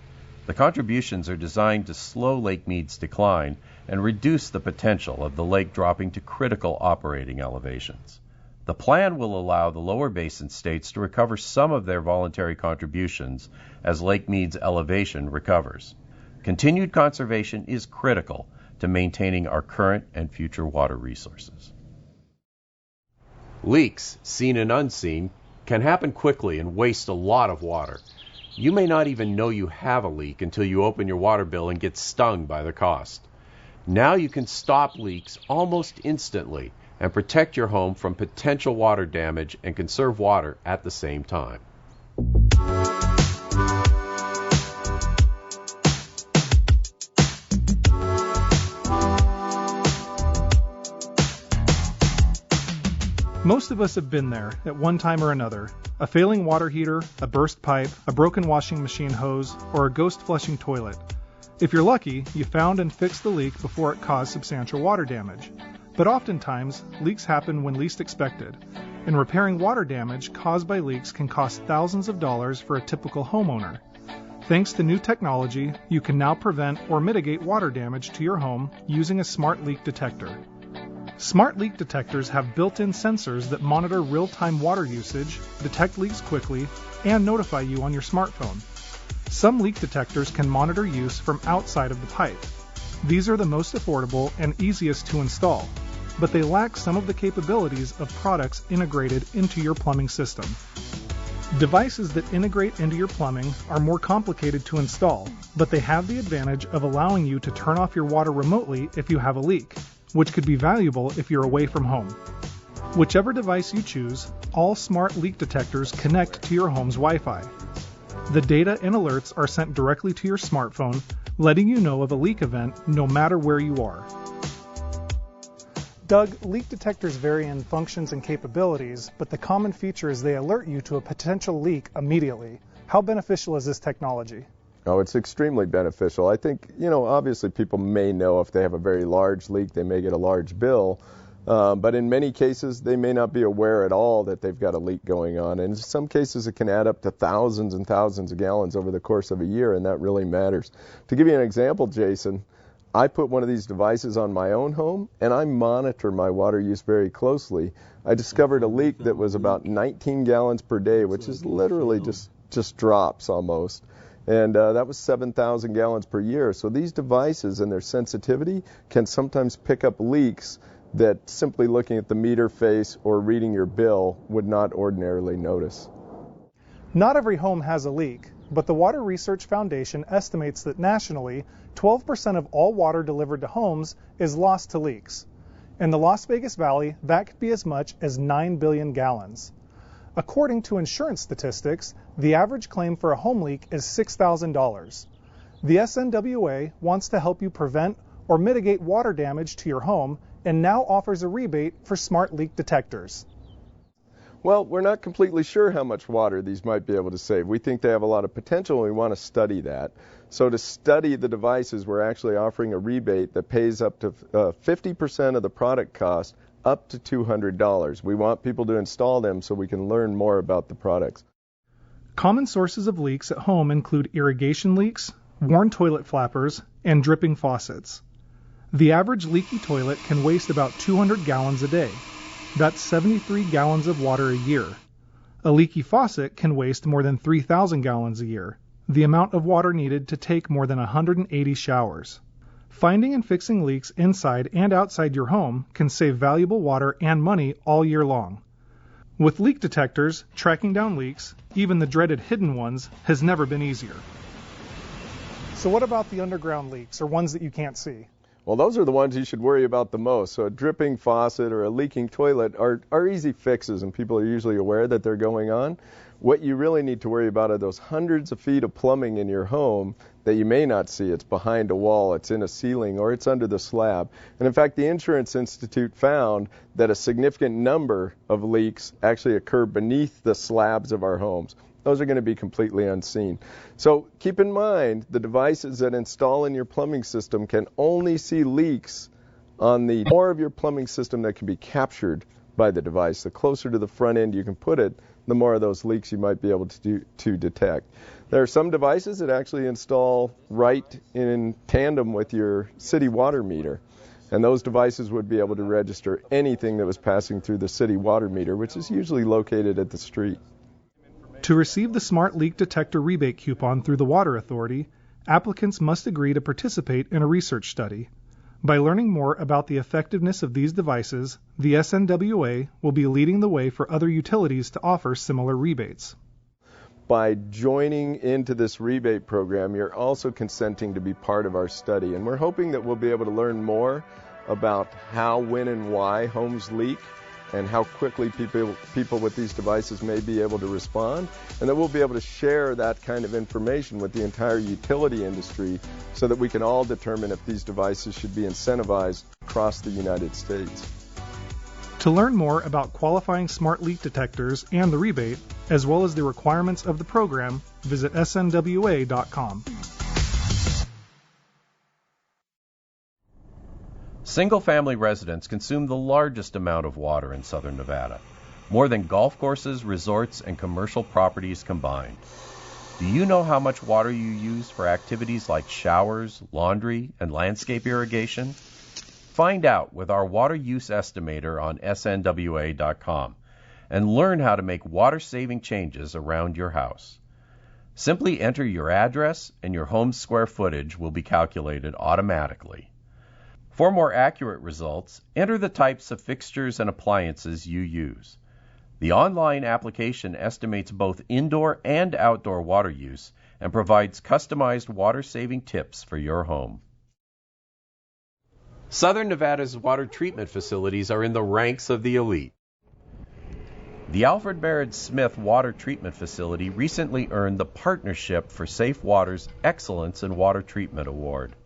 The contributions are designed to slow Lake Mead's decline and reduce the potential of the lake dropping to critical operating elevations. The plan will allow the lower basin states to recover some of their voluntary contributions as Lake Mead's elevation recovers. Continued conservation is critical to maintaining our current and future water resources. Leaks, seen and unseen, can happen quickly and waste a lot of water. You may not even know you have a leak until you open your water bill and get stung by the cost. Now you can stop leaks almost instantly and protect your home from potential water damage and conserve water at the same time. Most of us have been there at one time or another. A failing water heater, a burst pipe, a broken washing machine hose, or a ghost flushing toilet. If you're lucky, you found and fixed the leak before it caused substantial water damage. But oftentimes, leaks happen when least expected, and repairing water damage caused by leaks can cost thousands of dollars for a typical homeowner. Thanks to new technology, you can now prevent or mitigate water damage to your home using a smart leak detector. Smart leak detectors have built-in sensors that monitor real-time water usage, detect leaks quickly, and notify you on your smartphone. Some leak detectors can monitor use from outside of the pipe. These are the most affordable and easiest to install, but they lack some of the capabilities of products integrated into your plumbing system. Devices that integrate into your plumbing are more complicated to install, but they have the advantage of allowing you to turn off your water remotely if you have a leak, which could be valuable if you're away from home. Whichever device you choose, all smart leak detectors connect to your home's Wi-Fi. The data and alerts are sent directly to your smartphone, letting you know of a leak event no matter where you are. Doug, leak detectors vary in functions and capabilities, but the common feature is they alert you to a potential leak immediately. How beneficial is this technology? Oh, it's extremely beneficial. I think, obviously people may know if they have a very large leak, they may get a large bill. But in many cases, they may not be aware at all that they've got a leak going on. And in some cases, it can add up to thousands and thousands of gallons over the course of a year, and that really matters. To give you an example, Jason, I put one of these devices on my own home, and I monitor my water use very closely. I discovered a leak that was about 19 gallons per day, which is literally just drops almost. And that was 7,000 gallons per year. So these devices and their sensitivity can sometimes pick up leaks that simply looking at the meter face or reading your bill would not ordinarily notice. Not every home has a leak, but the Water Research Foundation estimates that nationally, 12% of all water delivered to homes is lost to leaks. In the Las Vegas Valley, that could be as much as 9 billion gallons. According to insurance statistics, the average claim for a home leak is $6,000. The SNWA wants to help you prevent or mitigate water damage to your home and now offers a rebate for smart leak detectors. Well, we're not completely sure how much water these might be able to save. We think they have a lot of potential, and we want to study that. So to study the devices, we're actually offering a rebate that pays up to 50% of the product cost, up to $200. We want people to install them so we can learn more about the products. Common sources of leaks at home include irrigation leaks, worn toilet flappers, and dripping faucets. The average leaky toilet can waste about 200 gallons a day. That's 73 gallons of water a year. A leaky faucet can waste more than 3,000 gallons a year, the amount of water needed to take more than 180 showers. Finding and fixing leaks inside and outside your home can save valuable water and money all year long. With leak detectors, tracking down leaks, even the dreaded hidden ones, has never been easier. So what about the underground leaks, or ones that you can't see? Well, those are the ones you should worry about the most. So a dripping faucet or a leaking toilet are easy fixes, and people are usually aware that they're going on. What you really need to worry about are those hundreds of feet of plumbing in your home that you may not see. It's behind a wall, it's in a ceiling, or it's under the slab. And in fact, the Insurance Institute found that a significant number of leaks actually occur beneath the slabs of our homes. Those are going to be completely unseen. So keep in mind, the devices that install in your plumbing system can only see leaks on the more of your plumbing system that can be captured by the device. The closer to the front end you can put it, the more of those leaks you might be able to detect. There are some devices that actually install right in tandem with your city water meter. And those devices would be able to register anything that was passing through the city water meter, which is usually located at the street. To receive the Smart Leak Detector rebate coupon through the Water Authority, applicants must agree to participate in a research study. By learning more about the effectiveness of these devices, the SNWA will be leading the way for other utilities to offer similar rebates. By joining into this rebate program, you're also consenting to be part of our study, and we're hoping that we'll be able to learn more about how, when, and why homes leak, and how quickly people with these devices may be able to respond. And then we'll be able to share that kind of information with the entire utility industry so that we can all determine if these devices should be incentivized across the United States. To learn more about qualifying smart leak detectors and the rebate, as well as the requirements of the program, visit snwa.com. Single-family residents consume the largest amount of water in southern Nevada, more than golf courses, resorts, and commercial properties combined. Do you know how much water you use for activities like showers, laundry, and landscape irrigation? Find out with our water use estimator on snwa.com and learn how to make water-saving changes around your house. Simply enter your address and your home's square footage will be calculated automatically. For more accurate results, enter the types of fixtures and appliances you use. The online application estimates both indoor and outdoor water use and provides customized water-saving tips for your home. Southern Nevada's water treatment facilities are in the ranks of the elite. The Alfred Barrett Smith Water Treatment Facility recently earned the Partnership for Safe Water's Excellence in Water Treatment Award.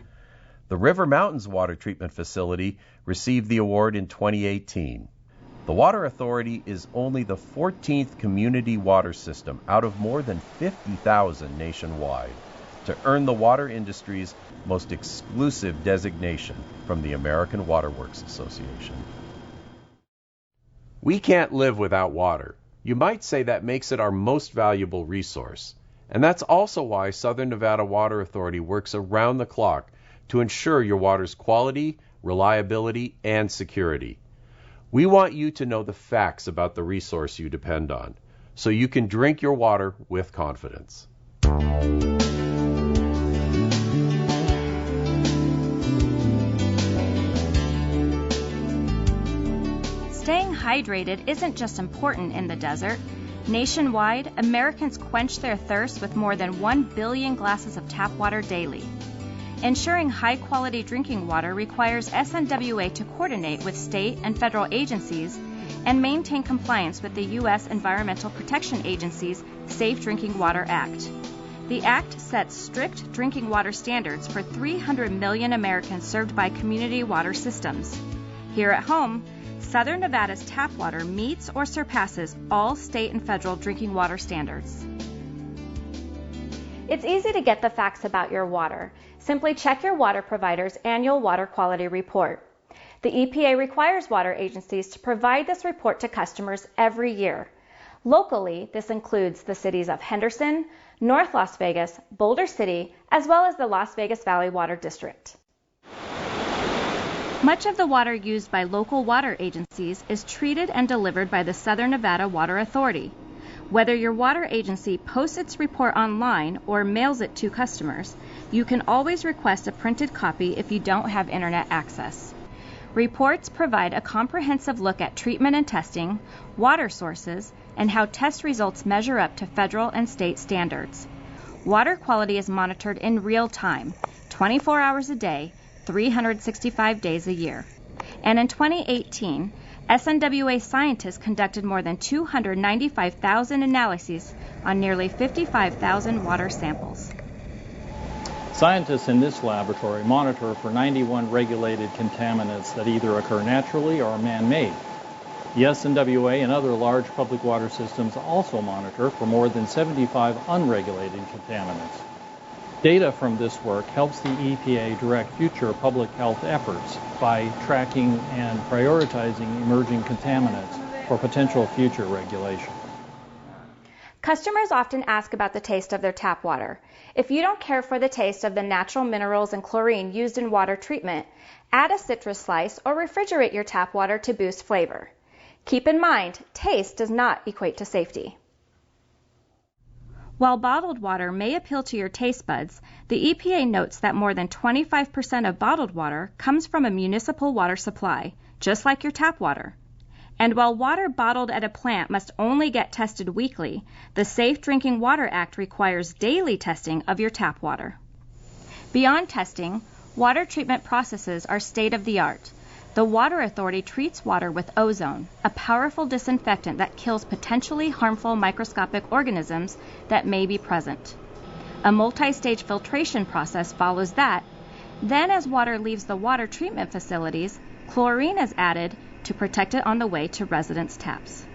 The River Mountains Water Treatment Facility received the award in 2018. The Water Authority is only the 14th community water system out of more than 50,000 nationwide to earn the water industry's most exclusive designation from the American Water Works Association. We can't live without water. You might say that makes it our most valuable resource. And that's also why Southern Nevada Water Authority works around the clock to ensure your water's quality, reliability, and security. We want you to know the facts about the resource you depend on, so you can drink your water with confidence. Staying hydrated isn't just important in the desert. Nationwide, Americans quench their thirst with more than 1 billion glasses of tap water daily. Ensuring high-quality drinking water requires SNWA to coordinate with state and federal agencies and maintain compliance with the U.S. Environmental Protection Agency's Safe Drinking Water Act. The Act sets strict drinking water standards for 300 million Americans served by community water systems. Here at home, Southern Nevada's tap water meets or surpasses all state and federal drinking water standards. It's easy to get the facts about your water. Simply check your water provider's annual water quality report. The EPA requires water agencies to provide this report to customers every year. Locally, this includes the cities of Henderson, North Las Vegas, Boulder City, as well as the Las Vegas Valley Water District. Much of the water used by local water agencies is treated and delivered by the Southern Nevada Water Authority. Whether your water agency posts its report online or mails it to customers, you can always request a printed copy if you don't have internet access. Reports provide a comprehensive look at treatment and testing, water sources, and how test results measure up to federal and state standards. Water quality is monitored in real time, 24 hours a day, 365 days a year. And in 2018, SNWA scientists conducted more than 295,000 analyses on nearly 55,000 water samples. Scientists in this laboratory monitor for 91 regulated contaminants that either occur naturally or are man-made. The SNWA and other large public water systems also monitor for more than 75 unregulated contaminants. Data from this work helps the EPA direct future public health efforts by tracking and prioritizing emerging contaminants for potential future regulation. Customers often ask about the taste of their tap water. If you don't care for the taste of the natural minerals and chlorine used in water treatment, add a citrus slice or refrigerate your tap water to boost flavor. Keep in mind, taste does not equate to safety. While bottled water may appeal to your taste buds, the EPA notes that more than 25% of bottled water comes from a municipal water supply, just like your tap water. And while water bottled at a plant must only get tested weekly, the Safe Drinking Water Act requires daily testing of your tap water. Beyond testing, water treatment processes are state-of-the-art. The Water Authority treats water with ozone, a powerful disinfectant that kills potentially harmful microscopic organisms that may be present. A multi-stage filtration process follows that. Then, as water leaves the water treatment facilities, chlorine is added to protect it on the way to residents' taps.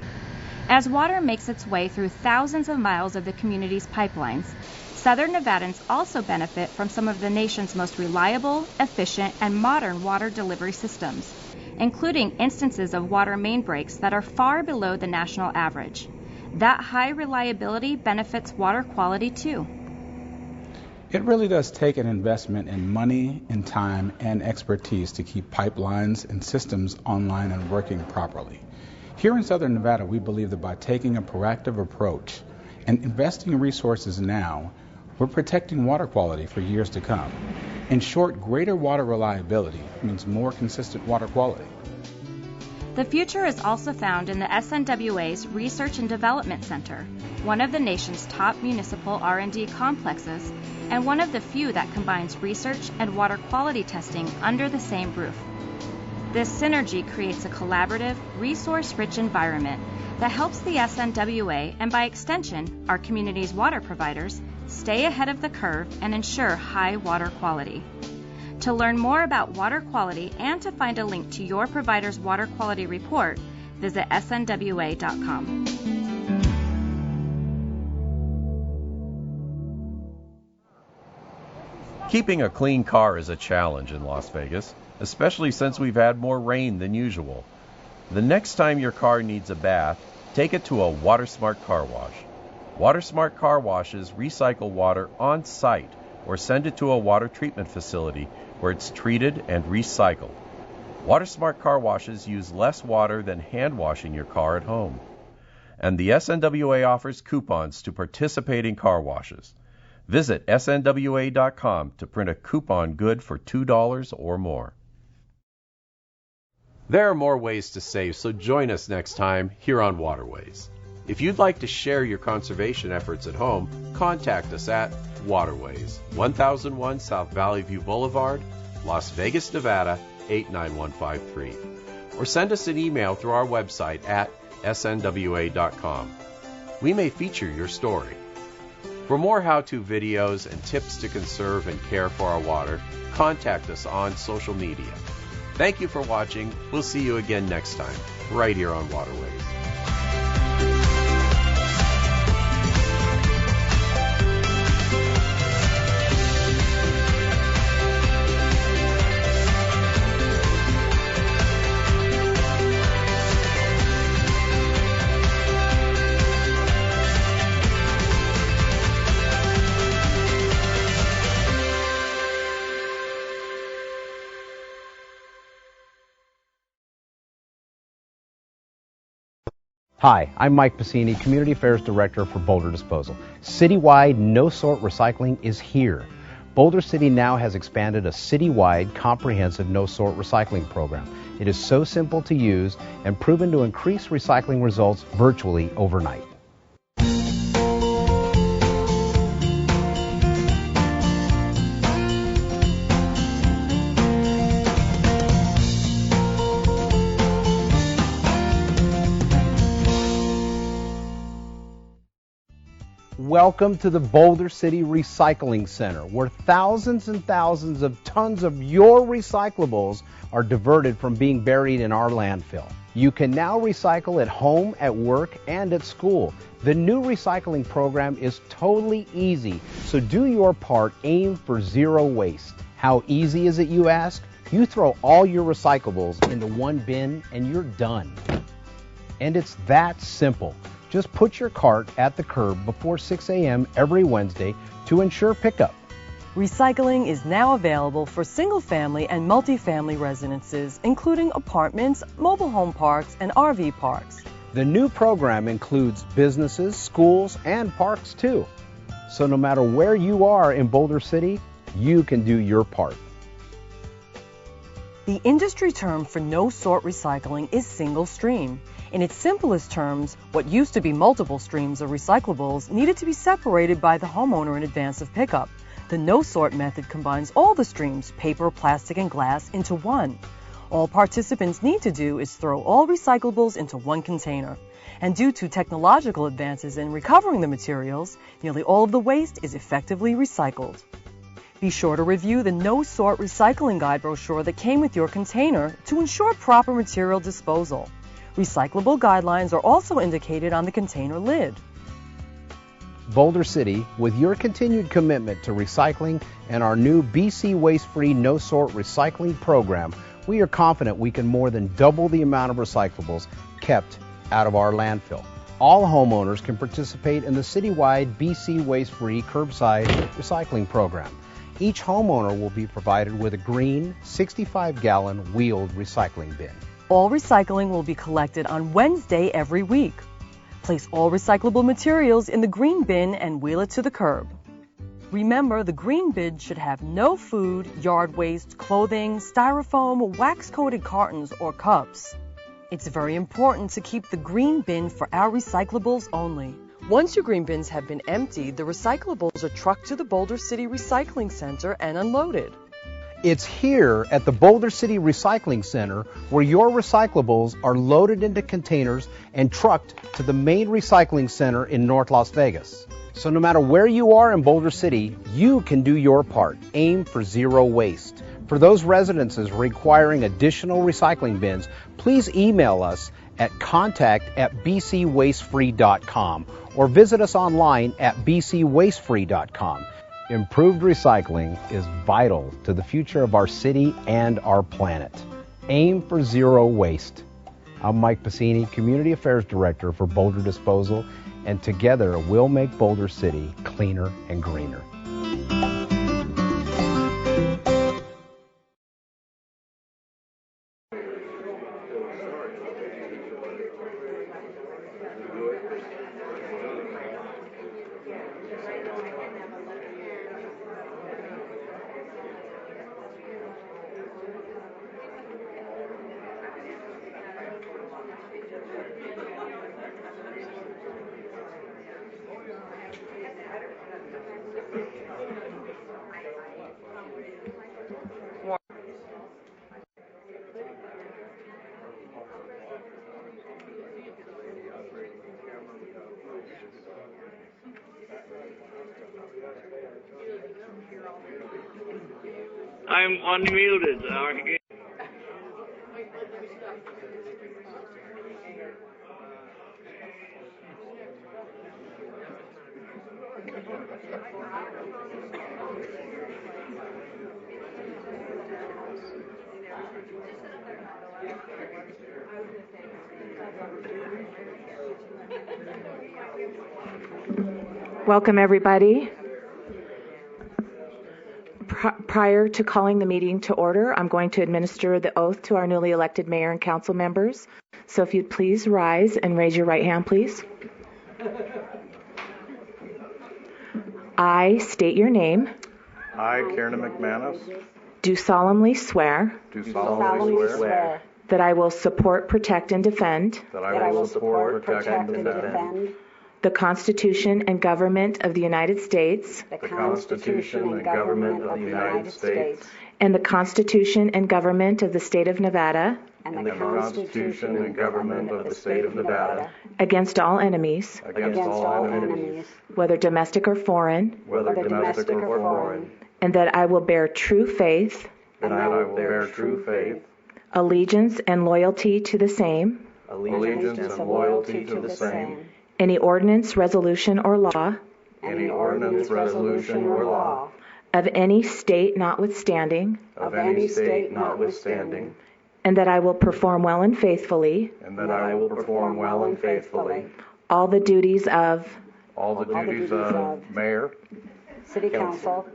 As water makes its way through thousands of miles of the community's pipelines, Southern Nevadans also benefit from some of the nation's most reliable, efficient, and modern water delivery systems, including instances of water main breaks that are far below the national average. That high reliability benefits water quality too. It really does take an investment in money, in time, and expertise to keep pipelines and systems online and working properly. Here in Southern Nevada, we believe that by taking a proactive approach and investing resources now, we're protecting water quality for years to come. In short, greater water reliability means more consistent water quality. The future is also found in the SNWA's Research and Development Center, one of the nation's top municipal R&D complexes, and one of the few that combines research and water quality testing under the same roof. This synergy creates a collaborative, resource-rich environment that helps the SNWA, and by extension, our community's water providers, stay ahead of the curve and ensure high water quality. To learn more about water quality and to find a link to your provider's water quality report, visit snwa.com. Keeping a clean car is a challenge in Las Vegas, especially since we've had more rain than usual. The next time your car needs a bath, take it to a WaterSmart car wash. WaterSmart car washes recycle water on site or send it to a water treatment facility where it's treated and recycled. WaterSmart car washes use less water than hand washing your car at home. And the SNWA offers coupons to participating car washes. Visit snwa.com to print a coupon good for $2 or more. There are more ways to save, so join us next time here on Waterways. If you'd like to share your conservation efforts at home, contact us at Waterways, 1001 South Valley View Boulevard, Las Vegas, Nevada, 89153. Or send us an email through our website at snwa.com. We may feature your story. For more how-to videos and tips to conserve and care for our water, contact us on social media. Thank you for watching. We'll see you again next time, right here on Waterways. Hi, I'm Mike Pacini, Community Affairs Director for Boulder Disposal. Citywide no-sort recycling is here. Boulder City now has expanded a citywide comprehensive no-sort recycling program. It is so simple to use and proven to increase recycling results virtually overnight. Welcome to the Boulder City Recycling Center, where thousands and thousands of tons of your recyclables are diverted from being buried in our landfill. You can now recycle at home, at work, and at school. The new recycling program is totally easy, so do your part, aim for zero waste. How easy is it, you ask? You throw all your recyclables into one bin and you're done. And it's that simple. Just put your cart at the curb before 6 a.m. every Wednesday to ensure pickup. Recycling is now available for single-family and multifamily residences, including apartments, mobile home parks, and RV parks. The new program includes businesses, schools, and parks too. So no matter where you are in Boulder City, you can do your part. The industry term for no-sort recycling is single stream. In its simplest terms, what used to be multiple streams of recyclables needed to be separated by the homeowner in advance of pickup. The no-sort method combines all the streams, paper, plastic, and glass, into one. All participants need to do is throw all recyclables into one container. And due to technological advances in recovering the materials, nearly all of the waste is effectively recycled. Be sure to review the No Sort Recycling Guide brochure that came with your container to ensure proper material disposal. Recyclable guidelines are also indicated on the container lid. Boulder City, with your continued commitment to recycling and our new BC Waste-Free No Sort Recycling program, we are confident we can more than double the amount of recyclables kept out of our landfill. All homeowners can participate in the citywide BC Waste-Free Curbside Recycling program. Each homeowner will be provided with a green 65-gallon wheeled recycling bin. All recycling will be collected on Wednesday every week. Place all recyclable materials in the green bin and wheel it to the curb. Remember, the green bin should have no food, yard waste, clothing, styrofoam, wax-coated cartons, or cups. It's very important to keep the green bin for our recyclables only. Once your green bins have been emptied, the recyclables are trucked to the Boulder City Recycling Center and unloaded. It's here at the Boulder City Recycling Center where your recyclables are loaded into containers and trucked to the main recycling center in North Las Vegas. So no matter where you are in Boulder City, you can do your part. Aim for zero waste. For those residences requiring additional recycling bins, please email us at contact@bcwastefree.com or visit us online at bcwastefree.com. Improved recycling is vital to the future of our city and our planet. Aim for zero waste. I'm Mike Passini, Community Affairs Director for Boulder Disposal, and together we'll make Boulder City cleaner and greener. I'm unmuted. Welcome, everybody. Prior to calling the meeting to order, I'm going to administer the oath to our newly elected mayor and council members. So if you'd please rise and raise your right hand, please. I state your name. I, Karen McManus, Do solemnly swear do solemnly swear that I will support, protect, and defend that I will support, protect, and defend the Constitution and government of the United States the Constitution and government of the United States and the Constitution and government of the state of Nevada and the Constitution and government of the state of Nevada against all enemies, against all enemies, whether domestic or foreign, whether domestic or foreign, and that I will bear true faith, and I will bear true faith, allegiance and loyalty to the same, allegiance and loyalty to the same, any ordinance, resolution, or law any ordinance, resolution, or law of any state notwithstanding, of any state notwithstanding, and that I will perform well and faithfully and that I will perform well and faithfully all the duties of mayor, City Council,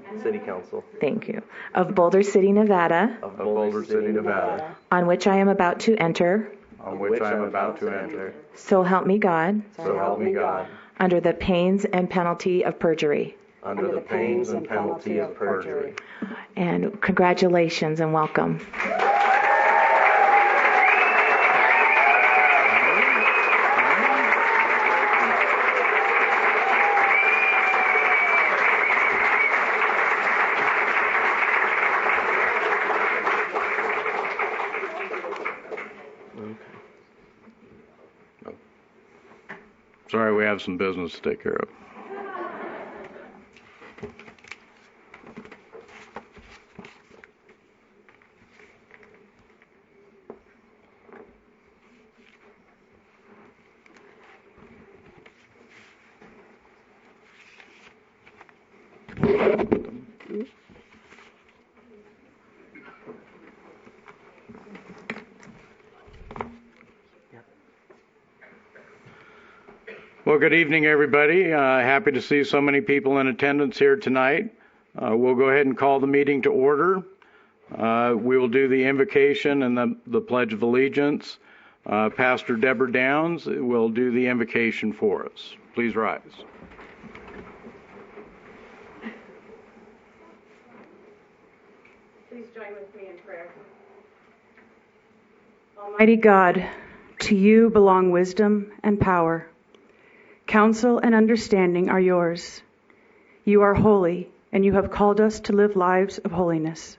thank you, of Boulder City, Nevada, of Boulder City, Nevada, on which I am about to enter. on which I am about to enter. So help me God. So help me God. Under the pains and penalty of perjury. Under the pains and penalty of perjury. And congratulations and welcome. we have some business to take care of. Well, good evening, everybody. Happy to see so many people in attendance here tonight. We'll go ahead and call the meeting to order. We will do the invocation and the Pledge of Allegiance. Pastor Deborah Downs will do the invocation for us. Please rise. Please join with me in prayer. Almighty God, to you belong wisdom and power. Counsel and understanding are yours. You are holy, and you have called us to live lives of holiness.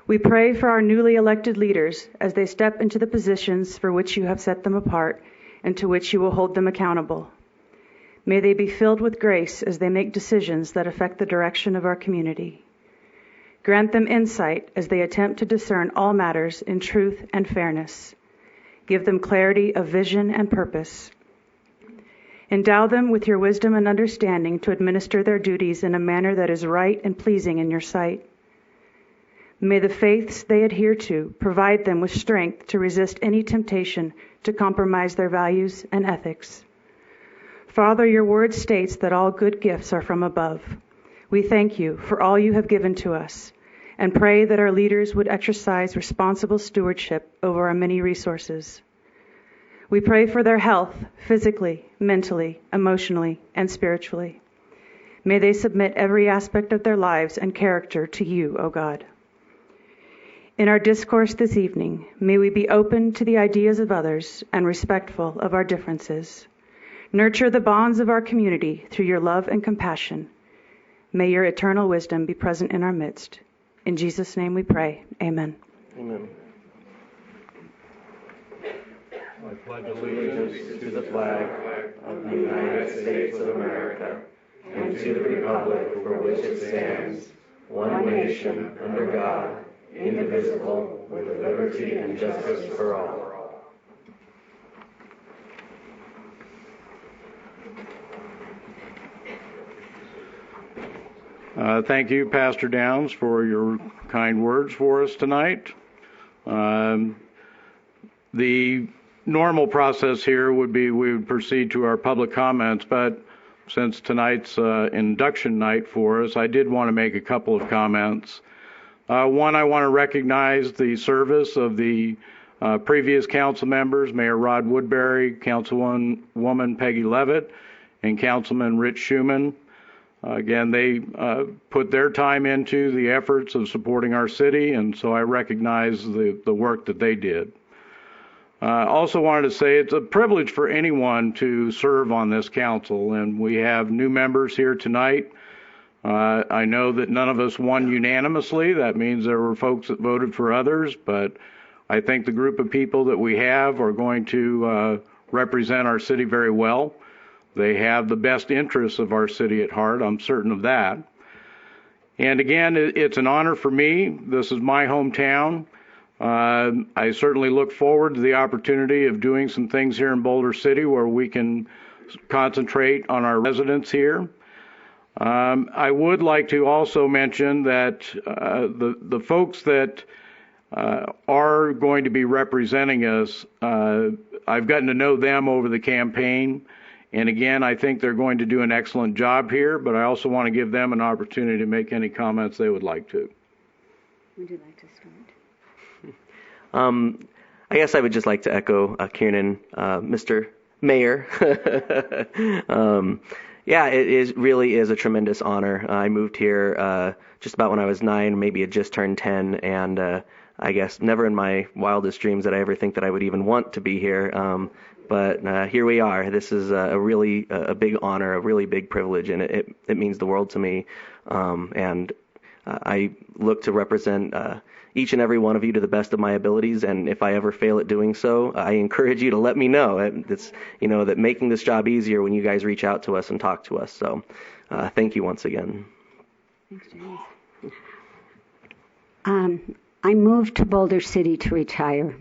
We pray for our newly elected leaders as they step into the positions for which you have set them apart and to which you will hold them accountable. May they be filled with grace as they make decisions that affect the direction of our community. Grant them insight as they attempt to discern all matters in truth and fairness. Give them clarity of vision and purpose. Endow them with your wisdom and understanding to administer their duties in a manner that is right and pleasing in your sight. May the faiths they adhere to provide them with strength to resist any temptation to compromise their values and ethics. Father, your word states that all good gifts are from above. We thank you for all you have given to us and pray that our leaders would exercise responsible stewardship over our many resources. We pray for their health, physically, mentally, emotionally, and spiritually. May they submit every aspect of their lives and character to you, O God. In our discourse this evening, may we be open to the ideas of others and respectful of our differences. Nurture the bonds of our community through your love and compassion. May your eternal wisdom be present in our midst. In Jesus' name we pray. Amen. Amen. I pledge allegiance to the flag of the United States of America and to the republic for which it stands, one nation, under God, indivisible, with liberty and justice for all. Thank you, Pastor Downs, for your kind words for us tonight. The normal process here would be we would proceed to our public comments, but since tonight's induction night for us, I did want to make a couple of comments. One, I want to recognize the service of the previous council members, Mayor Rod Woodbury, Councilwoman Peggy Levitt, and Councilman Rich Schuman. Again, they put their time into the efforts of supporting our city, and so I recognize the work that they did. Also wanted to say it's a privilege for anyone to serve on this council, and we have new members here tonight. I know that none of us won unanimously. That means there were folks that voted for others, but I think the group of people that we have are going to represent our city very well. They have the best interests of our city at heart. I'm certain of that. And again, it's an honor for me. This is my hometown. I certainly look forward to the opportunity of doing some things here in Boulder City where we can concentrate on our residents here. I would like to also mention that the folks that are going to be representing us, I've gotten to know them over the campaign. And again, I think they're going to do an excellent job here, but I also want to give them an opportunity to make any comments they would like to. Would you like to start? I guess I would just like to echo Kieran, Mr. Mayor. Yeah, it really is a tremendous honor. I moved here just about when I was 9, maybe had just turned 10, and I guess never in my wildest dreams did I ever think that I would even want to be here. But here we are. This is a really big honor, a really big privilege, and it means the world to me. And I look to represent each and every one of you to the best of my abilities, and if I ever fail at doing so, I encourage you to let me know. It's, that making this job easier when you guys reach out to us and talk to us. So thank you once again. Thanks, James. I moved to Boulder City to retire.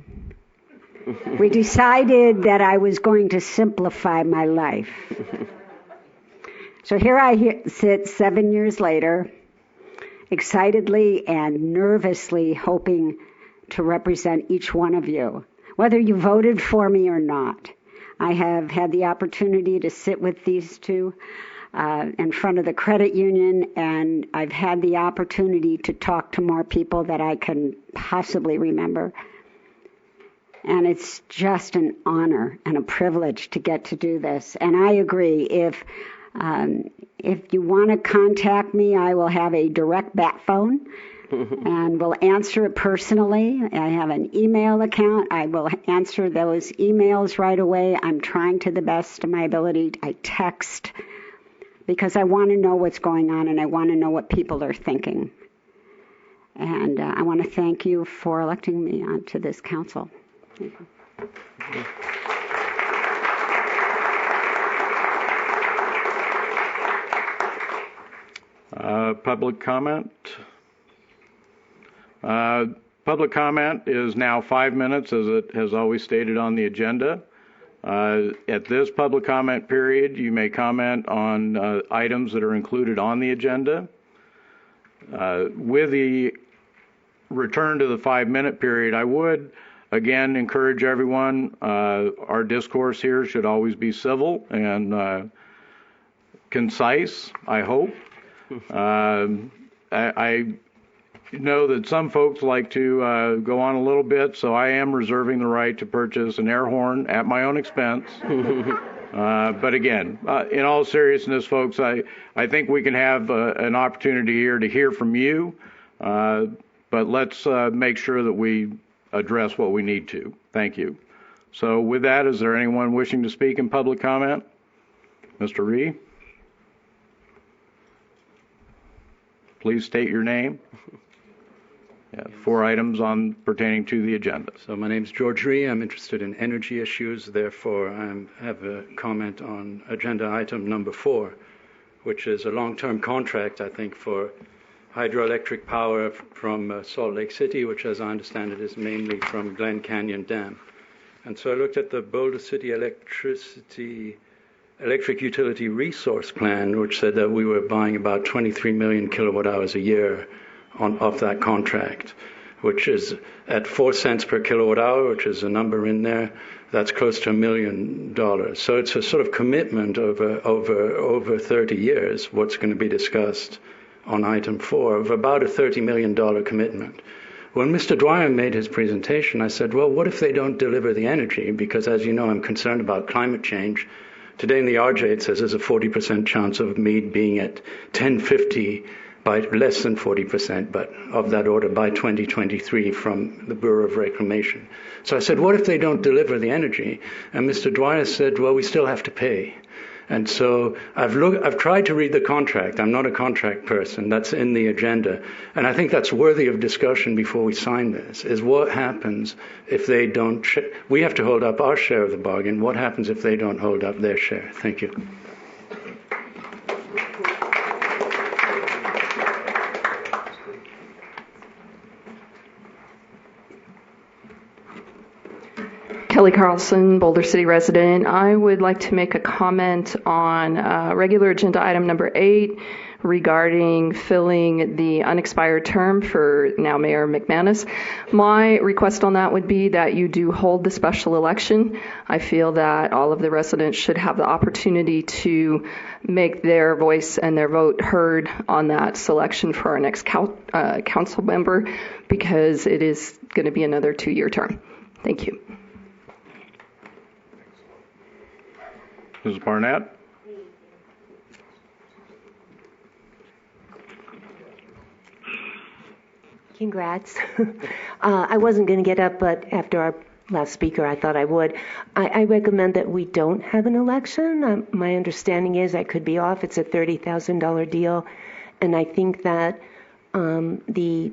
We decided that I was going to simplify my life. So here I sit 7 years later, excitedly and nervously hoping to represent each one of you, whether you voted for me or not. I have had the opportunity to sit with these two in front of the credit union, and I've had the opportunity to talk to more people that I can possibly remember. And it's just an honor and a privilege to get to do this. And I agree, if you want to contact me, I will have a direct bat phone and will answer it personally. I have an email account. I will answer those emails right away. I'm trying to the best of my ability. I text because I want to know what's going on and I want to know what people are thinking. And I want to thank you for electing me onto this council. Thank you. Public comment. Public comment is now 5 minutes, as it has always stated on the agenda. At this public comment period, you may comment on items that are included on the agenda. With the return to the 5-minute period, I would again encourage everyone, our discourse here should always be civil and concise, I hope. I know that some folks like to go on a little bit, so I am reserving the right to purchase an air horn at my own expense. But again, in all seriousness, folks, I think we can have an opportunity here to hear from you, but let's make sure that we address what we need to. Thank you. So with that, is there anyone wishing to speak in public comment? Mr. Ree? Please state your name. 4 items pertaining to the agenda. So my name is George Ree. I'm interested in energy issues. Therefore, I have a comment on agenda item number 4, which is a long-term contract, I think, for hydroelectric power from Salt Lake City, which, as I understand it, is mainly from Glen Canyon Dam. And so I looked at the Boulder City Electric Utility Resource Plan, which said that we were buying about 23 million kilowatt hours a year off that contract, which is at 4 cents per kilowatt hour, which is a number in there. That's close to $1 million. So it's a sort of commitment over 30 years, what's going to be discussed on item 4, of about a $30 million commitment. When Mr. Dwyer made his presentation, I said, well, what if they don't deliver the energy? Because, as you know, I'm concerned about climate change. Today in the RJ it says there's a 40% chance of Meade being at 1050 by less than 40%, but of that order by 2023 from the Bureau of Reclamation. So I said, what if they don't deliver the energy? And Mr. Dwyer said, well, we still have to pay. And so I've tried to read the contract. I'm not a contract person. That's in the agenda. And I think that's worthy of discussion before we sign this, is what happens if they don't, we have to hold up our share of the bargain. What happens if they don't hold up their share? Thank you. Kelly Carlson, Boulder City resident. I would like to make a comment on regular agenda item number 8 regarding filling the unexpired term for now Mayor McManus. My request on that would be that you do hold the special election. I feel that all of the residents should have the opportunity to make their voice and their vote heard on that selection for our next council member, because it is going to be another 2-year term. Thank you. Mrs. Barnett? Congrats. I wasn't going to get up, but after our last speaker, I thought I would. I recommend that we don't have an election. My understanding is I could be off. It's a $30,000 deal. And I think that the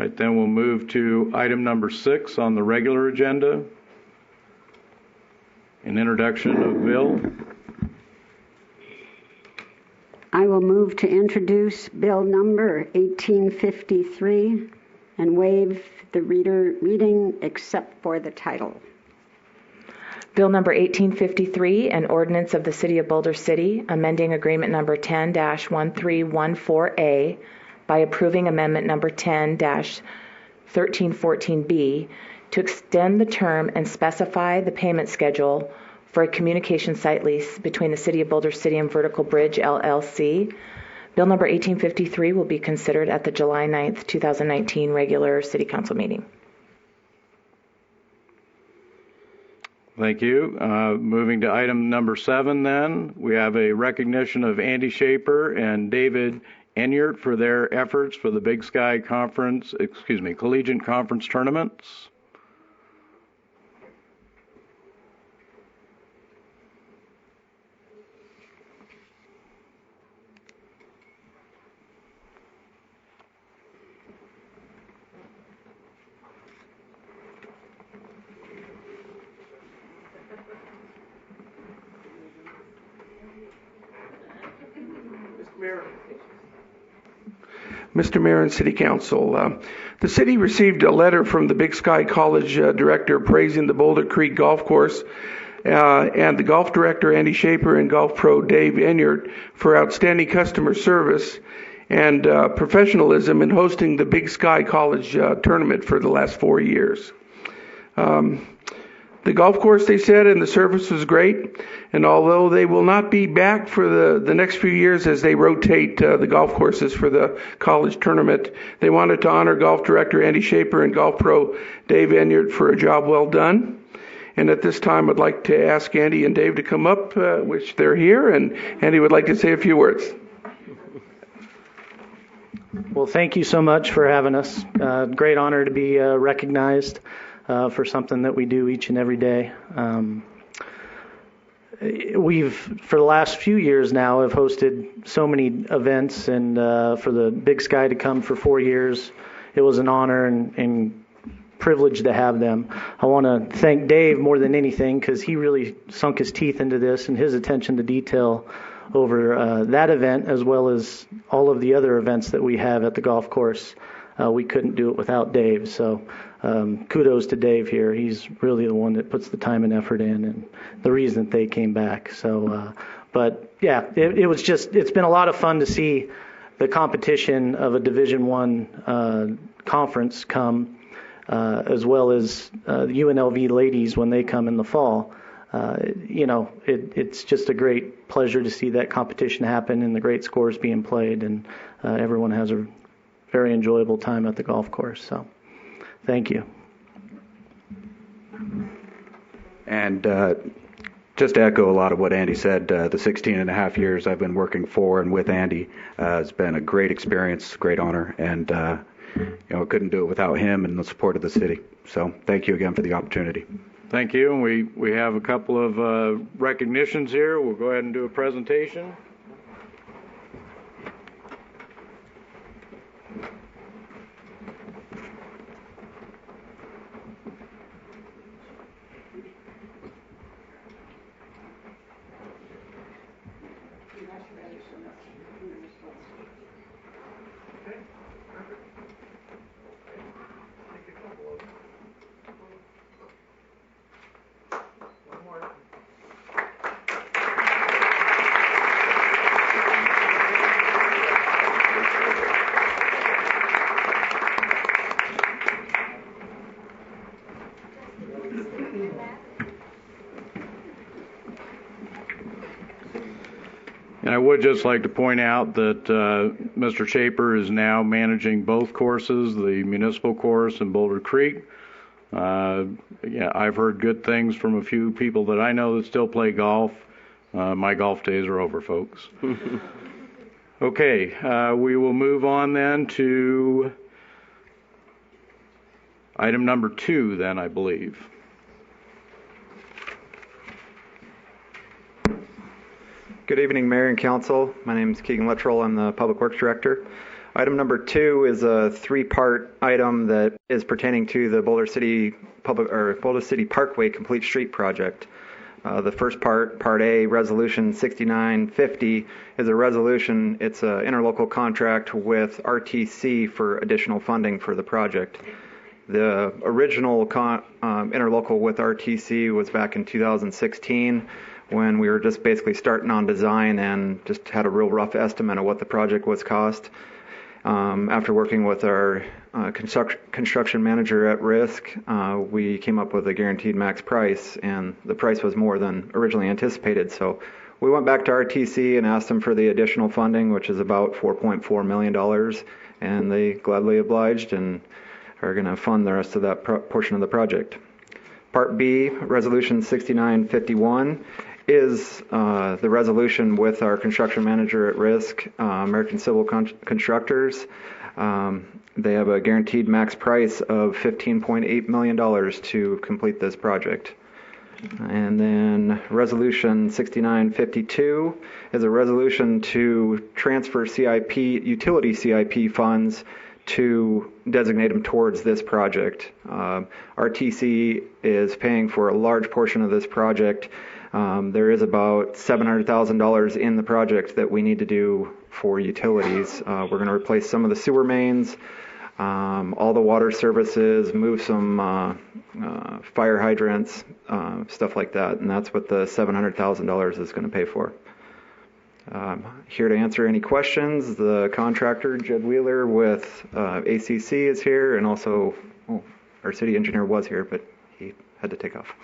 right, then we'll move to item number 6 on the regular agenda. An introduction of bill. I will move to introduce bill number 1853 and waive the reading except for the title. Bill number 1853, an ordinance of the City of Boulder City, amending agreement number 10-1314A by approving amendment number 10-1314B to extend the term and specify the payment schedule for a communication site lease between the City of Boulder City and Vertical Bridge, LLC. Bill number 1853 will be considered at the July 9th, 2019 regular City Council meeting. Thank you. Moving to item number 7 then, we have a recognition of Andy Shaper and David Enyart for their efforts for the Big Sky Conference, Collegiate Conference tournaments. Mr. Mayor and City Council, the city received a letter from the Big Sky College director praising the Boulder Creek Golf Course and the golf director Andy Shaper and golf pro Dave Enyart for outstanding customer service and professionalism in hosting the Big Sky College tournament for the last 4 years. The golf course, they said, and the service was great. And although they will not be back for the next few years as they rotate the golf courses for the college tournament, they wanted to honor golf director Andy Shaper and golf pro Dave Enyart for a job well done. And at this time, I'd like to ask Andy and Dave to come up, which they're here, and Andy would like to say a few words. Well, thank you so much for having us. Great honor to be recognized for something that we do each and every day. We've, for the last few years now, have hosted so many events, and for the Big Sky to come for 4 years, it was an honor and privilege to have them. I want to thank Dave more than anything because he really sunk his teeth into this and his attention to detail over that event as well as all of the other events that we have at the golf course. We couldn't do it without Dave, so kudos to Dave here. He's really the one that puts the time and effort in and the reason that they came back. So, but yeah, it's been a lot of fun to see the competition of a Division I conference come, as well as the UNLV ladies when they come in the fall. It's just a great pleasure to see that competition happen and the great scores being played, and everyone has a very enjoyable time at the golf course. So thank you. And just to echo a lot of what Andy said, the 16 and a half years I've been working for and with Andy has been a great experience, great honor, and couldn't do it without him and the support of the city. So thank you again for the opportunity. Thank you. And we have a couple of recognitions here. We'll go ahead and do a presentation. And I would just like to point out that Mr. Shaper is now managing both courses, the municipal course and Boulder Creek. I've heard good things from a few people that I know that still play golf. My golf days are over, folks. Okay, we will move on then to item number 2 then, I believe. Good evening, Mayor and Council. My name is Keegan Luttrell. I'm the Public Works Director. Item number 2 is a 3-part item that is pertaining to the Boulder City Parkway Complete Street Project. The first part, Part A, Resolution 6950, is a resolution. It's an interlocal contract with RTC for additional funding for the project. The original interlocal with RTC was back in 2016 when we were just basically starting on design and just had a real rough estimate of what the project was cost. After working with our construction manager at risk, we came up with a guaranteed max price, and the price was more than originally anticipated. So we went back to RTC and asked them for the additional funding, which is about $4.4 million, and they gladly obliged and are going to fund the rest of that portion of the project. Part B, Resolution 6951, is the resolution with our construction manager at risk, American Civil Constructors. They have a guaranteed max price of $15.8 million to complete this project. And then Resolution 6952 is a resolution to transfer utility CIP funds to designate them towards this project. RTC is paying for a large portion of this project. There is about $700,000 in the project that we need to do for utilities. We're going to replace some of the sewer mains, all the water services, move some fire hydrants, stuff like that, and that's what the $700,000 is going to pay for. Here to answer any questions, the contractor, Jed Wheeler with ACC, is here, and also our city engineer was here, but he had to take off.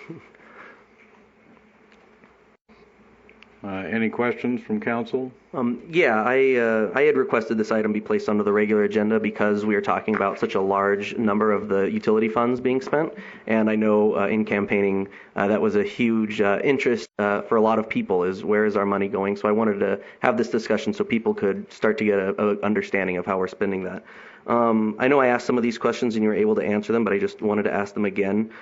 Any questions from council? I had requested this item be placed onto the regular agenda because we are talking about such a large number of the utility funds being spent, and I know in campaigning that was a huge interest for a lot of people, is where is our money going. So I wanted to have this discussion so people could start to get an understanding of how we're spending that. I know I asked some of these questions and you were able to answer them, but I just wanted to ask them again.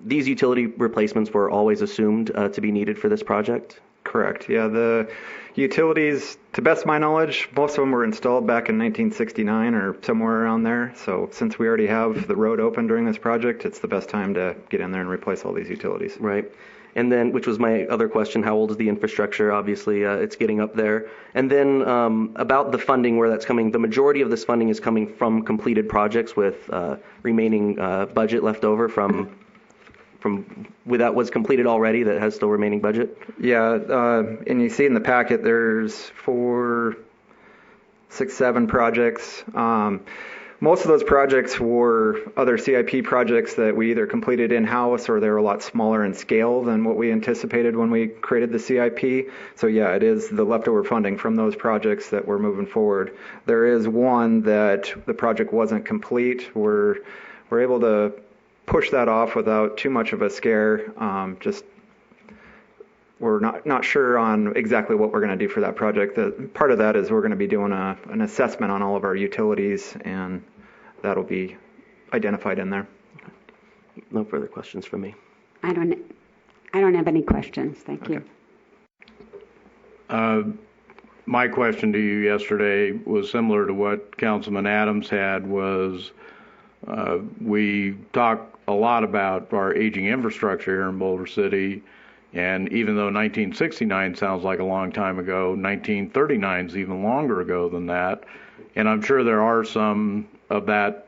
These utility replacements were always assumed to be needed for this project? Correct. Yeah, the utilities, to best of my knowledge, most of them were installed back in 1969 or somewhere around there. So since we already have the road open during this project, it's the best time to get in there and replace all these utilities. Right. And then, which was my other question, how old is the infrastructure? Obviously, it's getting up there. And then about the funding, where that's coming, the majority of this funding is coming from completed projects with remaining budget left over from that was completed already that has still remaining budget? Yeah, and you see in the packet there's 4, 6, 7 projects. Most of those projects were other CIP projects that we either completed in-house or they were a lot smaller in scale than what we anticipated when we created the CIP. So yeah, it is the leftover funding from those projects that we're moving forward. There is one that the project wasn't complete. We're able to push that off without too much of a scare. We're not sure on exactly what we're going to do for that project. Part of that is we're going to be doing an assessment on all of our utilities, and that'll be identified in there. No further questions from me. I don't have any questions. Thank you. My question to you yesterday was similar to what Councilman Adams had. Was we talk a lot about our aging infrastructure here in Boulder City, and even though 1969 sounds like a long time ago, 1939 is even longer ago than that, and I'm sure there are some of that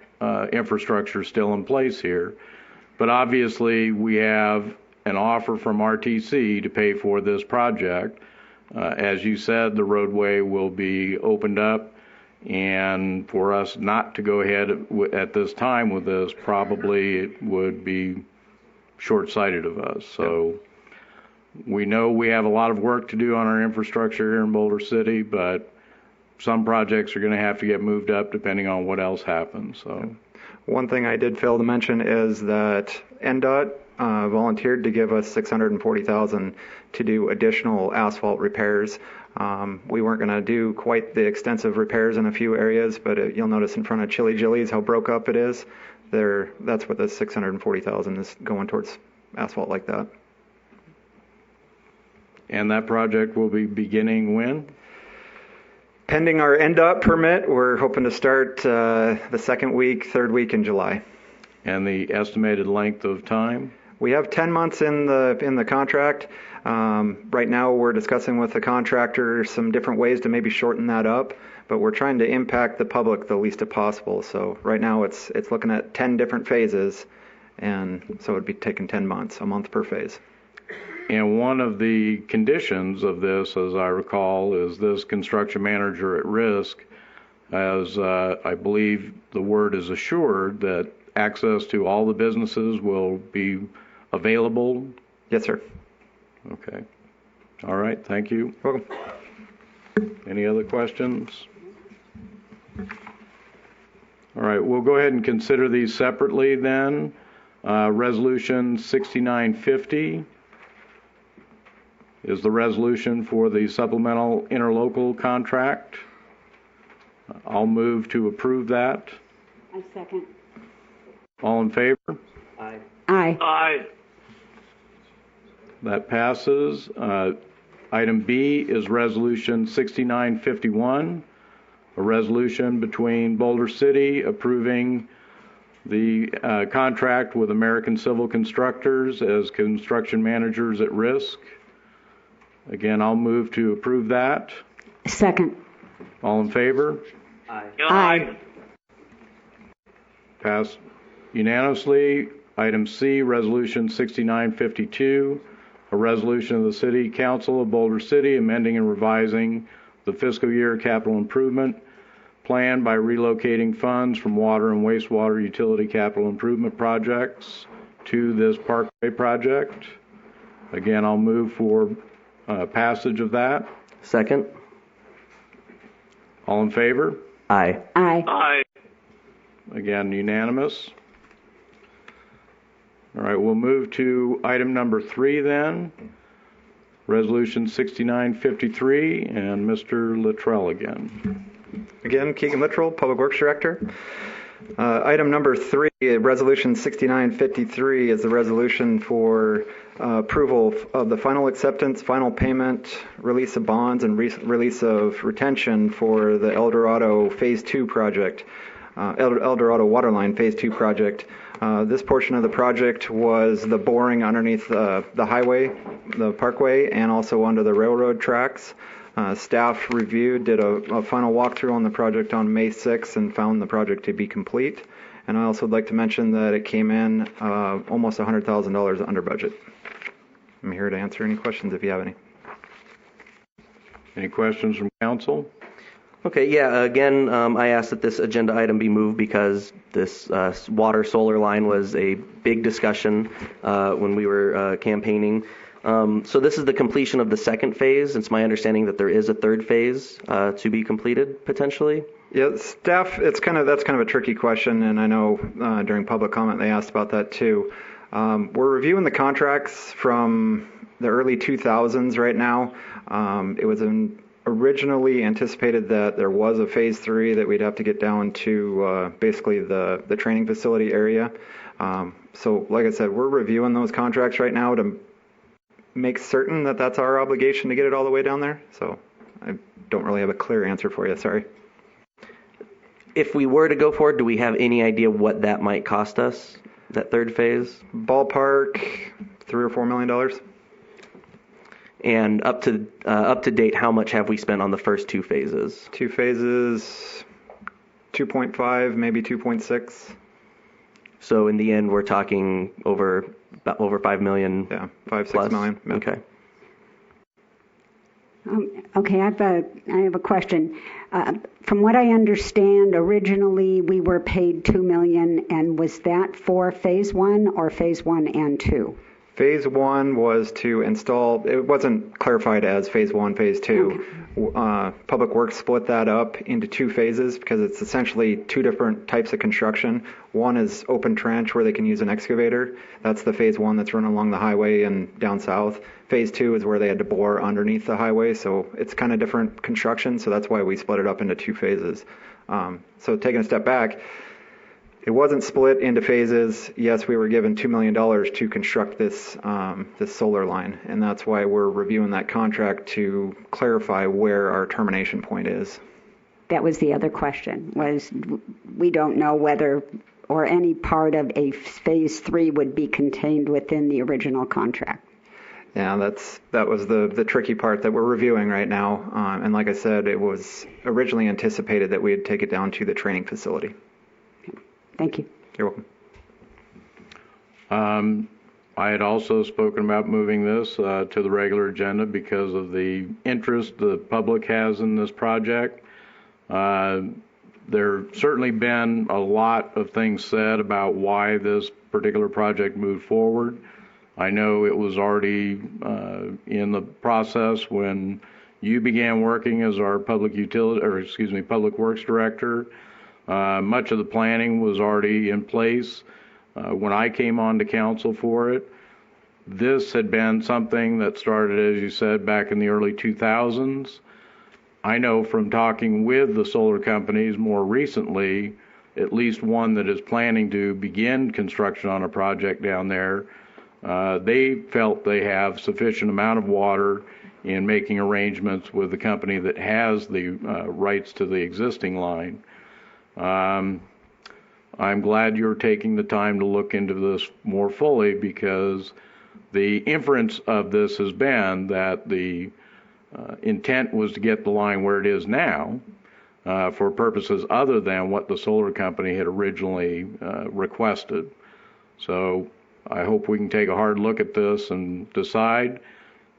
infrastructure still in place here. But obviously we have an offer from RTC to pay for this project. As you said, the roadway will be opened up, and for us not to go ahead at this time with this, probably it would be short-sighted of us. So we know we have a lot of work to do on our infrastructure here in Boulder City, but some projects are going to have to get moved up depending on what else happens. So one thing I did fail to mention is that NDOT volunteered to give us $640,000 to do additional asphalt repairs. We weren't going to do quite the extensive repairs in a few areas, but you'll notice in front of Chili Jilly's how broke up it is. That's what the $640,000 is going towards, asphalt like that. And that project will be beginning when? Pending our NDOT permit, we're hoping to start the third week in July. And the estimated length of time? We have 10 months in the contract. Right now, we're discussing with the contractor some different ways to maybe shorten that up, but we're trying to impact the public the least possible. So right now, it's looking at 10 different phases, and so it'd be taking 10 months, a month per phase. And one of the conditions of this, as I recall, is this construction manager at risk, as I believe the word is assured, that access to all the businesses will be available? Yes, sir. Okay. All right. Thank you. Welcome. Any other questions? All right. We'll go ahead and consider these separately then. Resolution 6950 is the resolution for the supplemental interlocal contract. I'll move to approve that. I second. All in favor? Aye. Aye. That passes. Item B is Resolution 6951, a resolution between Boulder City approving the contract with American Civil Constructors as construction managers at risk. Again, I'll move to approve that. Second. All in favor? Aye. Aye. Passed unanimously. Item C, Resolution 6952, a resolution of the City Council of Boulder City amending and revising the fiscal year capital improvement plan by relocating funds from water and wastewater utility capital improvement projects to this Parkway project. Again, I'll move for passage of that. Second. All in favor? Aye. Aye. Aye. Again, unanimous. All right, we'll move to item number 3 then. Resolution 6953, and Mr. Luttrell again. Again, Keegan Littrell, Public Works Director. Item number 3, Resolution 6953, is the resolution for approval of the final acceptance, final payment, release of bonds, and release of retention for the El Dorado Phase 2 project, El Dorado Waterline Phase 2 project. This portion of the project was the boring underneath the highway, the parkway, and also under the railroad tracks. Staff reviewed, did a final walkthrough on the project on May 6th and found the project to be complete. And I also would like to mention that it came in almost $100,000 under budget. I'm here to answer any questions if you have any. Any questions from council? Okay, yeah, again, I asked that this agenda item be moved because this water solar line was a big discussion when we were campaigning. So this is the completion of the second phase. It's my understanding that there is a third phase to be completed potentially. Yeah, staff, that's kind of a tricky question, and I know during public comment they asked about that too. We're reviewing the contracts from the early 2000s right now. It was originally anticipated that there was a phase 3 that we'd have to get down to basically the training facility area. So like I said, we're reviewing those contracts right now to make certain that that's our obligation to get it all the way down there. So I don't really have a clear answer for you, sorry. If we were to go forward, do we have any idea what that might cost us, that third phase? Ballpark, $3 or $4 million. And up to date, how much have we spent on the first 2 phases? 2 phases, 2.5, maybe 2.6. So in the end, we're talking over 5 million. Yeah, 5-6 million. Yeah. Okay. Okay, I have a question. From what I understand, originally we were paid $2 million, and was that for phase 1 or phase 1 and 2? Phase 1 was to install, it wasn't clarified as phase 1, phase 2. Okay. Public Works split that up into 2 phases because it's essentially 2 different types of construction. One is open trench where they can use an excavator. That's the phase 1 that's running along the highway and down south. Phase 2 is where they had to bore underneath the highway, so it's kind of different construction, so that's why we split it up into 2 phases. So taking a step back, It wasn't split into phases. Yes, we were given $2 million to construct this solar line, and that's why we're reviewing that contract to clarify where our termination point is. That was the other question, was we don't know whether or any part of a phase 3 would be contained within the original contract. Yeah, that was the tricky part that we're reviewing right now. And like I said, it was originally anticipated that we'd take it down to the training facility. Thank you. You're welcome. I had also spoken about moving this to the regular agenda because of the interest the public has in this project. There's certainly been a lot of things said about why this particular project moved forward. I know it was already in the process when you began working as our public works director. Much of the planning was already in place when I came on to council for it. This had been something that started, as you said, back in the early 2000s. I know from talking with the solar companies more recently, at least one that is planning to begin construction on a project down there, they felt they have sufficient amount of water in making arrangements with the company that has the rights to the existing line. I'm glad you're taking the time to look into this more fully, because the inference of this has been that the intent was to get the line where it is now for purposes other than what the solar company had originally requested. So I hope we can take a hard look at this and decide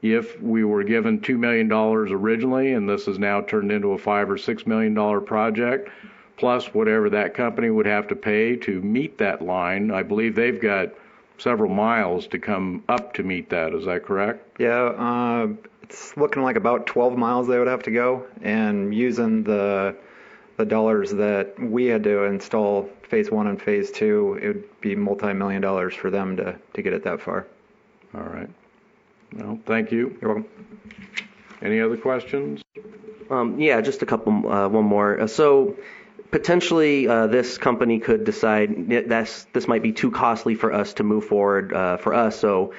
if we were given $2 million originally and this is now turned into a $5 or $6 million project, plus whatever that company would have to pay to meet that line. I believe they've got several miles to come up to meet that. Is that correct? Yeah, it's looking like about 12 miles they would have to go, and using the dollars that we had to install phase 1 and phase 2, it would be multi-million dollars for them to get it that far. All right. Well, thank you. You're welcome. Any other questions? Yeah, just a couple, one more. So potentially this company could decide this might be too costly for us to move forward for us, so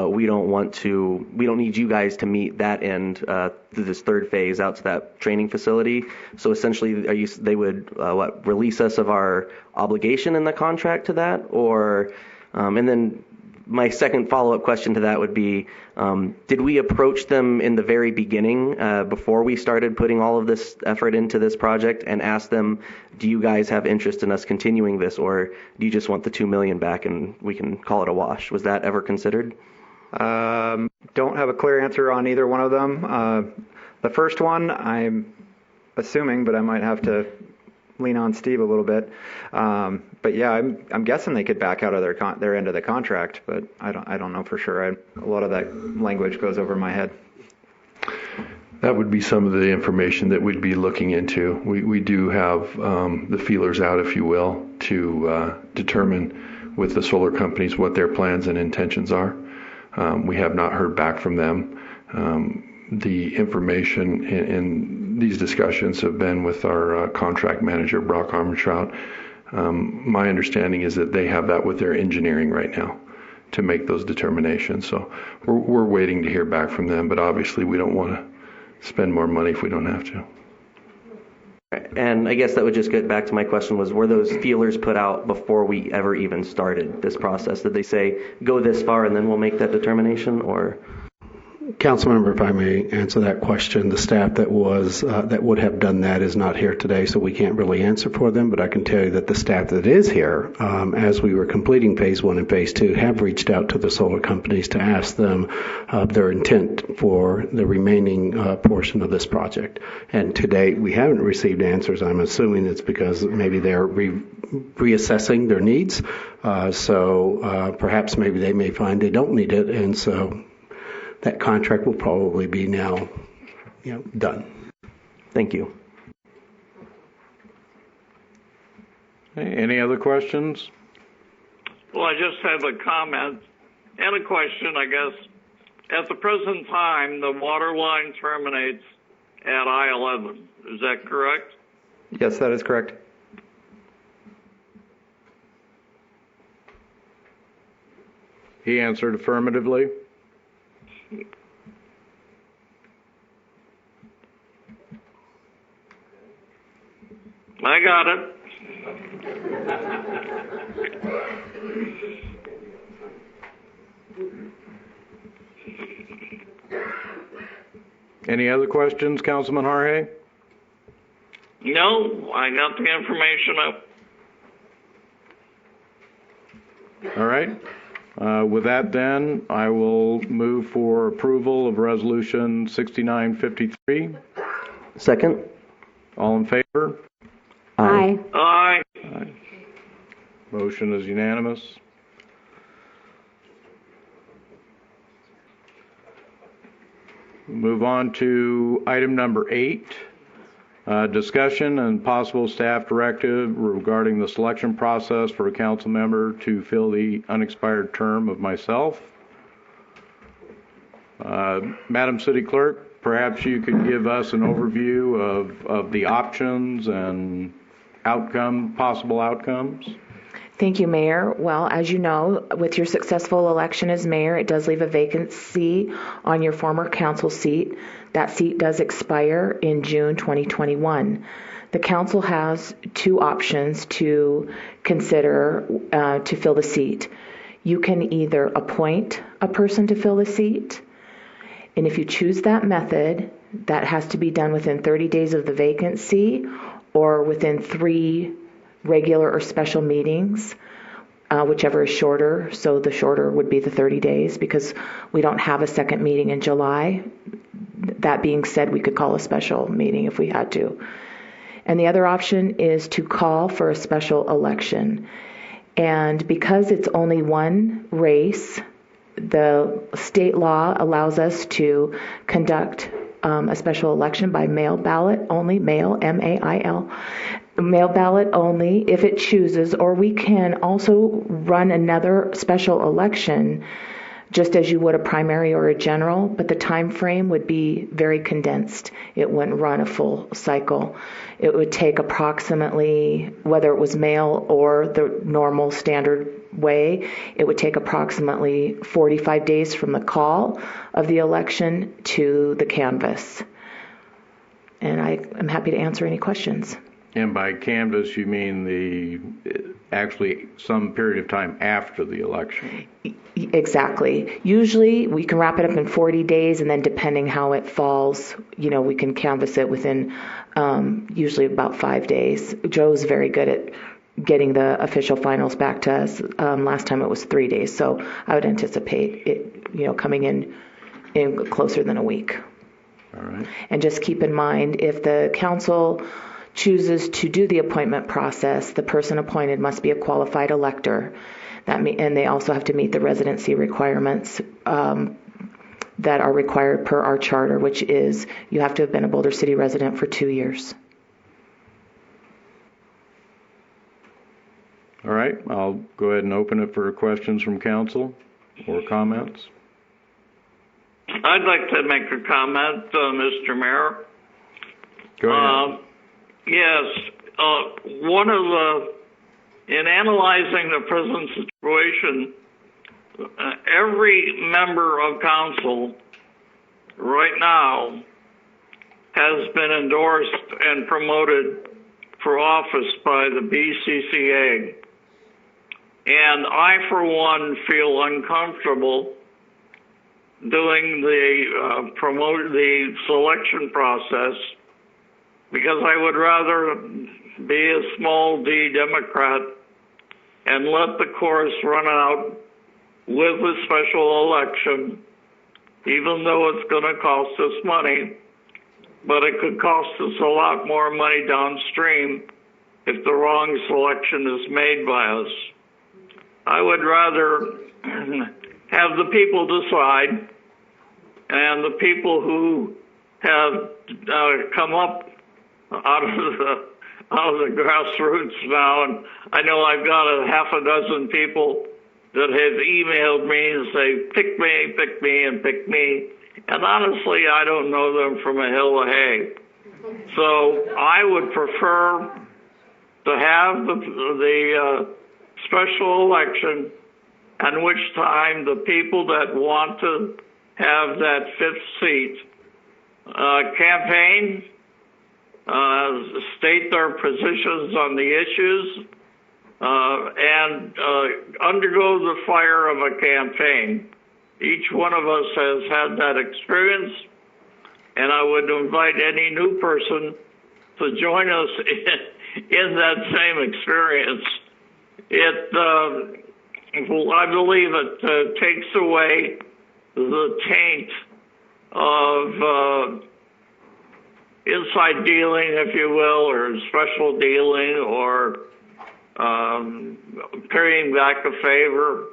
we don't need you guys to meet that end through this third phase out to that training facility. So essentially, they would release us of our obligation in the contract to that, or and then my second follow-up question to that would be, did we approach them in the very beginning before we started putting all of this effort into this project and ask them, do you guys have interest in us continuing this, or do you just want the $2 million back and we can call it a wash? Was that ever considered? Don't have a clear answer on either one of them. The first one, I'm assuming, but I might have to lean on Steve a little bit. But yeah, I'm guessing they could back out of their end of the contract, but I don't know for sure. A lot of that language goes over my head. That would be some of the information that we'd be looking into. We do have the feelers out, if you will, to determine with the solar companies what their plans and intentions are. We have not heard back from them. The information in these discussions have been with our contract manager, Brock Armentrout. My understanding is that they have that with their engineering right now to make those determinations. So we're waiting to hear back from them, but obviously we don't want to spend more money if we don't have to. And I guess that would just get back to my question was, were those feelers put out before we ever even started this process? Did they say, go this far and then we'll make that determination, or? Councilmember, if I may answer that question, the staff that would have done that is not here today, so we can't really answer for them, but I can tell you that the staff that is here, as we were completing phase 1 and phase 2, have reached out to the solar companies to ask them their intent for the remaining portion of this project. And to date, we haven't received answers. I'm assuming it's because maybe they're reassessing their needs, so perhaps maybe they may find they don't need it, and so that contract will probably be now, done. Thank you. Any other questions? Well, I just have a comment and a question, I guess. At the present time, the water line terminates at I-11. Is that correct? Yes, that is correct. He answered affirmatively. I got it. Any other questions, Councilman Harhe? No, I got the information up. All right. With that, then, I will move for approval of Resolution 6953. Second. All in favor? Aye. Aye. Aye. Motion is unanimous. Move on to item number 8. Discussion and possible staff directive regarding the selection process for a council member to fill the unexpired term of myself. Madam City Clerk, perhaps you could give us an overview of the options and possible outcomes. Thank you, Mayor. Well, as you know, with your successful election as mayor, it does leave a vacancy on your former council seat. That seat does expire in June 2021. The council has two options to consider to fill the seat. You can either appoint a person to fill the seat, and if you choose that method, that has to be done within 30 days of the vacancy or within 3 regular or special meetings, whichever is shorter. So the shorter would be the 30 days because we don't have a second meeting in July. That being said, we could call a special meeting if we had to. And the other option is to call for a special election. And because it's only one race, the state law allows us to conduct a special election by mail ballot only, mail, M-A-I-L, mail ballot only if it chooses, or we can also run another special election just as you would a primary or a general, but the time frame would be very condensed. It wouldn't run a full cycle. It would take approximately, whether it was mail or the normal standard way, it would take approximately 45 days from the call of the election to the canvass. And I am happy to answer any questions. And by canvass, you mean actually some period of time after the election? Exactly. Usually we can wrap it up in 40 days, and then depending how it falls, we can canvass it within usually about 5 days. Joe's very good at getting the official finals back to us. Last time it was 3 days, so I would anticipate it, coming in closer than a week. All right. And just keep in mind, if the council chooses to do the appointment process, the person appointed must be a qualified elector. And they also have to meet the residency requirements that are required per our charter, which is you have to have been a Boulder City resident for 2 years. All right, I'll go ahead and open it for questions from council or comments. I'd like to make a comment, Mr. Mayor. Go ahead. Yes, in analyzing the present situation, every member of council right now has been endorsed and promoted for office by the BCCA. And I, for one, feel uncomfortable doing the selection process because I would rather be a small d Democrat and let the course run out with a special election, even though it's going to cost us money, but it could cost us a lot more money downstream if the wrong selection is made by us. I would rather have the people decide, and the people who have come up out of the grassroots now, and I know I've got a half a dozen people that have emailed me and say, pick me, and pick me. And honestly, I don't know them from a hill of hay. So I would prefer to have the special election in which time the people that want to have that fifth seat campaign, state their positions on the issues, and undergo the fire of a campaign. Each one of us has had that experience, and I would invite any new person to join us in that same experience. I believe it takes away the taint of inside dealing, if you will, or special dealing, or carrying back a favor,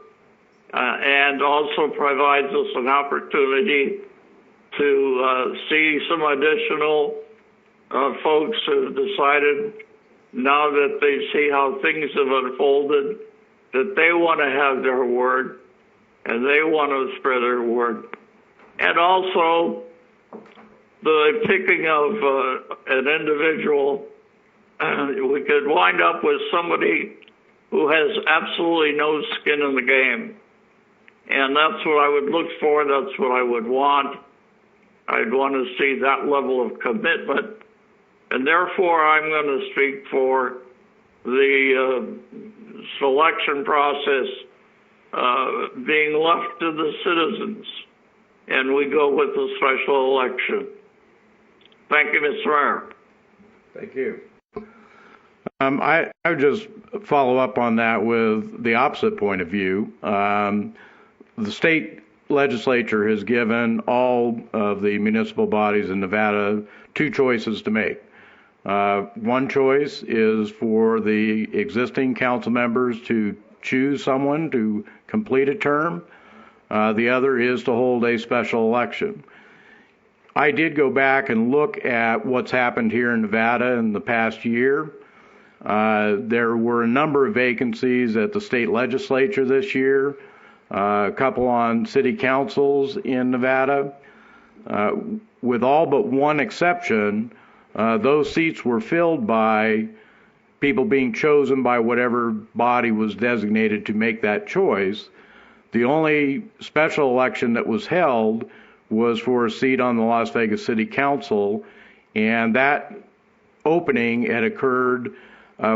and also provides us an opportunity to see some additional folks who decided, now that they see how things have unfolded, that they want to have their word and they want to spread their word. And also the picking of an individual, we could wind up with somebody who has absolutely no skin in the game. And that's what I would look for. That's what I would want. I'd want to see that level of commitment. And therefore, I'm going to speak for the selection process being left to the citizens, and we go with the special election. Thank you, Mr. Mayor. Thank you. I would just follow up on that with the opposite point of view. The state legislature has given all of the municipal bodies in Nevada two choices to make. One choice is for the existing council members to choose someone to complete a term. The other is to hold a special election. I did go back and look at what's happened here in Nevada in the past year. There were a number of vacancies at the state legislature this year, a couple on city councils in Nevada. With all but one exception, those seats were filled by people being chosen by whatever body was designated to make that choice. The only special election that was held was for a seat on the Las Vegas City Council, and that opening had occurred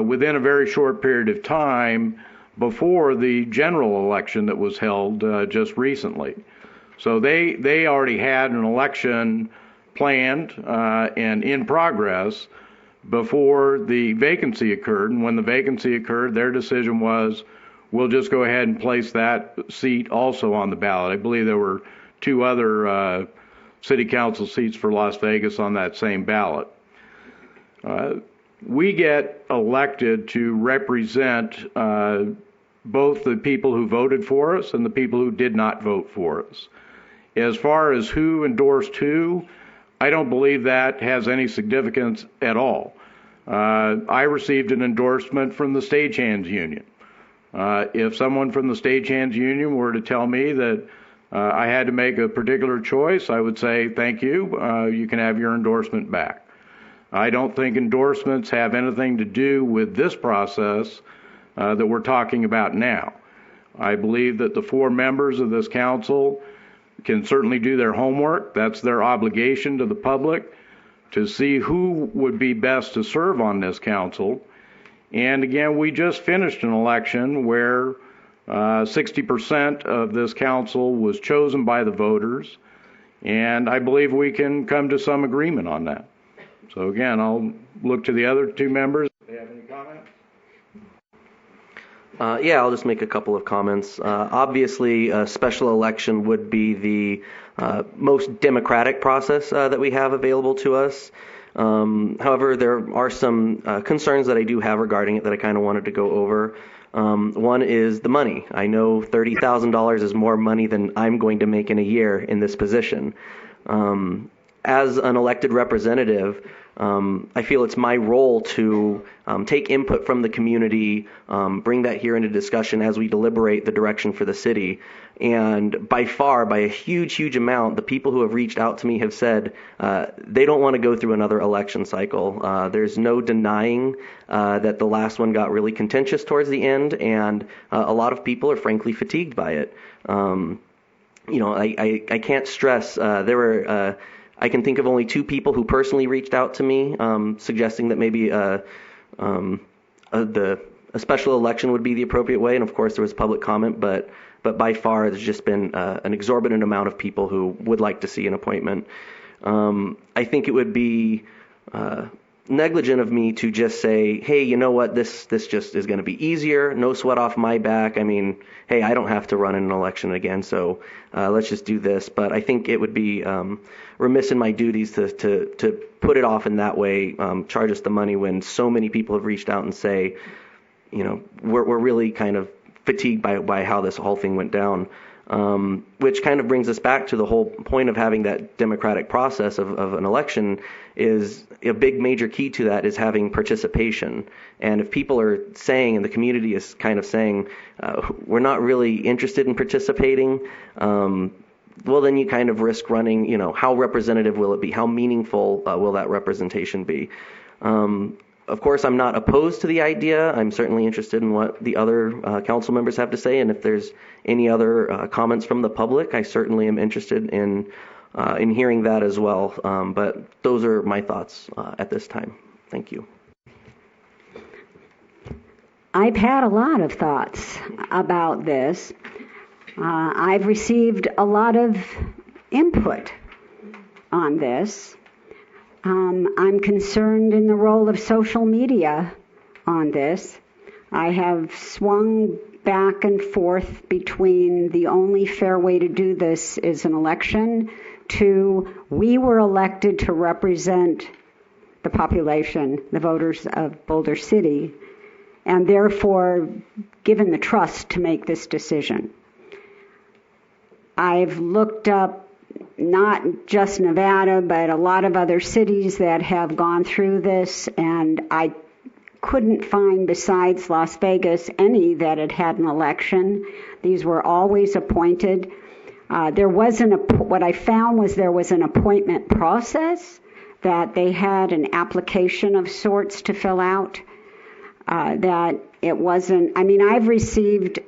within a very short period of time before the general election that was held just recently. So they already had an election planned and in progress before the vacancy occurred. And when the vacancy occurred, their decision was, we'll just go ahead and place that seat also on the ballot. I believe there were two other city council seats for Las Vegas on that same ballot. We get elected to represent both the people who voted for us and the people who did not vote for us. As far as who endorsed who, I don't believe that has any significance at all. I received an endorsement from the Stagehands Union. If someone from the Stagehands Union were to tell me that I had to make a particular choice, I would say, thank you, you can have your endorsement back. I don't think endorsements have anything to do with this process that we're talking about now. I believe that the four members of this council can certainly do their homework. That's their obligation to the public, to see who would be best to serve on this council. And again, we just finished an election where 60% of this council was chosen by the voters, and I believe we can come to some agreement on that. So again, I'll look to the other two members. Do they have any comments? Yeah, I'll just make a couple of comments. Obviously, a special election would be the most democratic process that we have available to us. However, there are some concerns that I do have regarding it that I kind of wanted to go over. One is the money. I know $30,000 is more money than I'm going to make in a year in this position. As an elected representative, I feel it's my role to take input from the community, bring that here into discussion as we deliberate the direction for the city. And by far, by a huge, huge amount, the people who have reached out to me have said they don't want to go through another election cycle. There's no denying that the last one got really contentious towards the end, and a lot of people are frankly fatigued by it. I can't stress, I can think of only 2 people who personally reached out to me, suggesting that maybe a special election would be the appropriate way. And of course, there was public comment, but by far, there's just been an exorbitant amount of people who would like to see an appointment. I think it would be negligent of me to just say, hey, you know what, this just is going to be easier, no sweat off my back. I mean, hey, I don't have to run in an election again, so let's just do this. But I think it would be remiss in my duties to put it off in that way, charge us the money when so many people have reached out and say, we're really kind of fatigued by how this whole thing went down. Which kind of brings us back to the whole point of having that democratic process of an election. Is a big major key to that is having participation. And if people are saying, and the community is kind of saying, we're not really interested in participating, well, then you kind of risk running, how representative will it be? How meaningful will that representation be? Of course, I'm not opposed to the idea. I'm certainly interested in what the other council members have to say, and if there's any other comments from the public, I certainly am interested in hearing that as well. But those are my thoughts at this time. Thank you. I've had a lot of thoughts about this. I've received a lot of input on this. I'm concerned in the role of social media on this. I have swung back and forth between the only fair way to do this is an election to we were elected to represent the population, the voters of Boulder City, and therefore given the trust to make this decision. I've looked up not just Nevada, but a lot of other cities that have gone through this, and I couldn't find, besides Las Vegas, any that had an election. These were always appointed. What I found was there was an appointment process, that they had an application of sorts to fill out, that it wasn't, I've received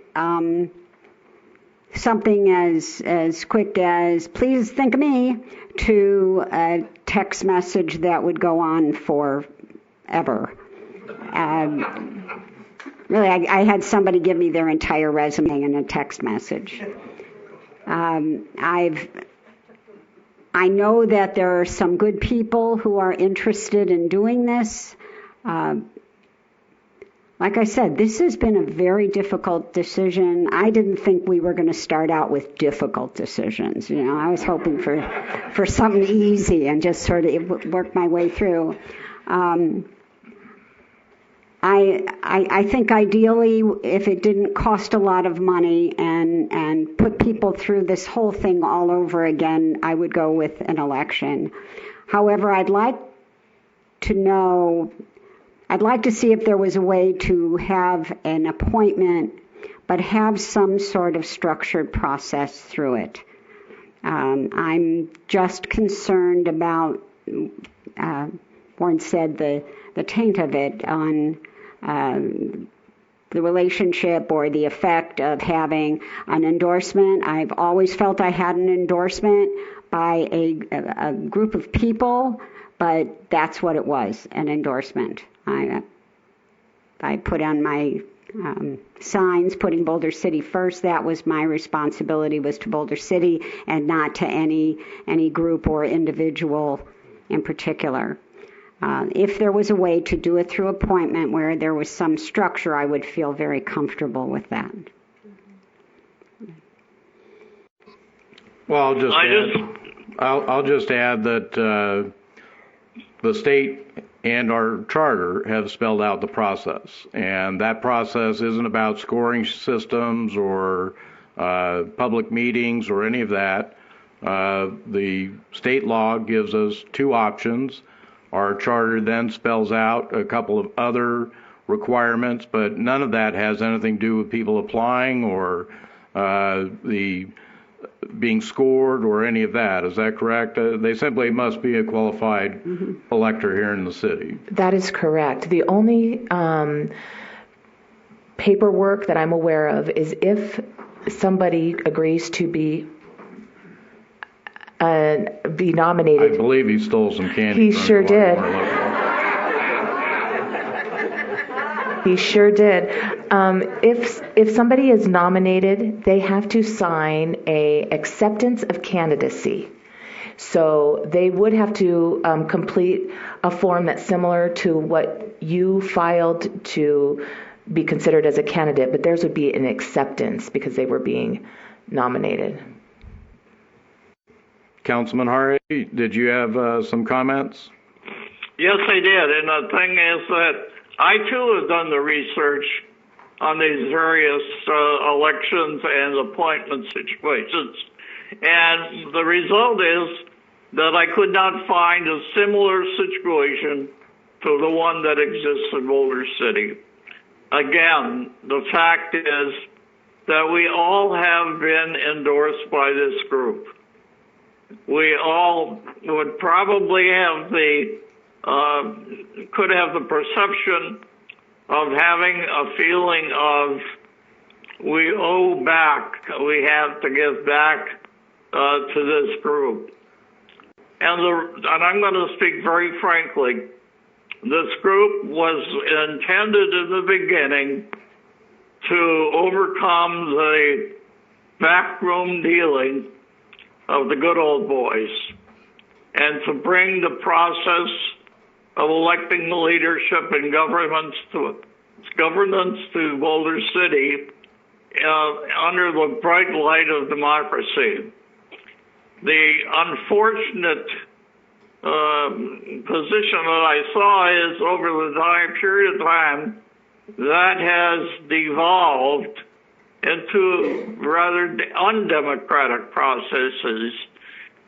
something as quick as, please think of me, to a text message that would go on forever. Really, I had somebody give me their entire resume in a text message. I know that there are some good people who are interested in doing this. Like I said, this has been a very difficult decision. I didn't think we were going to start out with difficult decisions. I was hoping for something easy and just sort of work my way through. I think ideally, if it didn't cost a lot of money and put people through this whole thing all over again, I would go with an election. However, I'd like to see if there was a way to have an appointment, but have some sort of structured process through it. I'm just concerned about, Warren said, the taint of it on the relationship or the effect of having an endorsement. I've always felt I had an endorsement by a group of people, but that's what it was, an endorsement. I put on my signs, putting Boulder City first. That was my responsibility, was to Boulder City and not to any group or individual in particular. If there was a way to do it through appointment where there was some structure, I would feel very comfortable with that. Well, I'll just add that the state and our charter have spelled out the process, and that process isn't about scoring systems or public meetings or any of that. The state law gives us 2 options. Our charter then spells out a couple of other requirements, but none of that has anything to do with people applying or the being scored or any of that. Is that correct? They simply must be a qualified elector here in the city. That is correct. The only paperwork that I'm aware of is if somebody agrees to be nominated. I believe he stole some candy. He sure did. He sure did. If somebody is nominated, they have to sign a acceptance of candidacy. So they would have to complete a form that's similar to what you filed to be considered as a candidate, but theirs would be an acceptance because they were being nominated. Councilman Hari, did you have some comments? Yes, I did. And the thing is that I too have done the research on these various elections and appointment situations. And the result is that I could not find a similar situation to the one that exists in Boulder City. Again, the fact is that we all have been endorsed by this group. We all would probably have could have the perception of having a feeling of we owe back, we have to give back to this group. And I'm going to speak very frankly. This group was intended in the beginning to overcome the backroom dealing of the good old boys and to bring the process of electing the leadership and governance to Boulder City under the bright light of democracy. The unfortunate position that I saw is over the period of time that has devolved into rather undemocratic processes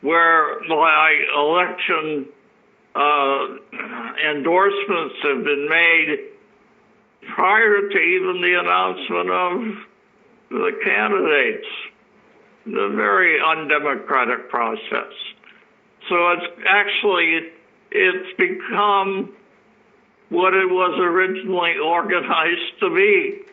where by election endorsements have been made prior to even the announcement of the candidates. The very undemocratic process. So it's become what it was originally organized to be,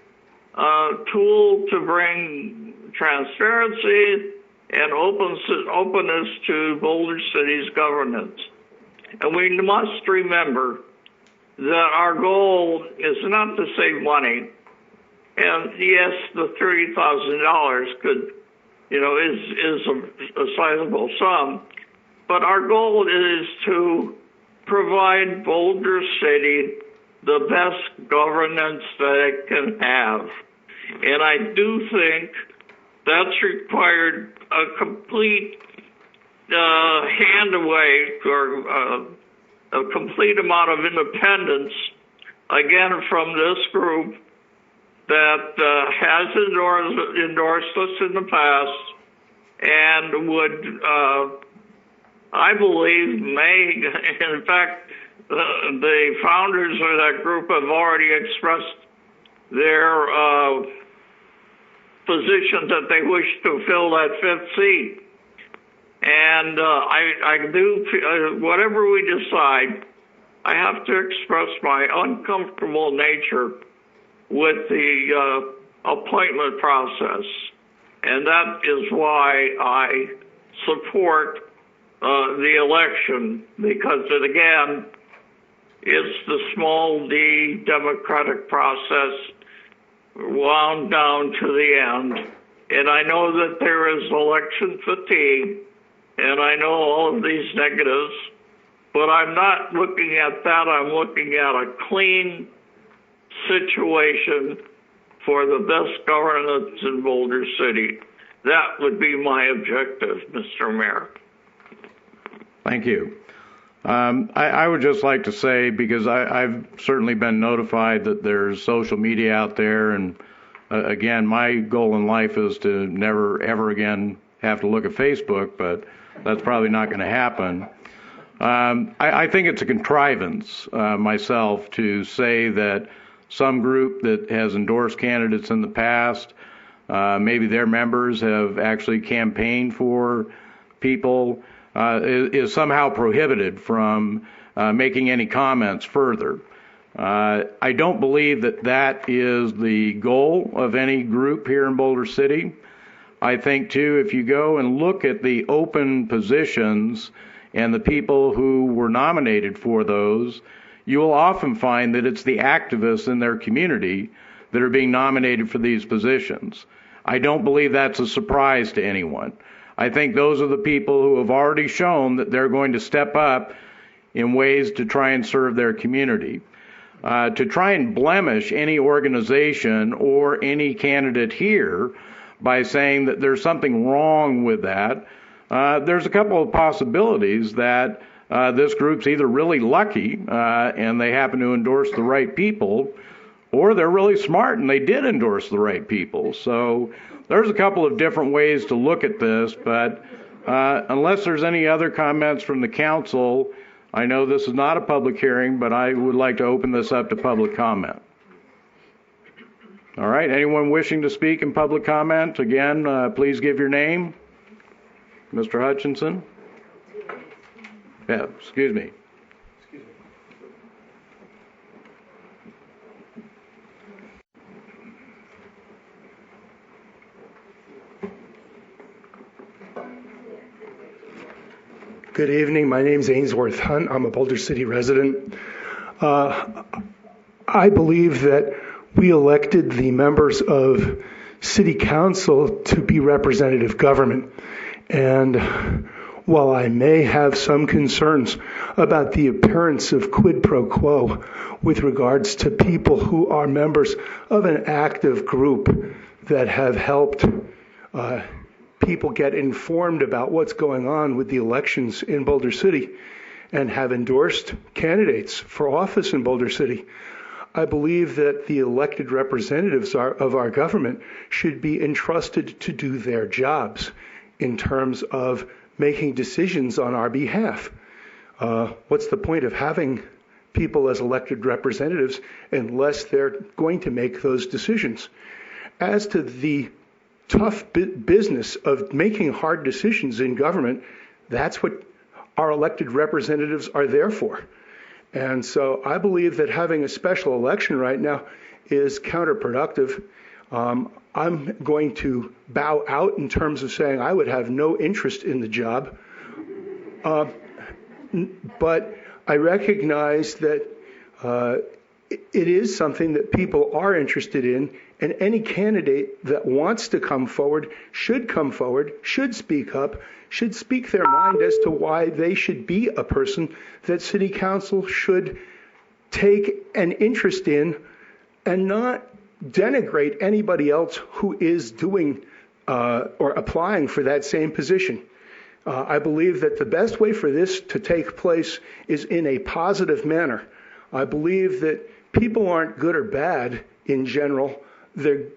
a tool to bring transparency and openness to Boulder City's governance. And we must remember that our goal is not to save money. And yes, the $30,000 could, is a sizable sum. But our goal is to provide Boulder City the best governance that it can have. And I do think that's required a complete handaway or a complete amount of independence, again, from this group that has endorsed us in the past and would, I believe, may, in fact, the founders of that group have already expressed their position that they wish to fill that fifth seat. And I do, whatever we decide, I have to express my uncomfortable nature with the appointment process. And that is why I support the election, because it, again, it's the small d democratic process wound down to the end. And I know that there is election fatigue, and I know all of these negatives, but I'm not looking at that. I'm looking at a clean situation for the best governance in Boulder City. That would be my objective, Mr. Mayor. Thank you. I would just like to say, because I've certainly been notified that there's social media out there, and again, my goal in life is to never, ever again have to look at Facebook, but that's probably not going to happen. I think it's a contrivance myself to say that some group that has endorsed candidates in the past, maybe their members have actually campaigned for people, is somehow prohibited from making any comments further. I don't believe that that is the goal of any group here in Boulder City. I think, too, if you go and look at the open positions and the people who were nominated for those, you will often find that it's the activists in their community that are being nominated for these positions. I don't believe that's a surprise to anyone. I think those are the people who have already shown that they're going to step up in ways to try and serve their community. To try and blemish any organization or any candidate here by saying that there's something wrong with that, there's a couple of possibilities that this group's either really lucky and they happen to endorse the right people, or they're really smart and they did endorse the right people. So there's a couple of different ways to look at this, but unless there's any other comments from the council, I know this is not a public hearing, but I would like to open this up to public comment. All right, anyone wishing to speak in public comment, again, please give your name. Mr. Hutchinson? Yeah, excuse me. Good evening. My name's Ainsworth Hunt. I'm a Boulder City resident. I believe that we elected the members of City Council to be representative government. And while I may have some concerns about the appearance of quid pro quo with regards to people who are members of an active group that have helped people get informed about what's going on with the elections in Boulder City and have endorsed candidates for office in Boulder City, I believe that the elected representatives of our government should be entrusted to do their jobs in terms of making decisions on our behalf. What's the point of having people as elected representatives unless they're going to make those decisions? As to the tough business of making hard decisions in government, that's what our elected representatives are there for. And so I believe that having a special election right now is counterproductive. I'm going to bow out in terms of saying I would have no interest in the job. But I recognize that it is something that people are interested in, and any candidate that wants to come forward, should speak up, should speak their mind as to why they should be a person that City Council should take an interest in and not denigrate anybody else who is doing or applying for that same position. I believe that the best way for this to take place is in a positive manner. I believe that people aren't good or bad in general. They're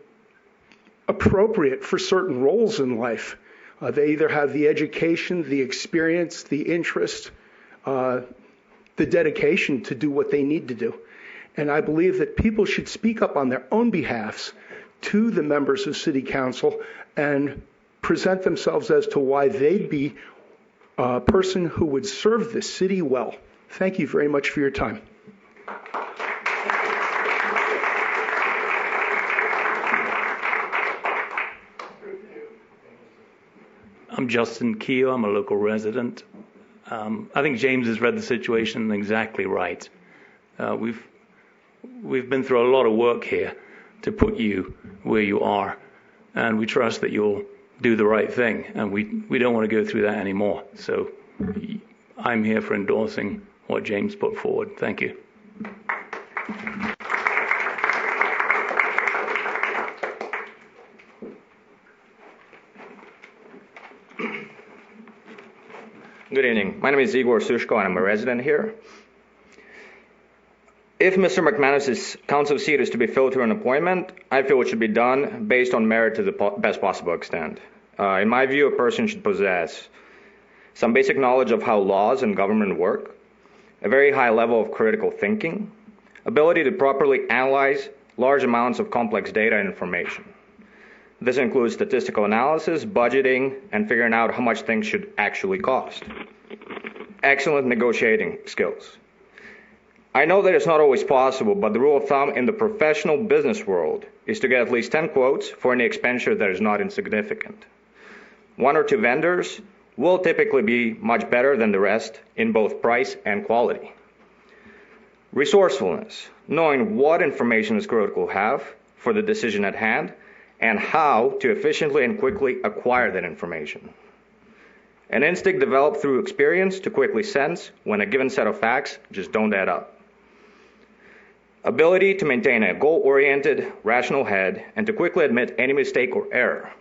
appropriate for certain roles in life. They either have the education, the experience, the interest, the dedication to do what they need to do. And I believe that people should speak up on their own behalves to the members of City Council and present themselves as to why they'd be a person who would serve the city well. Thank you very much for your time. I'm Justin Keogh. I'm a local resident. I think James has read the situation exactly right. We've been through a lot of work here to put you where you are, and we trust that you'll do the right thing, and we don't want to go through that anymore. So I'm here for endorsing what James put forward. Thank you. Good evening. My name is Igor Sushko, and I'm a resident here. If Mr. McManus's council seat is to be filled through an appointment, I feel it should be done based on merit to the best possible extent. In my view, a person should possess some basic knowledge of how laws and government work, a very high level of critical thinking, ability to properly analyze large amounts of complex data and information. This includes statistical analysis, budgeting, and figuring out how much things should actually cost. Excellent negotiating skills. I know that it's not always possible, but the rule of thumb in the professional business world is to get at least 10 quotes for any expenditure that is not insignificant. 1 or 2 vendors will typically be much better than the rest in both price and quality. Resourcefulness, knowing what information is critical to have for the decision at hand and how to efficiently and quickly acquire that information. An instinct developed through experience to quickly sense when a given set of facts just don't add up. Ability to maintain a goal-oriented, rational head and to quickly admit any mistake or error.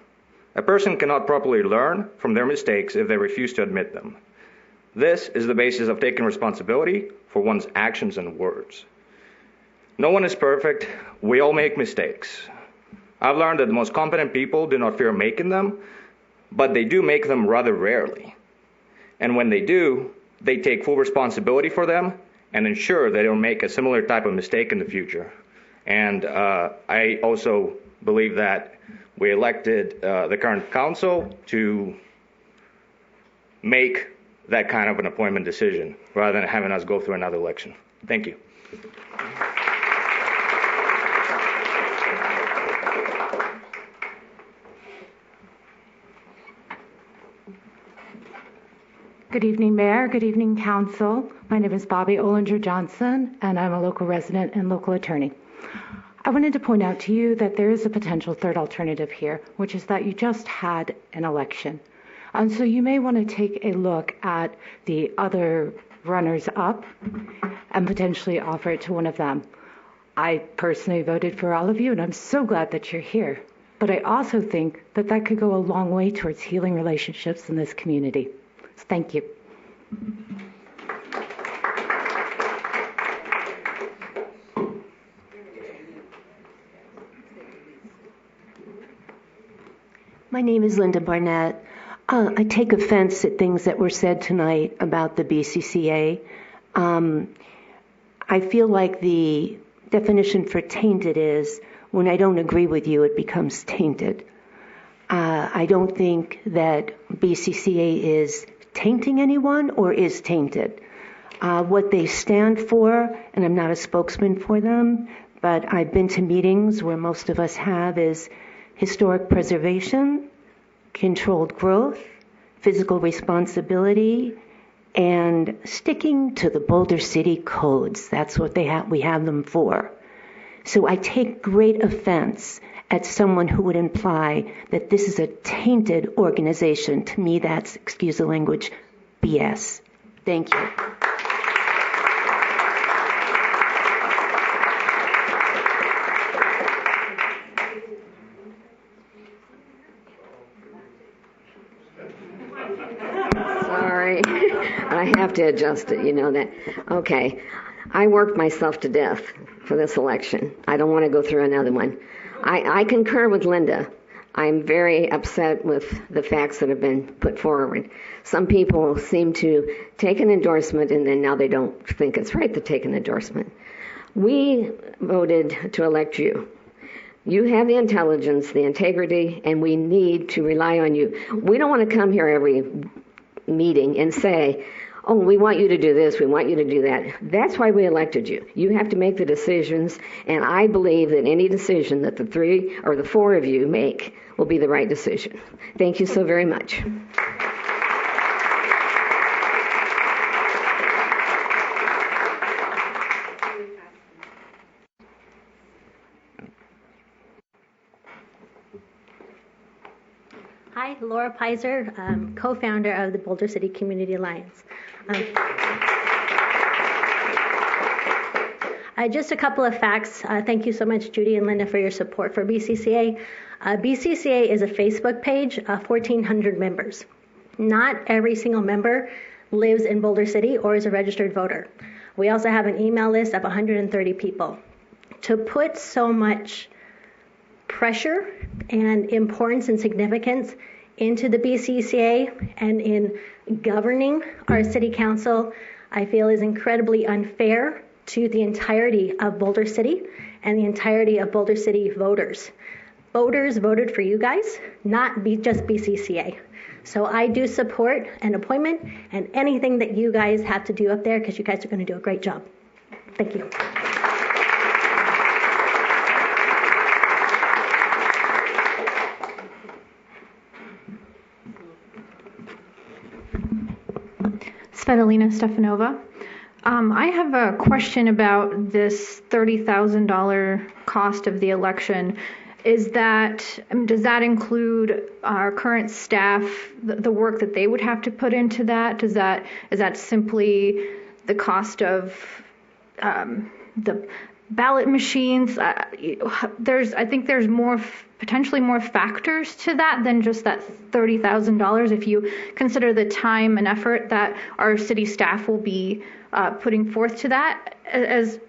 A person cannot properly learn from their mistakes if they refuse to admit them. This is the basis of taking responsibility for one's actions and words. No one is perfect. We all make mistakes. I've learned that the most competent people do not fear making them, but they do make them rather rarely. And when they do, they take full responsibility for them and ensure that they don't make a similar type of mistake in the future. And I also believe that we elected the current council to make that kind of an appointment decision rather than having us go through another election. Thank you. Good evening, Mayor. Good evening, Council. My name is Bobby Olinger Johnson, and I'm a local resident and local attorney. I wanted to point out to you that there is a potential third alternative here, which is that you just had an election. So you may want to take a look at the other runners-up and potentially offer it to one of them. I personally voted for all of you, and I'm so glad that you're here. But I also think that that could go a long way towards healing relationships in this community. Thank you. My name is Linda Barnett. I take offense at things that were said tonight about the BCCA. I feel like the definition for tainted is when I don't agree with you, it becomes tainted. I don't think that BCCA is tainting anyone or is tainted. What they stand for, and I'm not a spokesman for them, but I've been to meetings where most of us have, is historic preservation, controlled growth, physical responsibility, and sticking to the Boulder City codes. That's what we have them for. So I take great offense at someone who would imply that this is a tainted organization. To me, that's, excuse the language, BS. Thank you. Sorry, I have to adjust it, you know that. Okay, I worked myself to death for this election. I don't want to go through another one. I concur with Linda. I'm very upset with the facts that have been put forward. Some people seem to take an endorsement and then now they don't think it's right to take an endorsement. We voted to elect you. You have the intelligence, the integrity, and we need to rely on you. We don't want to come here every meeting and say, oh, we want you to do this, we want you to do that. That's why we elected you. You have to make the decisions, and I believe that any decision that the 3 or the 4 of you make will be the right decision. Thank you so very much. Hi, Laura Pizer, co-founder of the Boulder City Community Alliance. Just a couple of facts. Thank you so much, Judy and Linda, for your support for BCCA. BCCA is a Facebook page, 1,400 members. Not every single member lives in Boulder City or is a registered voter. We also have an email list of 130 people. To put so much pressure and importance and significance into the BCCA and in governing our city council, I feel is incredibly unfair to the entirety of Boulder City and the entirety of Boulder City voters. Voters voted for you guys, not just BCCA. So I do support an appointment and anything that you guys have to do up there, because you guys are going to do a great job. Thank you. Svetlana Stefanova. I have a question about this $30,000 cost of the election. Does that include our current staff, the work that they would have to put into that? Is that simply the cost of the ballot machines? I think there's potentially more factors to that than just that $30,000. If you consider the time and effort that our city staff will be putting forth to that, as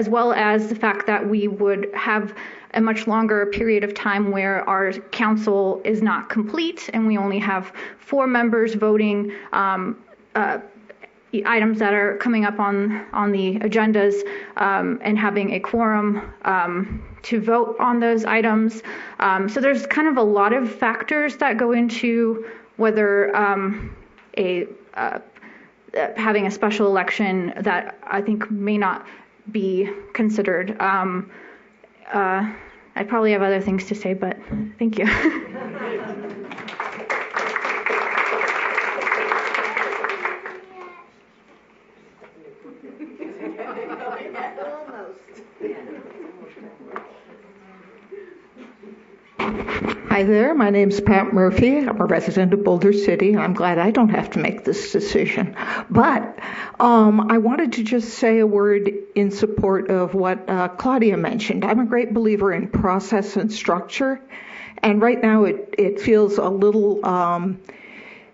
well as the fact that we would have a much longer period of time where our council is not complete and we only have 4 members voting items that are coming up on the agendas, and having a quorum to vote on those items. So there's kind of a lot of factors that go into whether having a special election that I think may not be considered. I probably have other things to say, but thank you. Hi there, my name's Pat Murphy. I'm a resident of Boulder City. I'm glad I don't have to make this decision. But I wanted to just say a word in support of what Claudia mentioned. I'm a great believer in process and structure. And right now it feels a little,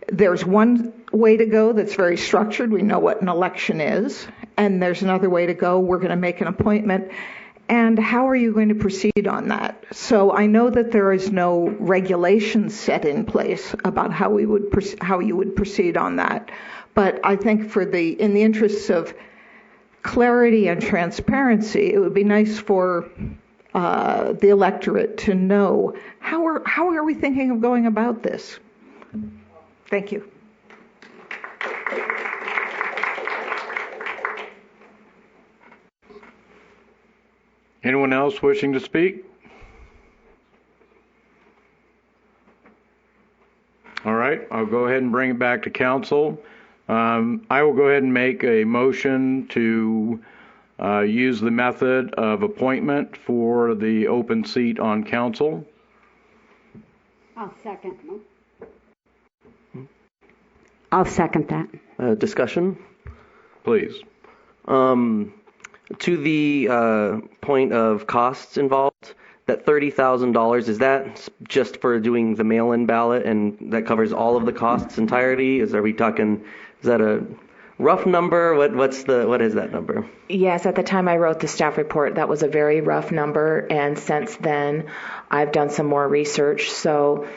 there's one way to go that's very structured. We know what an election is. And there's another way to go. We're going to make an appointment. And how are you going to proceed on that? So I know that there is no regulations set in place about how you would proceed on that. But I think in the interests of clarity and transparency, it would be nice for the electorate to know how are we thinking of going about this. Thank you. Anyone else wishing to speak? All right, I'll go ahead and bring it back to council. I will go ahead and make a motion to use the method of appointment for the open seat on council. I'll second. I'll second that. Discussion? Please. To the point of costs involved, that $30,000, is that just for doing the mail-in ballot and that covers all of the costs entirety? Is that a rough number? What is that number? Yes, at the time I wrote the staff report, that was a very rough number, and since then I've done some more research. So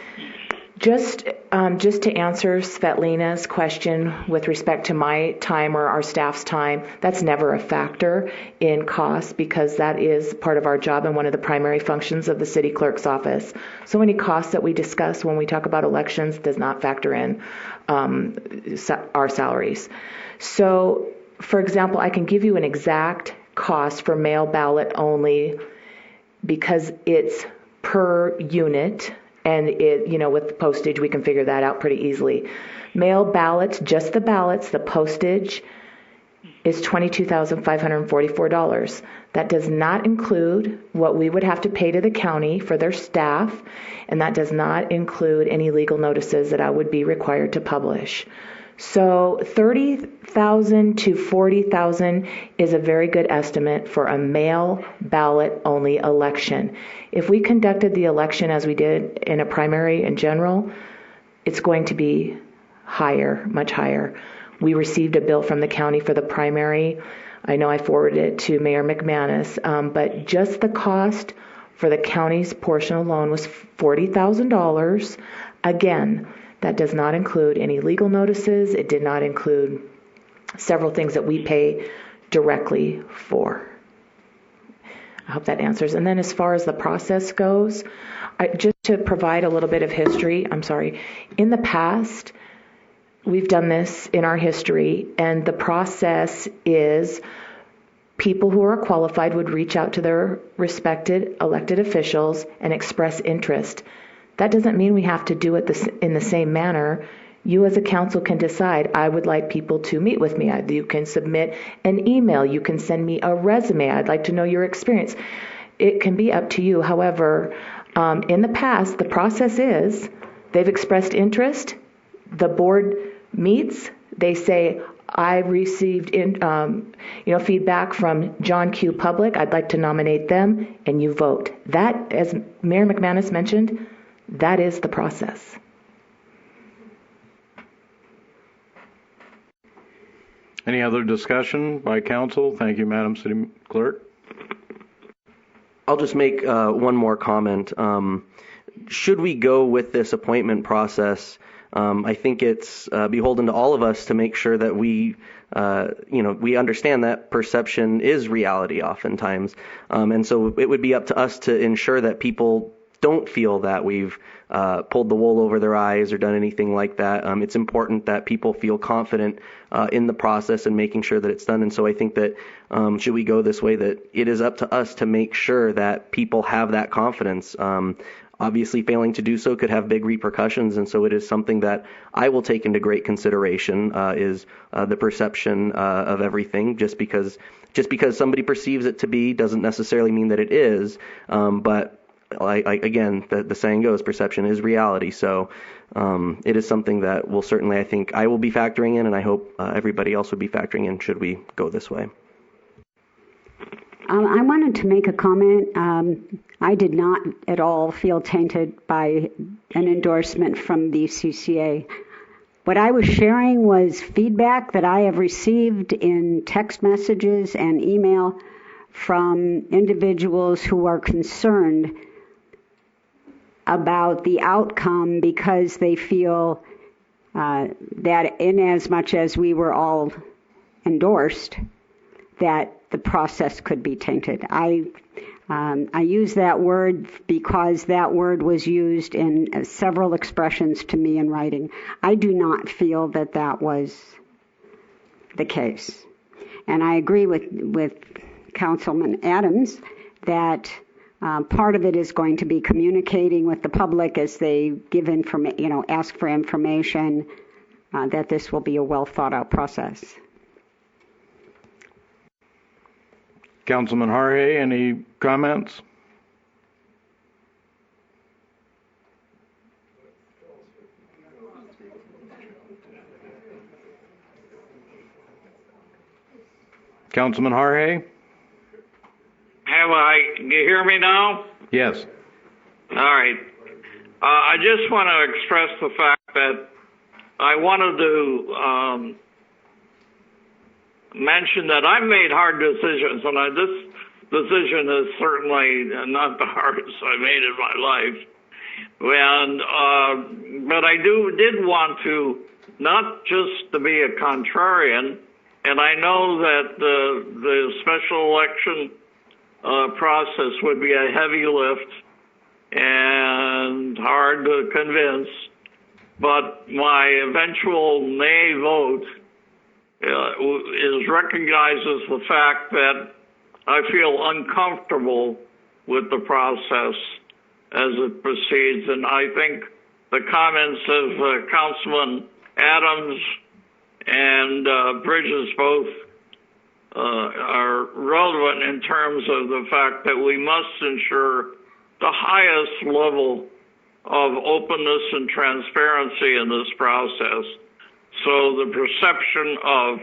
just to answer Svetlana's question with respect to my time or our staff's time, that's never a factor in cost because that is part of our job and one of the primary functions of the city clerk's office. So any costs that we discuss when we talk about elections does not factor in our salaries. So, for example, I can give you an exact cost for mail ballot only because it's per unit. And with the postage, we can figure that out pretty easily. Mail ballots, just the ballots, the postage is $22,544. That does not include what we would have to pay to the county for their staff, and that does not include any legal notices that I would be required to publish. So $30,000 to $40,000 is a very good estimate for a mail ballot only election. If we conducted the election as we did in a primary in general, it's going to be higher, much higher. We received a bill from the county for the primary. I know I forwarded it to Mayor McManus, but just the cost for the county's portion alone was $40,000. Again, That does not include any legal notices. It did not include several things that we pay directly for. I hope that answers. And then as far as the process goes, just to provide a little bit of history, in the past, we've done this in our history, and the process is people who are qualified would reach out to their respected elected officials and express interest. That doesn't mean we have to do it in the same manner. You as a council can decide, I would like people to meet with me. You can submit an email. You can send me a resume. I'd like to know your experience. It can be up to you. However, in the past, the process is they've expressed interest. The board meets. They say, I received feedback from John Q. Public. I'd like to nominate them, and you vote. That, as Mayor McManus mentioned, that is the process. Any other discussion by council? Thank you, Madam City Clerk. I'll just make one more comment. Should we go with this appointment process, I think it's beholden to all of us to make sure that we understand that perception is reality oftentimes. And so it would be up to us to ensure that people don't feel that we've pulled the wool over their eyes or done anything like that. It's important that people feel confident in the process and making sure that it's done. And so I think that should we go this way, that it is up to us to make sure that people have that confidence. Obviously, failing to do so could have big repercussions, and so it is something that I will take into great consideration, is the perception of everything. Just because somebody perceives it to be doesn't necessarily mean that it is, but again, the saying goes, perception is reality. So it is something that will certainly, I think, I will be factoring in, and I hope everybody else would be factoring in should we go this way. I wanted to make a comment. I did not at all feel tainted by an endorsement from the CCA. What I was sharing was feedback that I have received in text messages and email from individuals who are concerned about the outcome because they feel that in as much as we were all endorsed, that the process could be tainted. I use that word because that word was used in several expressions to me in writing. I do not feel that that was the case. And I agree with Councilman Adams that part of it is going to be communicating with the public as they give ask for information, that this will be a well thought out process. Councilman Harhe, any comments? Councilman Harhe? Can you hear me now? Yes. All right. I just want to express the fact that I wanted to mention that I've made hard decisions, and this decision is certainly not the hardest I've made in my life. But I did want to not just to be a contrarian, and I know that the special election process would be a heavy lift and hard to convince, but my eventual nay vote recognizes the fact that I feel uncomfortable with the process as it proceeds, and I think the comments of Councilman Adams and Bridges both are relevant in terms of the fact that we must ensure the highest level of openness and transparency in this process. So the perception of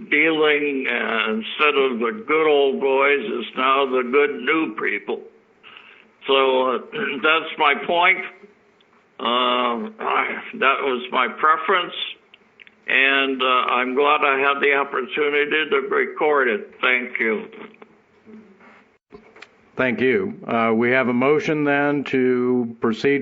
dealing instead of the good old boys is now the good new people. So that's my point. That was my preference, and I'm glad I had the opportunity to record it. Thank you. Thank you. We have a motion then to proceed with